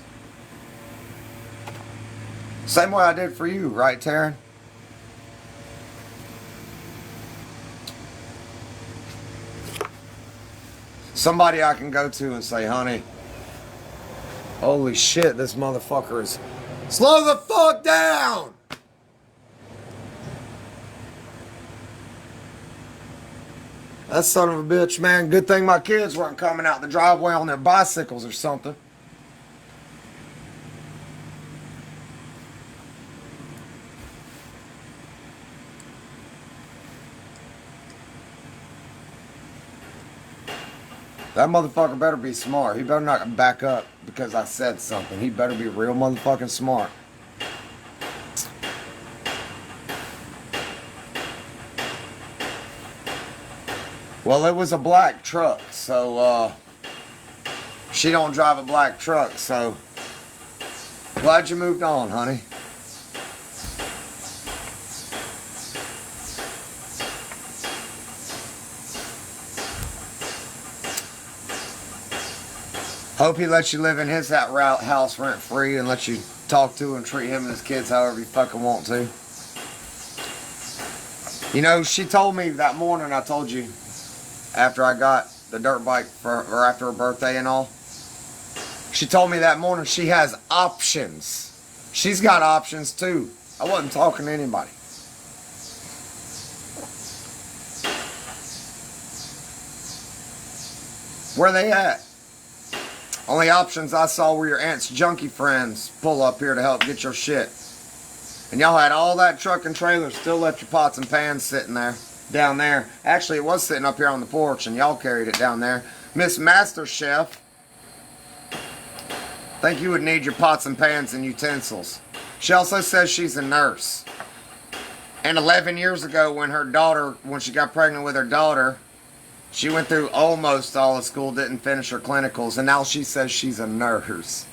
Same way I did for you, right, Taryn? Somebody I can go to and say, honey, holy shit, this motherfucker is... Slow the fuck down! That son of a bitch, man. Good thing my kids weren't coming out the driveway on their bicycles or something. That motherfucker better be smart. He better not back up because I said something. He better be real motherfucking smart. Well, it was a black truck, so she don't drive a black truck, so glad you moved on, honey. Hope he lets you live in his house rent-free and lets you talk to and treat him and his kids however you fucking want to. You know, she told me that morning, I told you, after I got the dirt bike or after her birthday and all, she told me that morning she has options. She's got options too. I wasn't talking to anybody. Where they at? Only options I saw were your aunt's junkie friends pull up here to help get your shit. And y'all had all that truck and trailer, still left your pots and pans sitting there, down there. Actually, it was sitting up here on the porch and y'all carried it down there. Miss Master Chef, think you would need your pots and pans and utensils. She also says she's a nurse. And 11 years ago when she got pregnant with her daughter, she went through almost all of school, didn't finish her clinicals, and now she says she's a nurse.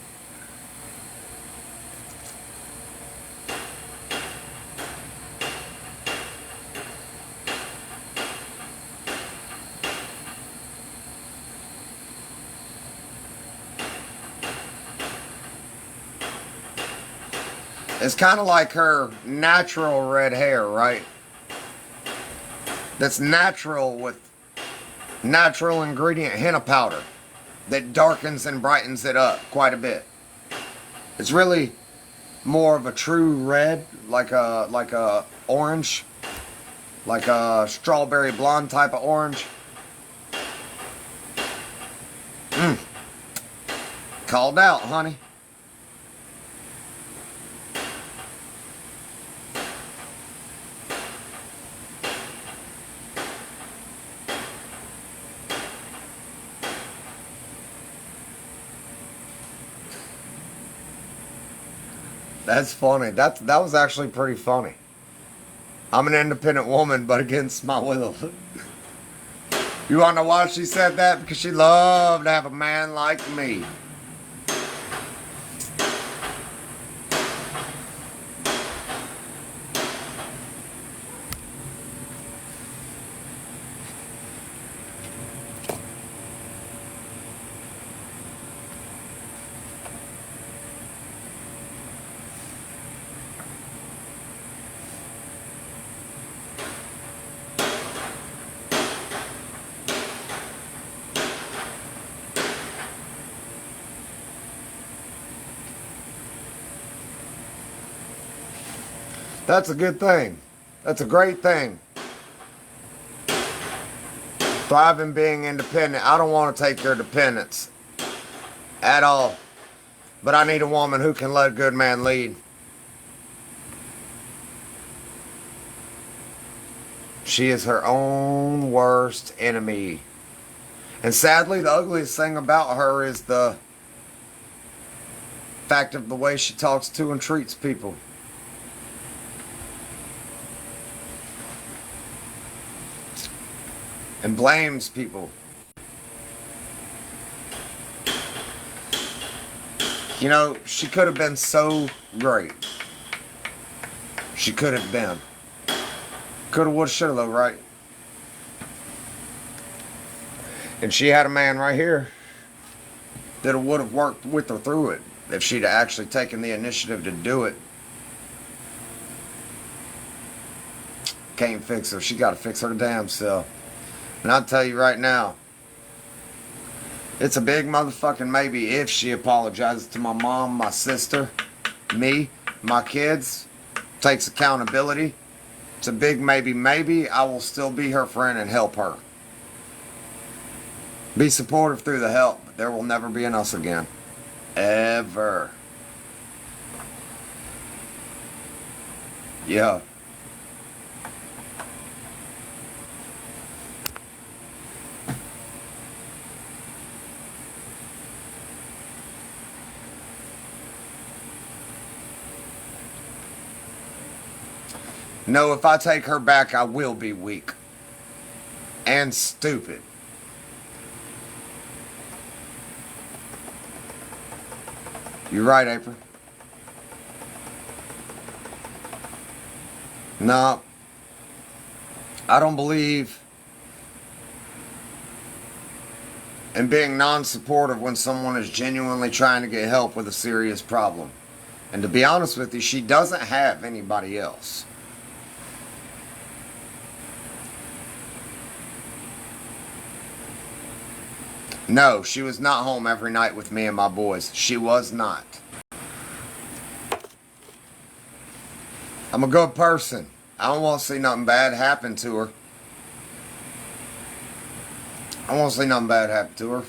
It's kind of like her natural red hair, right? That's natural with natural ingredient henna powder that darkens and brightens it up quite a bit. It's really more of a true red, like a orange, like a strawberry blonde type of orange. Called out, honey. That's funny. That was actually pretty funny. I'm an independent woman, but against my will. You wanna know why she said that? Because she loved to have a man like me. That's a good thing. That's a great thing. Thriving, being independent. I don't want to take your dependence at all. But I need a woman who can let a good man lead. She is her own worst enemy. And sadly, the ugliest thing about her is the fact of the way she talks to and treats people. And blames people. You know, she could have been so great. She could have been. Coulda, woulda, shoulda though, right? And she had a man right here that would have worked with her through it if she'd actually taken the initiative to do it. Can't fix her. She got to fix her damn self. And I'll tell you right now, it's a big motherfucking maybe if she apologizes to my mom, my sister, me, my kids, takes accountability. It's a big maybe. Maybe I will still be her friend and help her. Be supportive through the help, but there will never be an us again. Ever. Yeah. No, if I take her back, I will be weak. And stupid. You're right, April. No. I don't believe in being non-supportive when someone is genuinely trying to get help with a serious problem. And to be honest with you, she doesn't have anybody else. No, she was not home every night with me and my boys. She was not. I'm a good person. I don't want to see nothing bad happen to her. I don't want to see nothing bad happen to her.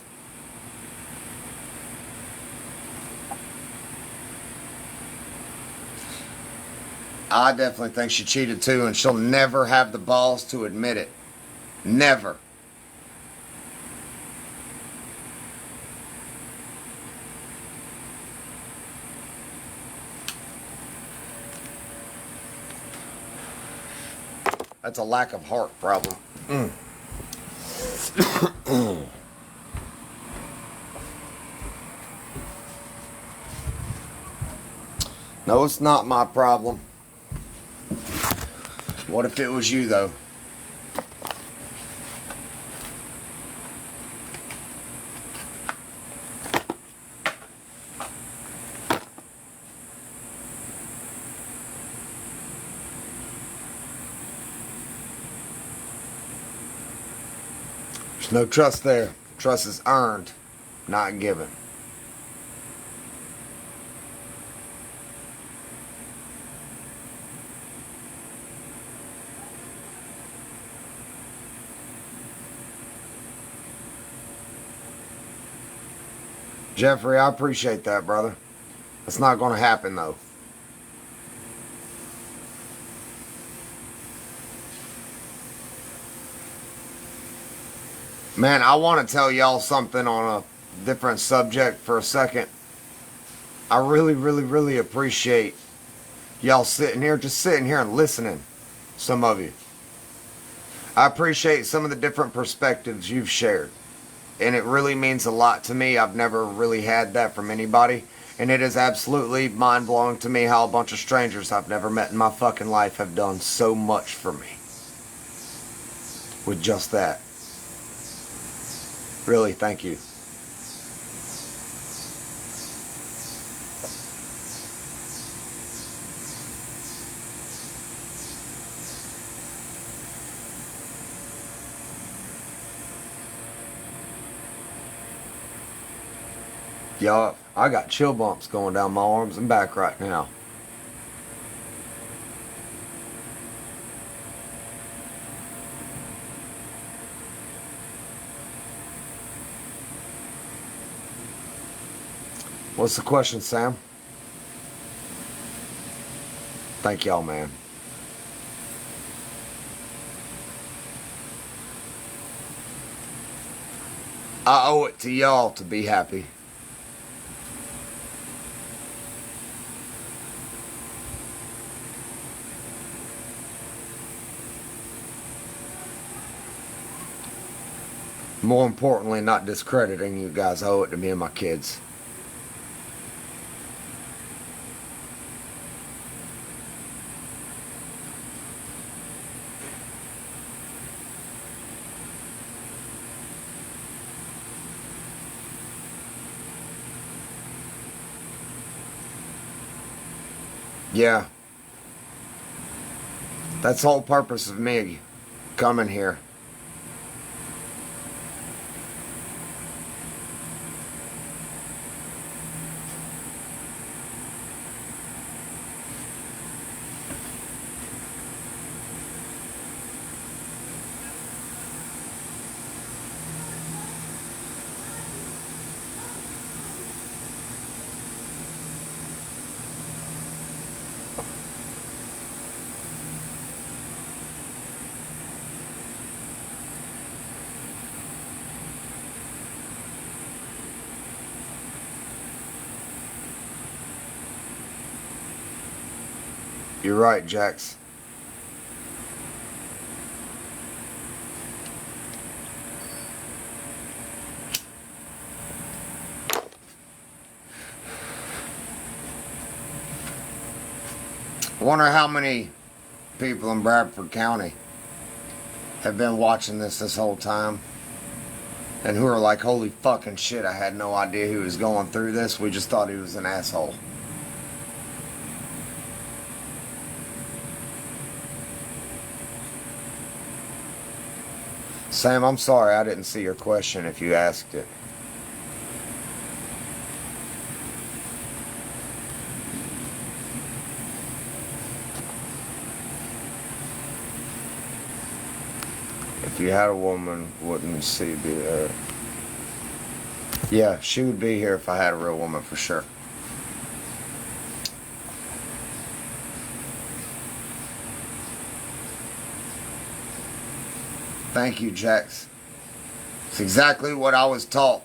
I definitely think she cheated too, and she'll never have the balls to admit it. Never. That's a lack of heart problem. No, it's not my problem. What if it was you, though? There's no trust there. Trust is earned, not given. Jeffrey, I appreciate that, brother. It's not going to happen, though. Man, I want to tell y'all something on a different subject for a second. I really, really, really appreciate y'all sitting here, just sitting here and listening, some of you. I appreciate some of the different perspectives you've shared. And it really means a lot to me. I've never really had that from anybody. And it is absolutely mind-blowing to me how a bunch of strangers I've never met in my fucking life have done so much for me. With just that. Really, thank you. Y'all, I got chill bumps going down my arms and back right now. What's the question, Sam? Thank y'all, man. I owe it to y'all to be happy. More importantly, not discrediting you guys. I owe it to me and my kids. Yeah. That's the whole purpose of me coming here. You're right, Jax. I wonder how many people in Bradford County have been watching this whole time and who are like, holy fucking shit, I had no idea he was going through this. We just thought he was an asshole. Sam, I'm sorry I didn't see your question if you asked it. If you had a woman, wouldn't she be there? Yeah, she would be here if I had a real woman for sure. Thank you, Jax. It's exactly what I was taught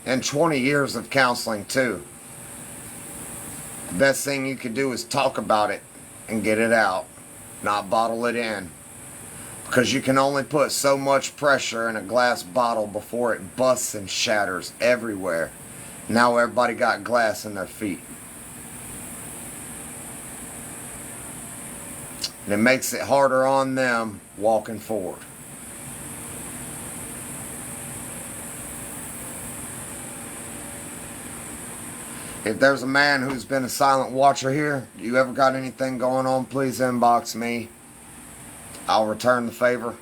in 20 years of counseling too. The best thing you could do is talk about it and get it out, not bottle it in. Because you can only put so much pressure in a glass bottle before it busts and shatters everywhere. Now everybody got glass in their feet. And it makes it harder on them walking forward. If there's a man who's been a silent watcher here, you ever got anything going on, please inbox me. I'll return the favor.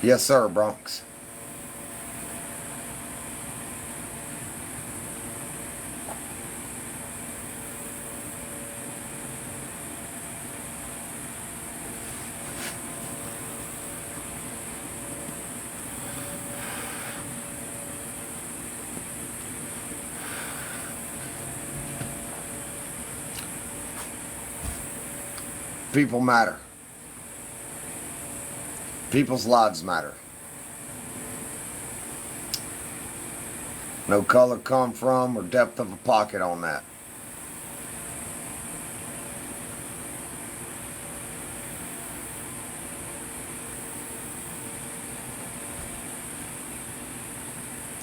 Yes, sir, Bronx. People matter. People's lives matter. No color come from or depth of a pocket on that.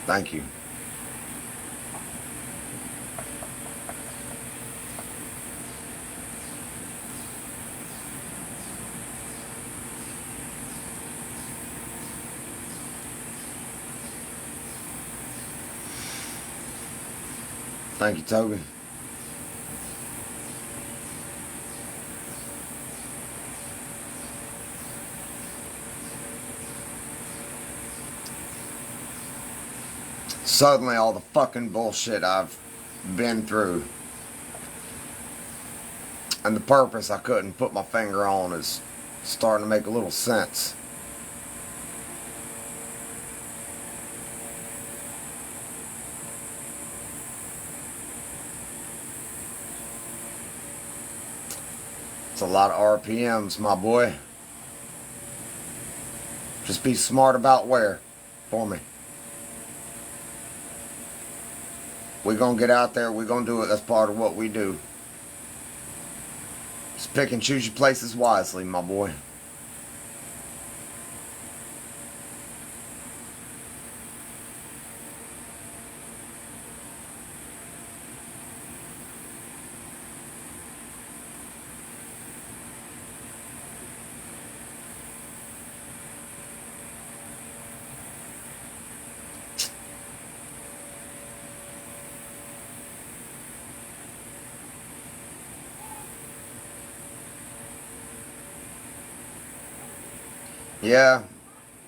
Thank you. Thank you, Toby. Suddenly all the fucking bullshit I've been through and the purpose I couldn't put my finger on is starting to make a little sense. It's a lot of RPMs, my boy. Just be smart about where for me. We're going to get out there. We're going to do it. That's part of what we do. Just pick and choose your places wisely, my boy. Yeah,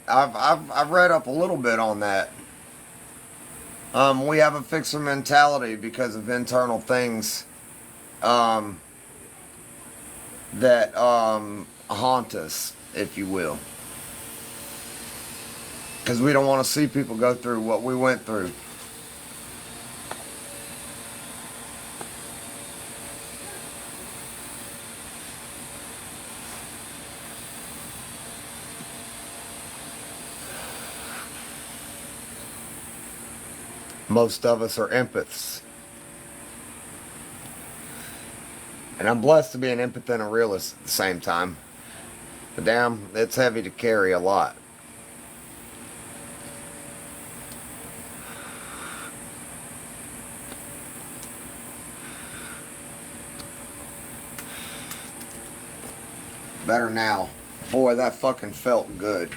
I've read up a little bit on that. We have a fixer mentality because of internal things um, that haunt us, if you will. Because we don't want to see people go through what we went through. Most of us are empaths. And I'm blessed to be an empath and a realist at the same time. But damn, it's heavy to carry a lot. Better now. Boy, that fucking felt good.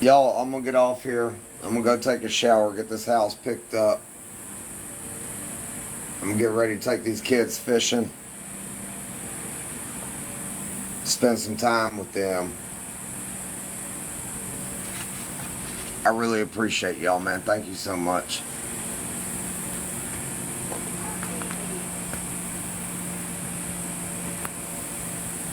Y'all, I'm gonna get off here. I'm gonna go take a shower, get this house picked up. I'm gonna get ready to take these kids fishing. Spend some time with them. I really appreciate y'all, man. Thank you so much.